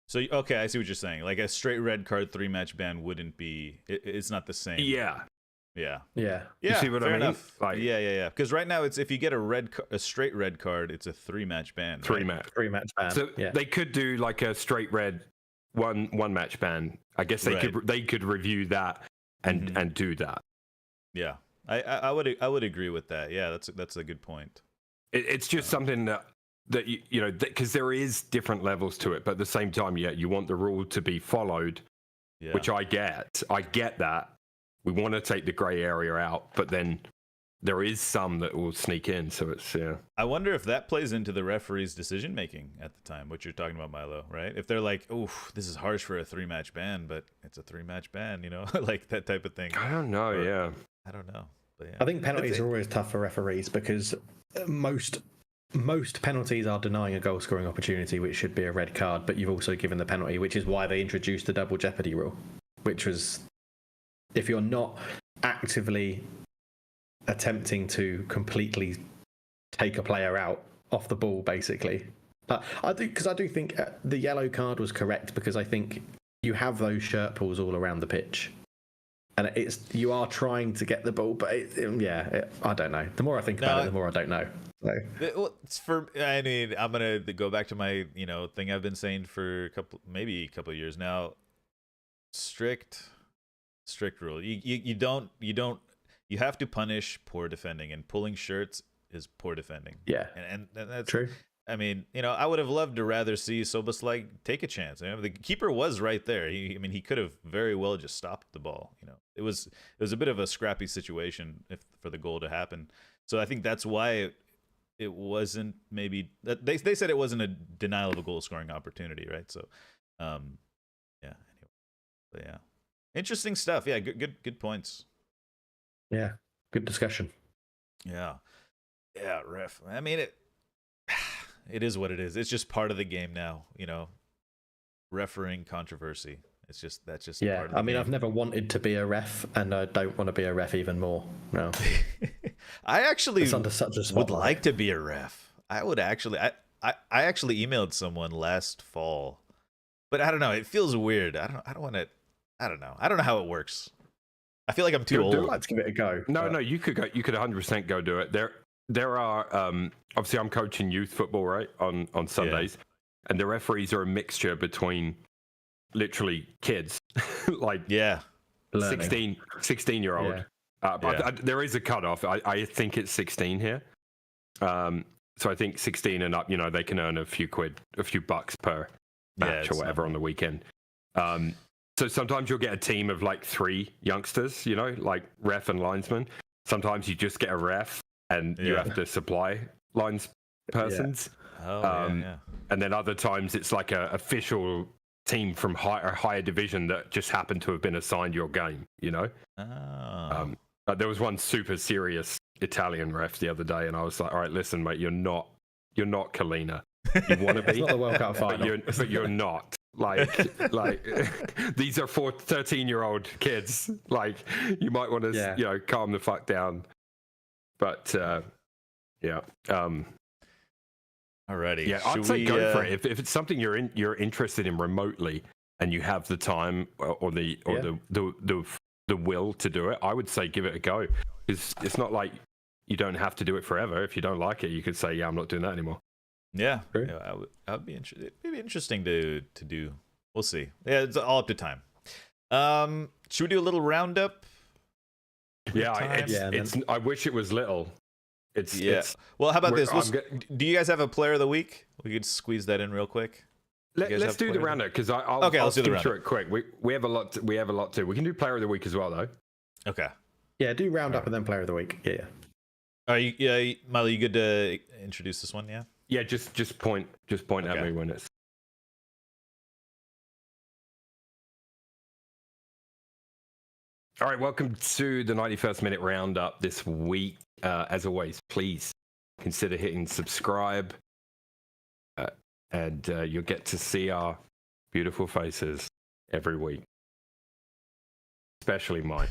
So okay, I see what you're saying. Like a straight red card 3-match ban wouldn't be. It's not the same. Yeah. You see what I mean? Enough. Like, yeah. Because right now it's if you get a straight red card, it's a 3-match ban. Three match ban. So they could do like a straight red one match ban. I guess they could review that and do that. Yeah, I would agree with that. Yeah, that's a good point. It's just something that you know, because there is different levels to it, but at the same time, you want the rule to be followed, which I get that. We want to take the gray area out, but then there is some that will sneak in. So it's I wonder if that plays into the referee's decision making at the time, what you're talking about, Milo, right? If they're like, "Oh, this is harsh for a 3-match ban, but it's a 3-match ban," you know, like that type of thing. I don't know. I don't know. But yeah. I think penalties are always tough for referees because most penalties are denying a goal scoring opportunity, which should be a red card, but you've also given the penalty, which is why they introduced the double jeopardy rule, which was if you're not actively attempting to completely take a player out off the ball, basically. I do think the yellow card was correct because I think you have those shirt pulls all around the pitch. And you are trying to get the ball, but I don't know. The more I think about it, the more I don't know. So. I mean, I'm gonna go back to my thing I've been saying for a couple of years now. Strict rule. You have to punish poor defending, and pulling shirts is poor defending. Yeah, and that's true. I mean, I would have loved to rather see Soboslai take a chance. The keeper was right there. He could have very well just stopped the ball. It was a bit of a scrappy situation for the goal to happen. So I think that's why it wasn't maybe that they said it wasn't a denial of a goal scoring opportunity, right? So, Anyway, but yeah, interesting stuff. Yeah, good points. Yeah, good discussion. Yeah, ref. I mean it is what it is. It's just part of the game now, refereeing controversy. That's just part of the game. I've never wanted to be a ref, and I don't want to be a ref even more. No. I actually it's under such a would like to be a ref. I would actually I actually emailed someone last fall. But I don't know, it feels weird. I don't know. I don't know how it works. I feel like I'm too old. I'd like to give it a go. No, you could 100% go do it. There are obviously I'm coaching youth football, right, on Sundays, and the referees are a mixture between literally kids, like 16-year-old. But there is a cutoff. I think it's 16 here. So I think 16 and up, they can earn a few bucks per match or whatever on the weekend. So sometimes you'll get a team of like 3 youngsters, like ref and linesman. Sometimes you just get a ref and you have to supply lines persons. And then other times it's like a official team from a higher division that just happened to have been assigned your game, There was one super serious Italian ref the other day, and I was like, all right, listen, mate, you're not You're not Kalina. You want to be, It's not the World Cup final. but you're not. Like these are 13-year-old kids. Like, you might want to, calm the fuck down. But yeah. Alrighty. Yeah, I'd say go for it. If it's something you're interested in remotely, and you have the time or the will to do it, I would say give it a go. Because it's not like you don't have to do it forever. If you don't like it, you could say, I'm not doing that anymore. Yeah, I would be interested. It'd be interesting to do. We'll see. Yeah, it's all up to time. Should we do a little roundup? Yeah, I wish it was little. It's well, how about this? Do you guys have a player of the week? We could squeeze that in real quick. Let's do the roundup, because I'll skim through it quick. We have a lot. We have a lot too. We can do player of the week as well, though. Okay. Yeah, do roundup and then player of the week. Yeah. Are you, Miley? You good to introduce this one? Yeah. Yeah, just point at me when it's. All right, welcome to the 91st minute roundup this week. As always, please consider hitting subscribe, and you'll get to see our beautiful faces every week, especially mine.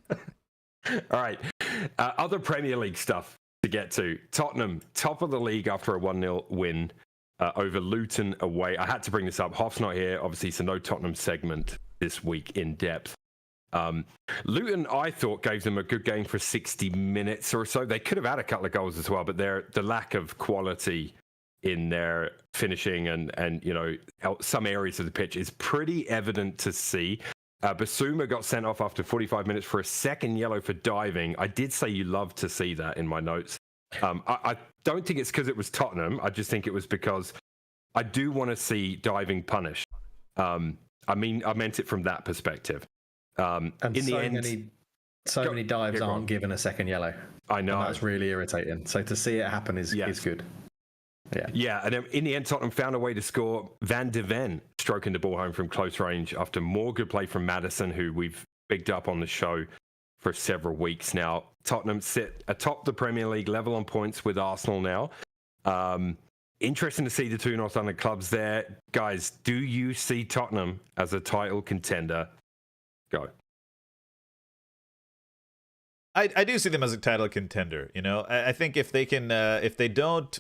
All right, other Premier League stuff to get to. Tottenham, top of the league after a 1-0 win over Luton away. I had to bring this up. Hoff's not here, obviously, so no Tottenham segment this week in depth. Luton, I thought, gave them a good game for 60 minutes or so. They could have had a couple of goals as well, but the lack of quality in their finishing and some areas of the pitch is pretty evident to see. Basuma got sent off after 45 minutes for a second yellow for diving. I did say you love to see that in my notes. I don't think it's because it was Tottenham. I just think it was because I do want to see diving punished. I meant it from that perspective. And in so the end, many dives aren't given a second yellow. I know. And that's really irritating. So to see it happen is good. Yeah, and in the end, Tottenham found a way to score. Van de Ven stroking the ball home from close range after more good play from Maddison, who we've bigged up on the show for several weeks now. Tottenham sit atop the Premier League, level on points with Arsenal now. Interesting to see the two North London clubs there. Guys, do you see Tottenham as a title contender? Go. I do see them as a title contender. I think if they can, if they don't,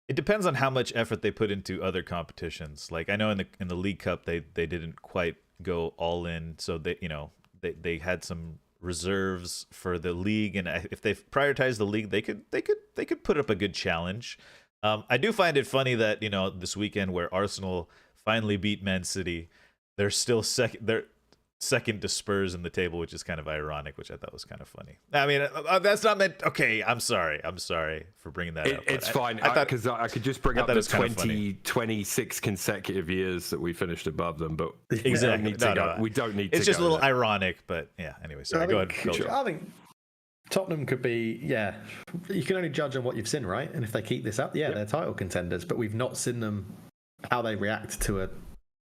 it depends on how much effort they put into other competitions. Like, I know in the League Cup they didn't quite go all in, so they had some reserves for the league, and if they prioritize the league, they could put up a good challenge. I do find it funny that this weekend where Arsenal finally beat Man City, they're still second. They're second to Spurs in the table, which is kind of ironic, which I thought was kind of funny. I mean, that's not meant. Okay, I'm sorry for bringing that up. It's fine. Because I could just bring up the 26 consecutive years that we finished above them, but exactly. We don't need to. It's just a little ironic, but yeah. Anyway, sorry. Go ahead. I think Tottenham could be. Yeah, you can only judge on what you've seen, right? And if they keep this up, they're title contenders. But we've not seen them how they react to a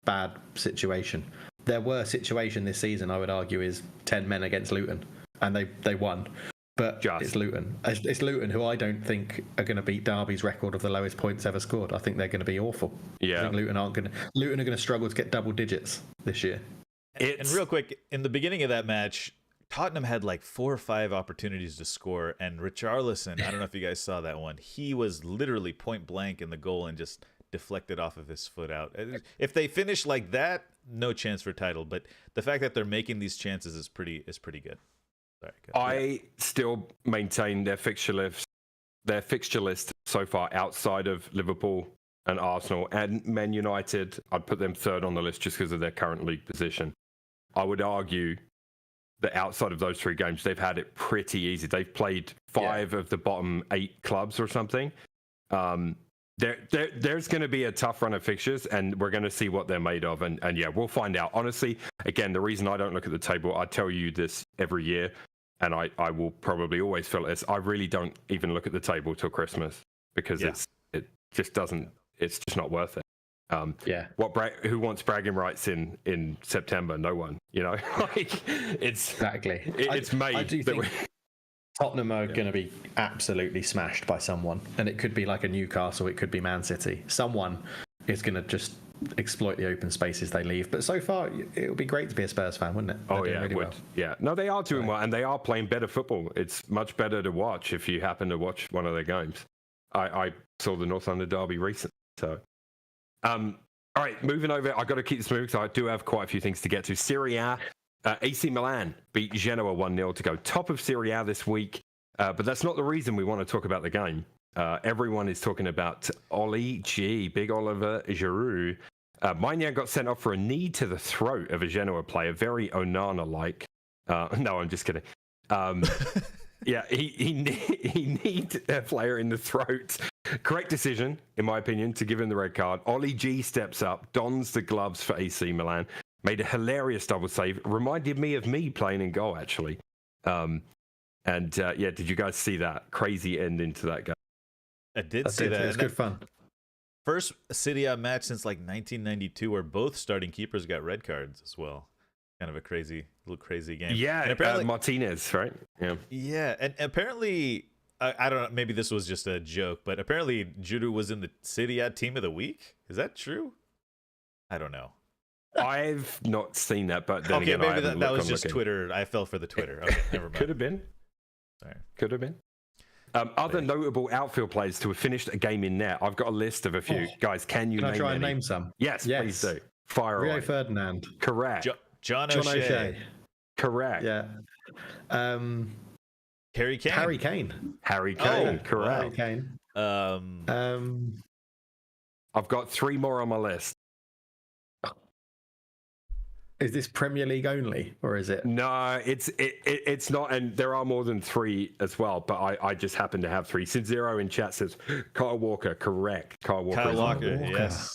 bad situation. Their worst situation this season, I would argue, is 10 men against Luton, and they won. But it's Luton. It's Luton who I don't think are going to beat Derby's record of the lowest points ever scored. I think they're going to be awful. Yeah, I think Luton are going to struggle to get double digits this year. And real quick, in the beginning of that match, Tottenham had like 4 or 5 opportunities to score, and Richarlison, I don't know if you guys saw that one. He was literally point blank in the goal and just deflected off of his foot out. If they finish like that, no chance for title. But the fact that they're making these chances is pretty good. Sorry, I still maintain their fixture list so far outside of Liverpool and Arsenal and Man United. I'd put them third on the list just because of their current league position. I would argue that outside of those 3 games, they've had it pretty easy. They've played 5 of the bottom 8 clubs or something. There's going to be a tough run of fixtures, and we're going to see what they're made of. And yeah, we'll find out. Honestly, again, the reason I don't look at the table, I tell you this every year, and I will probably always feel this. I really don't even look at the table till Christmas because it just doesn't. It's just not worth it. Who wants bragging rights in September? No one. Like it's exactly. It's May. Tottenham are going to be absolutely smashed by someone, and it could be like a Newcastle, it could be Man City. Someone is going to just exploit the open spaces they leave. But so far, it would be great to be a Spurs fan, wouldn't it? Oh, yeah, really well. Yeah. No, they are doing well, and they are playing better football. It's much better to watch if you happen to watch one of their games. I saw the North London derby recently. So, all right, moving over. I've got to keep this moving because I do have quite a few things to get to. Serie A, AC Milan beat Genoa 1-0 to go top of Serie A this week. But that's not the reason we want to talk about the game. Everyone is talking about Oli G, big Oliver Giroud. Maignan got sent off for a knee to the throat of a Genoa player, very Onana-like. No, I'm just kidding. Yeah, he kneed a player in the throat. Correct decision, in my opinion, to give him the red card. Oli G steps up, dons the gloves for AC Milan, made a hilarious double save. Reminded me of me playing in goal, actually. Yeah, did you guys see that crazy ending to that game? I did see that. It was good fun. First Serie A match since like 1992 where both starting keepers got red cards as well. Kind of a little crazy game. Yeah, and apparently, Martinez, right? Yeah. Yeah, and apparently, I don't know, maybe this was just a joke, but apparently Giroud was in the Serie A team of the week. Is that true? I don't know. I've not seen that, but then okay, again, maybe that was just Twitter. I fell for the Twitter. Okay, never mind. Could have been. Sorry. Could have been. Other notable outfield players to have finished a game in net. I've got a list of a few. Guys, can you I name try any? and name some? Yes, please do. Fire Rio away. Ferdinand. Correct. John O'Shea. Correct. Yeah. Harry Kane. Harry Kane. Correct. Harry Kane. I've got 3 more on my list. Is this Premier League only, or is it? No, it's not, and there are more than 3 as well. But I just happen to have 3. Zero in chat says Kyle Walker. Correct. Kyle Walker.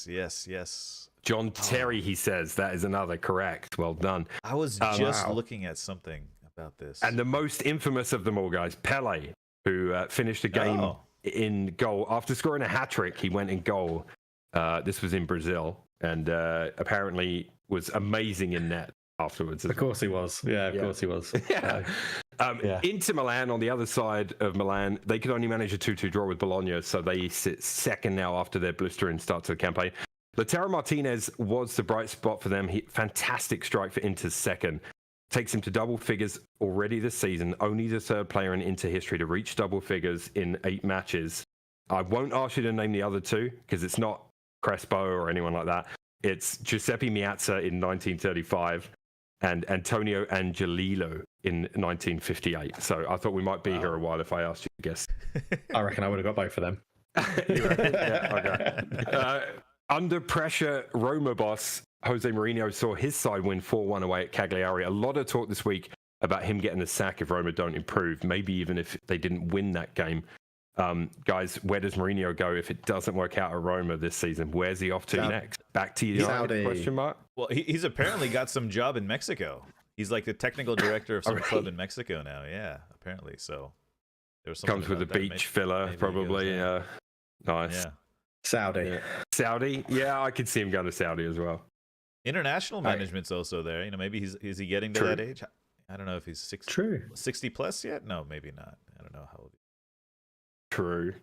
Yes. John Terry, he says that is another correct. Well done. I was just looking at something about this. And the most infamous of them all, guys, Pele, who finished a game in goal after scoring a hat trick. He went in goal. This was in Brazil, and apparently was amazing in net afterwards. Of course he was. Yeah, of course he was. Inter Milan, on the other side of Milan, they could only manage a 2-2 draw with Bologna, so they sit second now after their blistering start to the campaign. Lautaro Martinez was the bright spot for them. Fantastic strike for Inter's second. Takes him to double figures already this season. Only the third player in Inter history to reach double figures in 8 matches. I won't ask you to name the other 2 because it's not Crespo or anyone like that. It's Giuseppe Meazza in 1935 and Antonio Angelillo in 1958. So I thought we might be here a while if I asked you to guess. I reckon I would have got both of them. Okay. Under pressure, Roma boss Jose Mourinho saw his side win 4-1 away at Cagliari. A lot of talk this week about him getting the sack if Roma don't improve, maybe even if they didn't win that game. Guys, where does Mourinho go if it doesn't work out at Roma this season? Where's he off to next? Back to United? Question mark. Well, he's apparently got some job in Mexico. He's like the technical director of some club in Mexico now. Yeah, apparently. So there was comes with a beach villa, probably. Nice. Yeah. Saudi. Yeah, I could see him going to Saudi as well. International management's also there. You know, maybe is he getting to that age? I don't know if he's 60 plus yet. No, maybe not. I don't know how old. True.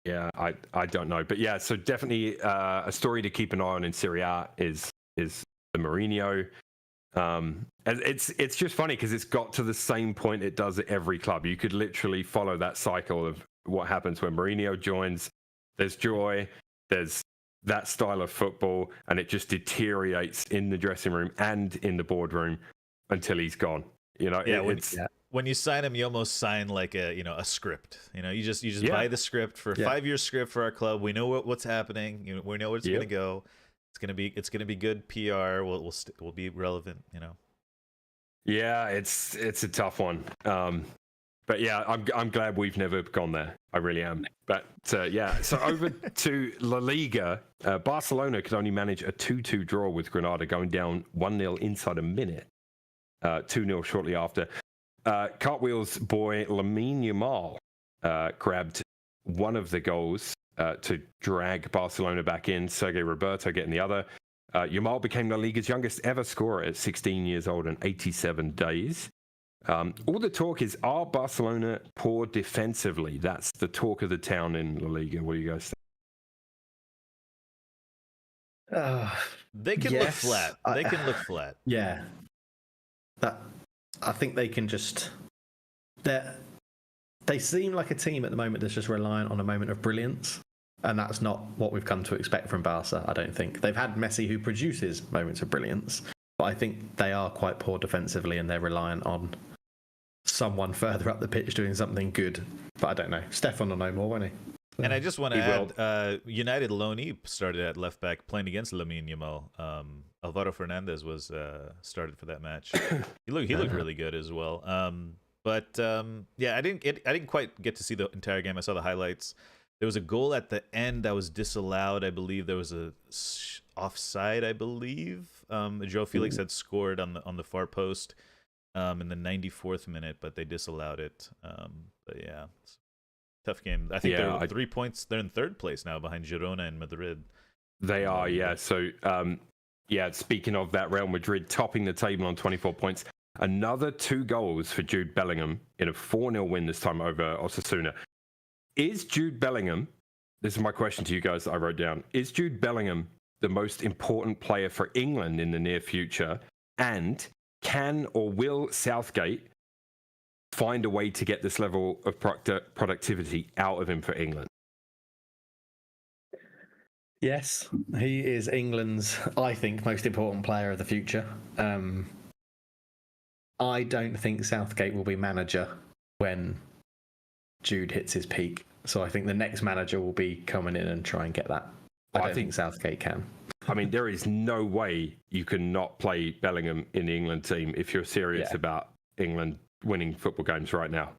Yeah, I don't know, but yeah, so definitely a story to keep an eye on in Serie A is the Mourinho. And it's just funny because it's got to the same point it does at every club. You could literally follow that cycle of what happens when Mourinho joins. There's joy, there's that style of football, and it just deteriorates in the dressing room and in the boardroom until he's gone. You know, when you sign him, you almost sign like a script. You know, you just buy the script for a 5-year script for our club. We know what's happening. We know where it's gonna go. It's gonna be good PR. We'll be relevant. You know. Yeah, it's a tough one. But yeah, I'm glad we've never gone there. I really am. But yeah, so over to La Liga. Barcelona could only manage a 2-2 draw with Granada, going down 1-0 inside a minute. 2-0 shortly after. Cartwheel's boy Lamine Yamal grabbed one of the goals to drag Barcelona back in. Sergio Roberto getting the other. Yamal became La Liga's youngest ever scorer at 16 years old and 87 days. All the talk is, are Barcelona poor defensively? That's the talk of the town in La Liga. What do you guys think? They can look flat. They can look flat. Yeah. I think they can just... They seem like a team at the moment that's just reliant on a moment of brilliance. And that's not what we've come to expect from Barca, I don't think. They've had Messi who produces moments of brilliance. But I think they are quite poor defensively and they're reliant on someone further up the pitch doing something good. But I don't know. Stefan will know more, won't he? And I just want to add, United Loanee started at left back playing against Lamine Yamal. Alvaro Fernandez was started for that match. He looked really good as well. Yeah, I didn't quite get to see the entire game. I saw the highlights. There was a goal at the end that was disallowed. I believe there was a offside. I believe Joe Felix had scored on the far post in the 94th minute, but they disallowed it. But yeah. Tough game. I think they're 3 points. They're in third place now behind Girona and Madrid. They are, yeah. So, speaking of that, Real Madrid topping the table on 24 points. Another 2 goals for Jude Bellingham in a 4-0 win this time over Osasuna. Is Jude Bellingham, this is my question to you guys that I wrote down, is Jude Bellingham the most important player for England in the near future? And can or will Southgate find a way to get this level of productivity out of him for England? Yes, he is England's, I think, most important player of the future. I don't think Southgate will be manager when Jude hits his peak. So I think the next manager will be coming in and try and get that. I don't think Southgate can. I mean, there is no way you can not play Bellingham in the England team if you're serious about England winning football games right now.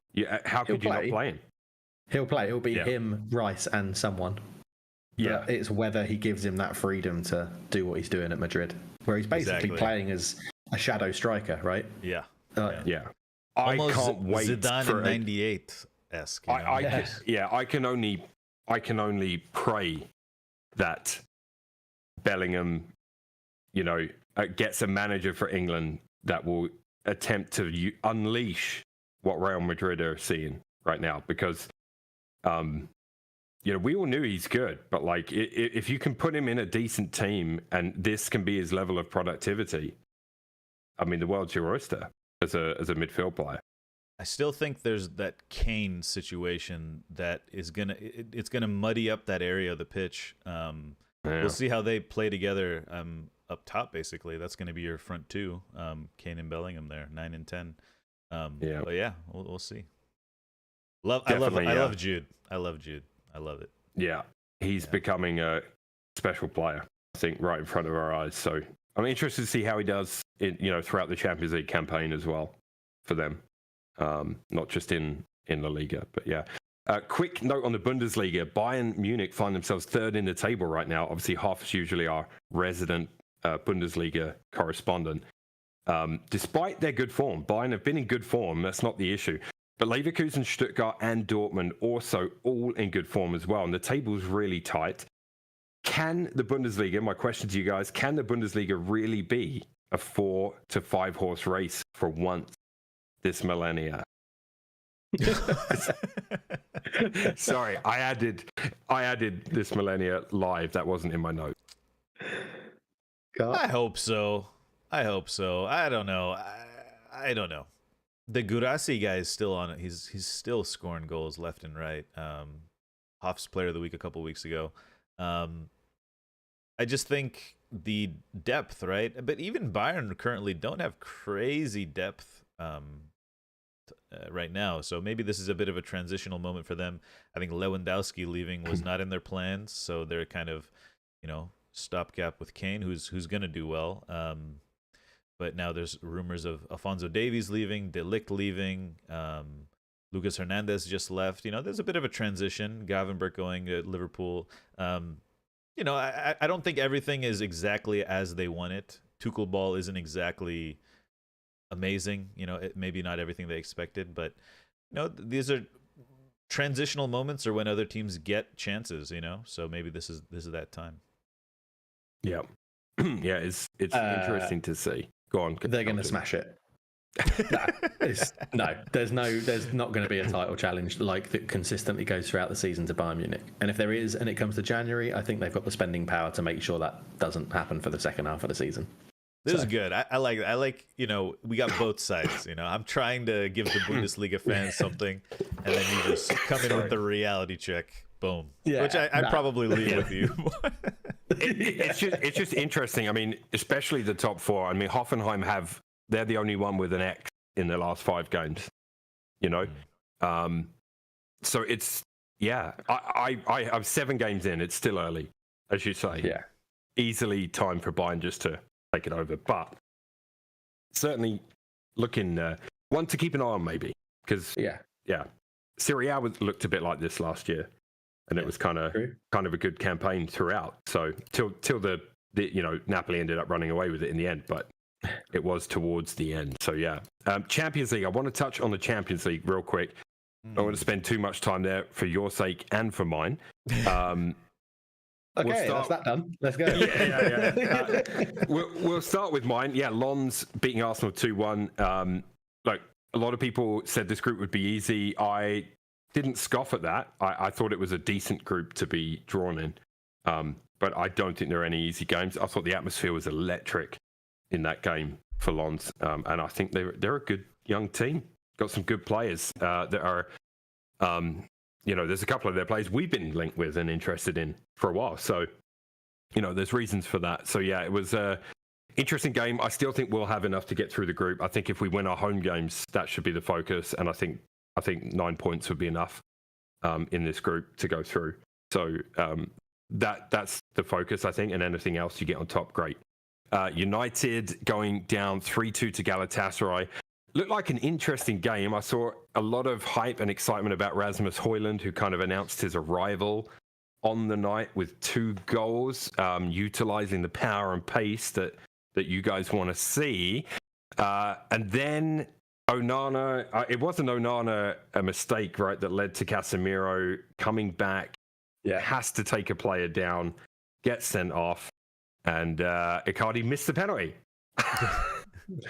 How could you not play him? He'll play. It'll be him, Rice, and someone. Yeah. But it's whether he gives him that freedom to do what he's doing at Madrid, where he's basically playing as a shadow striker, right? Yeah. Yeah. Almost I can't wait Zidane for in '98-esque. I can only pray that Bellingham, gets a manager for England that will attempt to unleash what Real Madrid are seeing right now, because we all knew he's good, but if you can put him in a decent team and this can be his level of productivity, I mean, the world's your oyster as a midfield player. I still think there's that Kane situation that is it's gonna muddy up that area of the pitch. We'll see how they play together up top. Basically, that's going to be your front two, Kane and Bellingham there, 9 and 10. But yeah, we'll see. I love Jude. I love it. Yeah, he's becoming a special player, I think, right in front of our eyes. So I'm interested to see how he does throughout the Champions League campaign as well for them, not just in La Liga, but yeah. Quick note on the Bundesliga. Bayern Munich find themselves third in the table right now. Obviously, Hoff is usually our resident Bundesliga correspondent. Despite their good form, Bayern have been in good form. That's not the issue. But Leverkusen, Stuttgart, and Dortmund also all in good form as well. And the table's really tight. Can the Bundesliga, my question to you guys, can the Bundesliga really be a 4 to 5 horse race for once this millennia? Sorry, I added this millennia live. That wasn't in my note. I hope so. I don't know. I don't know. The Gurasi guy is still on it. He's still scoring goals left and right. Hoff's player of the week a couple weeks ago. I just think the depth, right? But even Bayern currently don't have crazy depth right now. So maybe this is a bit of a transitional moment for them. I think Lewandowski leaving was not in their plans, so they're kind of, stopgap with Kane, who's going to do well. But now there's rumors of Alphonso Davies leaving, De Ligt leaving, Lucas Hernandez just left. There's a bit of a transition. Gavenberg going to Liverpool. I don't think everything is exactly as they want it. Tuchel ball isn't exactly amazing. Maybe not everything they expected, but these are transitional moments, or when other teams get chances. So maybe this is that time. Yeah, yeah. It's interesting to see. Go on. They're going to smash it. There's not going to be a title challenge like that consistently goes throughout the season to Bayern Munich. And if there is, and it comes to January, I think they've got the spending power to make sure that doesn't happen for the second half of the season. This is good. I like, we got both sides. I'm trying to give the Bundesliga fans something, and then you just come in with the reality check. Boom. Yeah, which I'd probably leave with you. It's just interesting. I mean, especially the top four. I mean, Hoffenheim they're the only one with an X in their last 5 games. So it's I'm 7 games in. It's still early, as you say. Yeah, easily time for Bayern just to take it over, but certainly looking one to keep an eye on, maybe, because Serie A looked a bit like this last year, and it was kind of a good campaign throughout. So till the Napoli ended up running away with it in the end, but it was towards the end. So Champions League. I want to touch on the Champions League real quick. I don't want to spend too much time there for your sake and for mine. Okay, that's that done. Let's go. We'll start with mine. Yeah, Lens beating Arsenal 2-1. Like, a lot of people said this group would be easy. I didn't scoff at that. I thought it was a decent group to be drawn in. But I don't think there are any easy games. I thought the atmosphere was electric in that game for Lens. And I think they're a good young team. Got some good players that are... there's a couple of their players we've been linked with and interested in for a while. So, there's reasons for that. So, it was an interesting game. I still think we'll have enough to get through the group. I think if we win our home games, that should be the focus. And I think 9 points would be enough in this group to go through. So that's the focus, I think. And anything else you get on top, great. United going down 3-2 to Galatasaray. Looked like an interesting game. I saw a lot of hype and excitement about Rasmus Højlund, who kind of announced his arrival on the night with 2 goals, utilizing the power and pace that you guys want to see. And then Onana, it wasn't Onana a mistake, right, that led to Casemiro coming back. Yeah, has to take a player down, get sent off, and Icardi missed the penalty.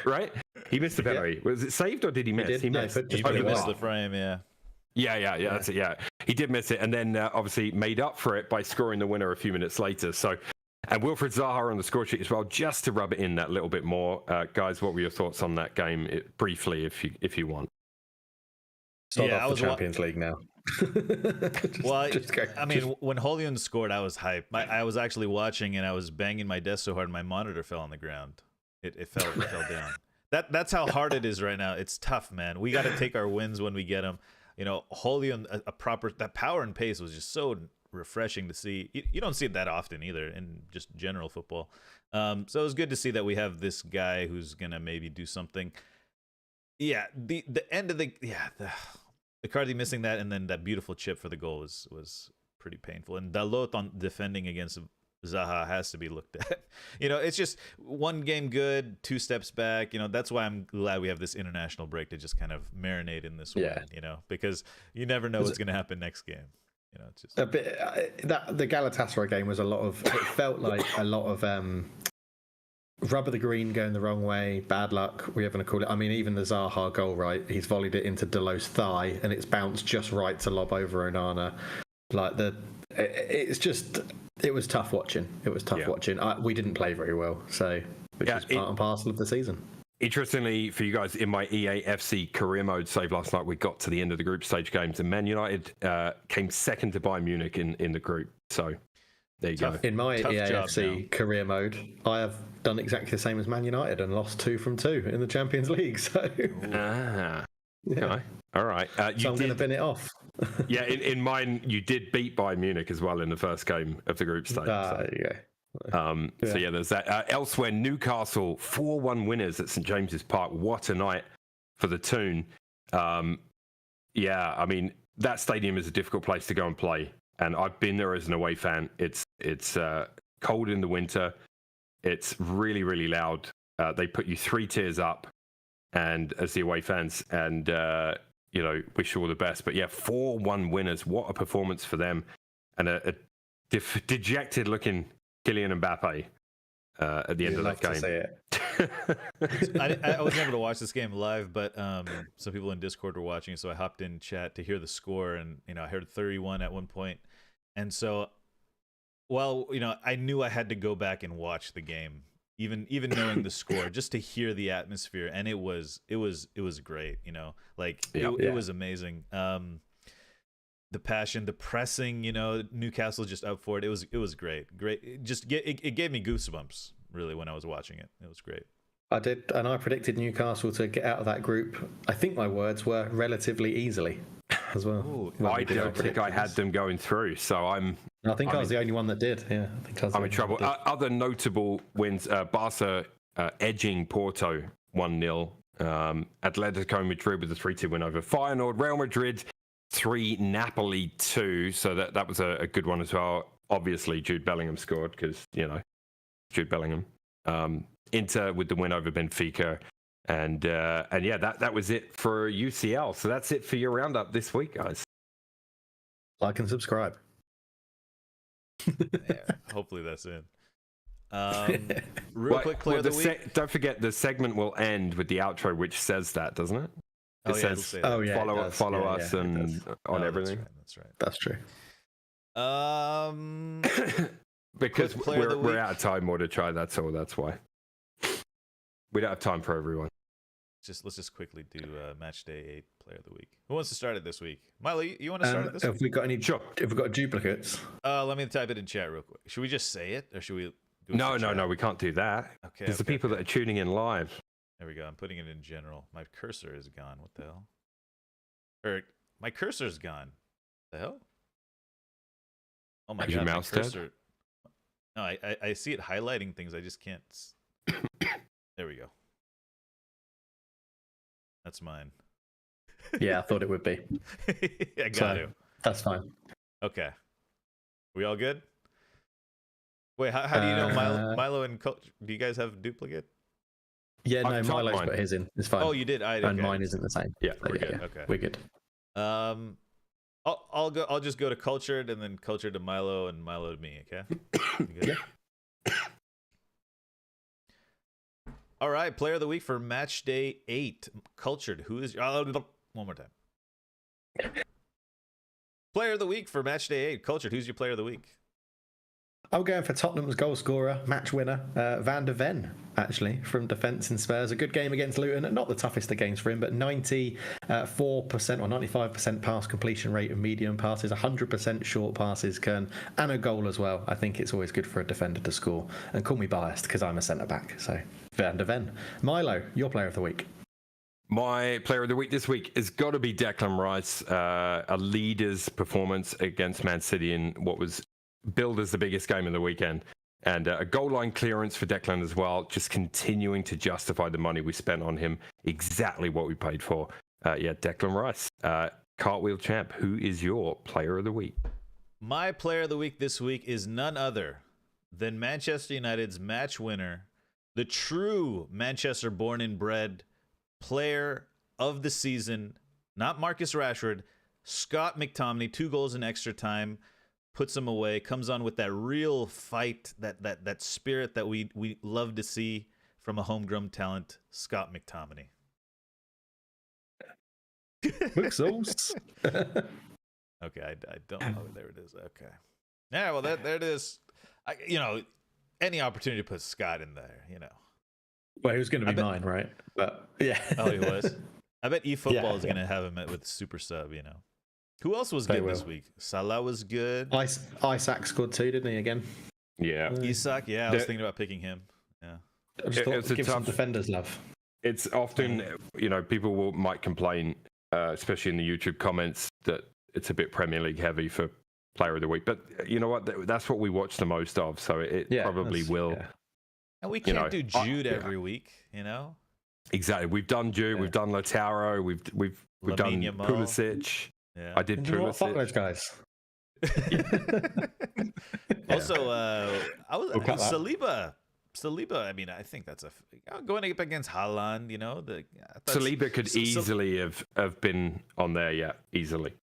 Right? He missed the penalty. Was it saved or did he miss? He missed. He missed the frame, yeah. Yeah, that's it, yeah. He did miss it, and then obviously made up for it by scoring the winner a few minutes later. So, and Wilfried Zaha on the score sheet as well, just to rub it in that little bit more. Guys, what were your thoughts on that game, briefly, if you want? Start off the Champions League now. Well, when Højlund scored, I was hyped. I was actually watching, and I was banging my desk so hard, my monitor fell on the ground. It fell down. That's how hard it is right now. It's tough, man. We got to take our wins when we get them. Højlund, that power and pace was just so refreshing to see. You don't see it that often either in just general football. So it was good to see that we have this guy who's gonna maybe do something. Yeah, the end of the Icardi missing that, and then that beautiful chip for the goal was pretty painful. And Dalot on defending against Zaha has to be looked at. It's just one game good, 2 steps back. That's why I'm glad we have this international break to just kind of marinate in this one. Because you never know what's going to happen next game. It's just a bit. The Galatasaray game was a lot of. It felt like a lot of rub of the green going the wrong way, bad luck. We're going to call it. I mean, even the Zaha goal, right? He's volleyed it into Dalot's thigh, and it's bounced just right to lob over Onana. It was tough watching. Watching. We didn't play very well, so which is part and parcel of the season. Interestingly for you guys, in my EAFC career mode save last night, we got to the end of the group stage games, and Man United came second to Bayern Munich in the group. So there you go. In my EAFC career mode, I have done exactly the same as Man United and lost 2 from 2 in the Champions League. So okay. All right. So I'm going to bin it off. Yeah, in mine, you did beat Bayern Munich as well in the first game of the group stage. So there's that. Elsewhere, Newcastle 4-1 winners at St James's Park. What a night for the Toon. I mean, that stadium is a difficult place to go and play, and I've been there as an away fan. It's cold in the winter. It's really, really loud. They put you 3 tiers up, and as the away fans, and wish you all the best. But 4-1 winners. What a performance for them. And a dejected looking Kylian Mbappe at the end of that game. To see it. I wasn't able to watch this game live, but some people in Discord were watching, so I hopped in chat to hear the score, and I heard 31 at one point, and so, well, I knew I had to go back and watch the game, even knowing the score, just to hear the atmosphere, and it was great, it was amazing. The passion, the pressing, Newcastle just up for it. It was great. It gave me goosebumps really when I was watching it. It was great. I did, and I predicted Newcastle to get out of that group. I think my words were relatively easily as well. Ooh, I don't think I had them going through, so I was the only one that did. Yeah, I think I'm in trouble. Other notable wins: Barca edging Porto 1-0. Atletico Madrid with a 3-2 win over Feyenoord. Real Madrid 3, Napoli 2. So that was a good one as well. Obviously, Jude Bellingham scored because Jude Bellingham. Inter with the win over Benfica, and yeah, that was it for UCL. So that's it for your roundup this week, guys. Like and subscribe. Yeah, hopefully that's it. Real quick, player of the week. Don't forget, the segment will end with the outro, which says that, doesn't it? It says follow us and on everything. That's true. Because we're out of time more to try. That's all. That's why we don't have time for everyone. Let's just quickly do match day 8 player of the week. Who wants to start it this week? Milo, you want to start it this week? Have we got any? Sure. Have we got duplicates? Let me type it in chat real quick. Should we just say it, or should we? No, we can't do that. Okay. There's the people that are tuning in live. There we go. I'm putting it in general. My cursor is gone. What the hell? Or my cursor's gone. The hell? Oh my god, your mouse my cursor. Dead? No, I see it highlighting things. I just can't. There we go. That's mine. Yeah, I thought it would be. I got to. That's fine. Okay. We all good? Wait, how do you know Milo and Coach? Do you guys have duplicate? Yeah, no, Milo's put his in. It's fine. Oh, you did. And mine isn't the same. Yeah, we're good. Okay, we're good. I'll just go to cultured, and then cultured to Milo, and Milo to me. Okay. Yeah. All right, player of the week for match day 8. Cultured. Who is one more time? Player of the week for match day 8. Cultured. Who's your player of the week? I'm going for Tottenham's goal scorer, match winner, Van der Ven, actually, from defence in Spurs. A good game against Luton. Not the toughest of games for him, but 94% or 95% pass completion rate of medium passes, 100% short passes, and a goal as well. I think it's always good for a defender to score. And call me biased because I'm a centre-back. So, Van der Ven. Milo, your player of the week. My player of the week this week has got to be Declan Rice. A leader's performance against Man City in what was billed as the biggest game of the weekend, and a goal line clearance for Declan as well, just continuing to justify the money we spent on him, exactly what we paid for. Declan Rice, cartwheel champ. Who is your player of the week? My player of the week this week is none other than Manchester United's match winner, the true Manchester born and bred player of the season, not Marcus Rashford, Scott McTominay. 2 goals in extra time, puts him away, comes on with that real fight, that spirit that we love to see from a homegrown talent, Scott McTominay. Okay, I don't know. There it is. Okay. Yeah, well, there it is. Any opportunity to put Scott in there, Well, he was going to be mine, right? But yeah. Oh, he was? I bet eFootball is going to have him with super sub, Who else was good this week? Salah was good. Isaac scored 2, didn't he, again? Yeah. Isak, yeah. I was thinking about picking him. Yeah. I just thought give some defenders love. It's often, people might complain, especially in the YouTube comments, that it's a bit Premier League heavy for player of the week. But you know what? That's what we watch the most of. So it probably will. Yeah. And we can't do Jude every week, Exactly. We've done Jude. Yeah. We've done Lautaro. We've done Pulisic. Yeah. I did Pulisic. Fuck those guys. Also, Saliba. I mean, I think that's going up against Haaland. Saliba could easily have been on there. Yeah, easily.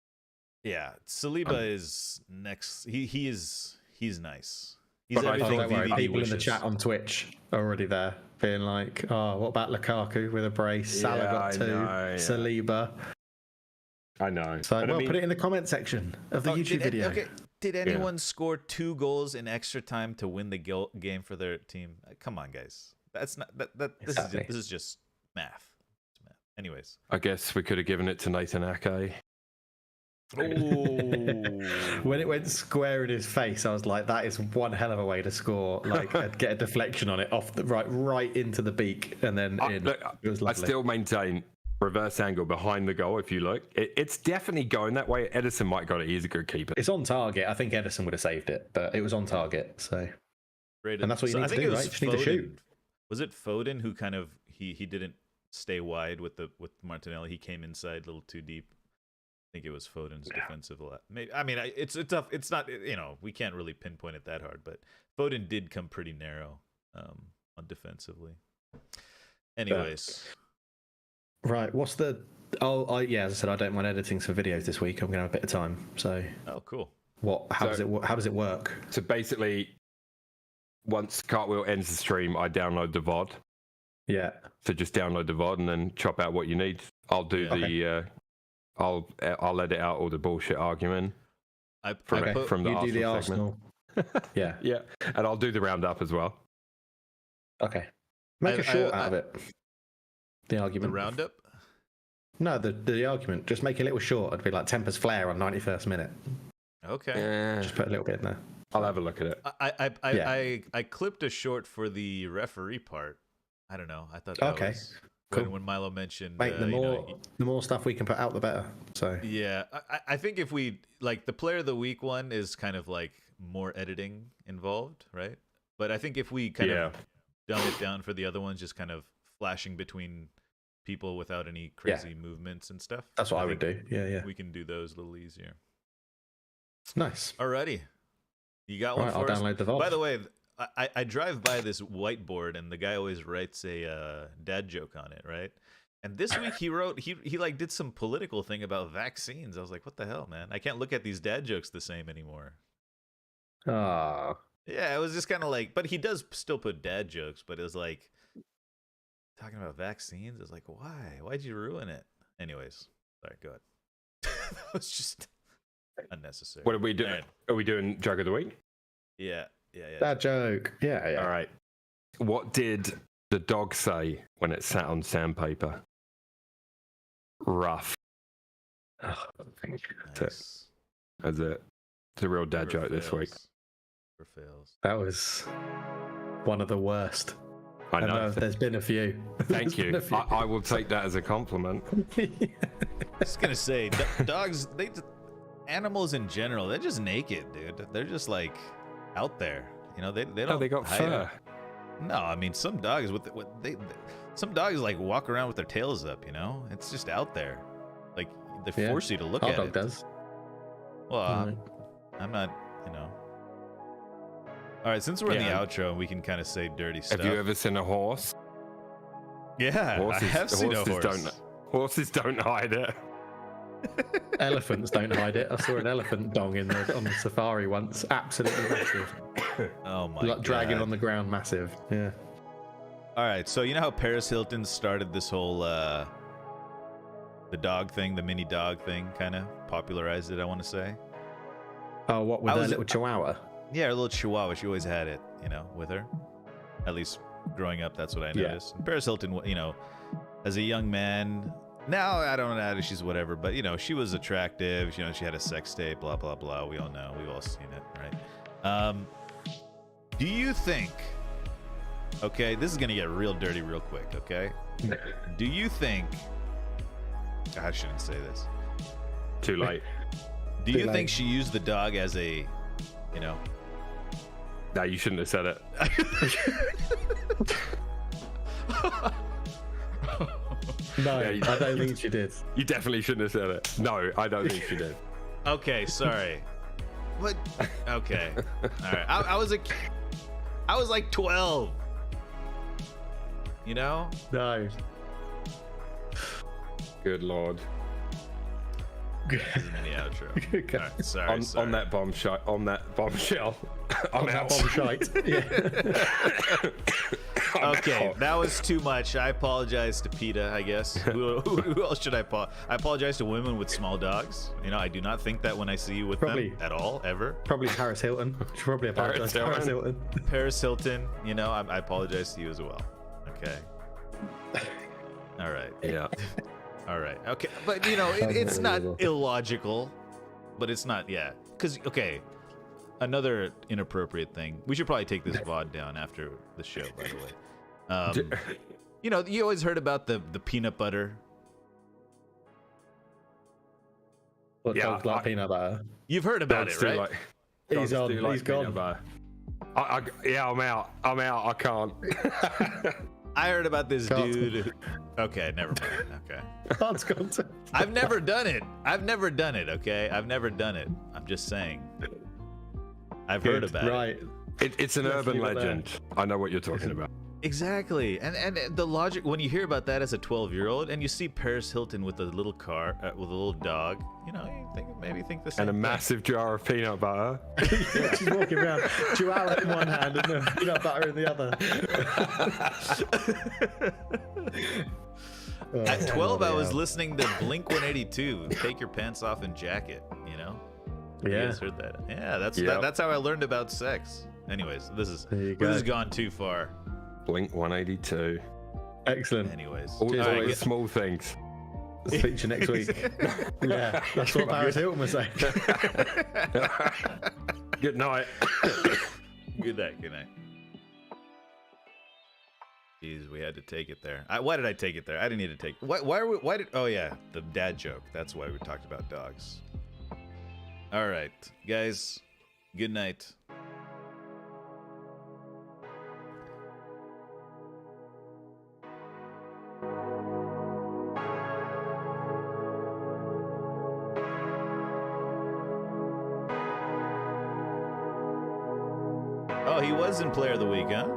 Yeah, Saliba is next. He's nice. He's But I everything Don't worry, VVD people in the wishes. chat on Twitch are already there, being like, "Oh, what about Lukaku with a brace? Salah got 2, Saliba." I know. So, But I well, mean, put it in the comment section of the YouTube video. Okay, did anyone score 2 goals in extra time to win the game for their team? Come on, guys. That's not that. Exactly. This is just math. It's math. Anyways. I guess we could have given it to Nathan Ake. When it went square in his face, I was like, "That is one hell of a way to score! Like, I'd get a deflection on it off the right into the beak, and then in." Look, It was I lovely. still maintain reverse angle behind the goal. If you look, it's definitely going that way. Edison might got it. He's a good keeper. It's on target. I think Edison would have saved it, but it was on target. So, and that's what you need to do, right? You just need to shoot. Was it Foden who kind of he didn't stay wide with Martinelli? He came inside a little too deep. I think it was Foden's defensive. Maybe, I mean, it's tough. It's not, we can't really pinpoint it that hard, but Foden did come pretty narrow on defensively. Anyways. Right, what's the... yeah, as I said, I don't mind editing some videos this week. I'm going to have a bit of time, so... Oh, cool. How does it work? So basically, once Cartwheel ends the stream, I download the VOD. Yeah. So just download the VOD and then chop out what you need. I'll do I'll edit out all the bullshit argument from the you Arsenal do the segment. Arsenal. Yeah. Yeah, and I'll do the roundup as well. Okay. Make a short out of it. The argument. The roundup? No, the argument. Just make it a little short. It'd be like Tempest Flare on 91st minute. Okay. Just put a little bit in there. I'll have a look at it. I clipped a short for the referee part. I don't know. I thought that was cool. when Milo mentioned Mate, the more stuff we can put out, the better. So yeah, I think if we like the player of the week one is kind of like more editing involved, right? But I think if we kind of dumb it down for the other ones, just kind of flashing between people without any crazy movements and stuff. That's what I would do. Yeah. We can do those a little easier. Nice. Alrighty. You got one for I'll us? download the VOD. By the way, I drive by this whiteboard and the guy always writes a dad joke on it, right? And this week he wrote he like did some political thing about vaccines. I was like, what the hell, man? I can't look at these dad jokes the same anymore. Ah. Yeah, it was just kind of like, but he does still put dad jokes, but it was like talking about vaccines. I was like, why? Why'd you ruin it? Anyways, sorry, go ahead. That was just unnecessary. What are we doing? Right. Are we doing joke of the week? Yeah. That joke. Yeah. All right. What did the dog say when it sat on sandpaper? Rough. Oh, Nice. That's it. It's a real dad joke this week. Never fails. that was one of the worst. I know. There's been a few. Thank you. I will take that as a compliment. Just gonna say, dogs, animals in general, they're just naked, dude. They're just like out there. They don't. Oh, they got hide fur. No, I mean some dogs some dogs like walk around with their tails up. It's just out there. Like they force you to look Our at dog it. does. Well, I'm not. All right, since we're in the outro, we can kind of say dirty stuff. Have you ever seen a horse? Yeah, I have seen a horse. Horses don't hide it. Elephants don't hide it. I saw an elephant dong on the safari once. Absolutely massive. Oh my like god. dragging on the ground, massive. Yeah. All right, so you know how Paris Hilton started this whole the dog thing, the mini dog thing, kind of popularized it, I want to say. Oh, what with that little chihuahua? Yeah, her little chihuahua. She always had it, with her. At least growing up, that's what I noticed. And Paris Hilton, as a young man, now I don't know, she's whatever, but she was attractive. She had a sex tape, blah blah blah. We all know, we've all seen it, right? Do you think? Okay, this is gonna get real dirty real quick. Okay, do you think? I shouldn't say this. Too late. Do you think she used the dog as a, No, you shouldn't have said it. No, I don't think she did. You definitely shouldn't have said it. No, I don't think she did. Okay, sorry. What? Okay. All right. I was like 12. No. Good lord. This isn't the outro. Okay. All right, sorry, sorry. On that bombshell. I'm out. Bomb shite. Yeah. Okay, that was too much. I apologize to PETA, I guess. Who else should I apologize? I apologize to women with small dogs. You know, I do not think that when I see you with them at all, ever. Probably Paris Hilton. Should probably apologize to Paris Hilton. Paris Hilton, you know, I apologize to you as well. Okay. All right. Yeah. All right. Okay. But, you know, it's not illogical, but it's not, yeah. Because, okay, another inappropriate thing. We should probably take this VOD down after the show, by the way. You know, you always heard about the peanut butter. What dogs like peanut butter? You've heard about it, right? He's on. He's gone. Yeah, I'm out. I can't. I heard about this dude. Okay, never mind. Okay. God's gone too. I've never done it. Okay? I've never done it. I'm just saying. I've heard about it. It's an urban legend. I know what you're talking about. Exactly. And the logic, when you hear about that as a 12-year-old and you see Paris Hilton with a little car, with a little dog, you know, you maybe think the same And a thing. massive jar of peanut butter. Yeah, she's walking around, chihuahua in one hand and the peanut butter in the other. At 12, I was listening to Blink 182, Take Your Pants Off and Jacket, you know? You guys heard that? Yeah, that's how I learned about sex. Anyways, this has gone too far. Blink 182. Excellent. Anyways. All the small things. Speak to you next week. Yeah, that's what Paris Hilton was saying. Good night. Good night. Jeez, we had to take it there. Why did I take it there? I didn't need to take. Why did? Oh yeah, the dad joke. That's why we talked about dogs. All right, guys. Good night. Oh, he was in Player of the Week, huh?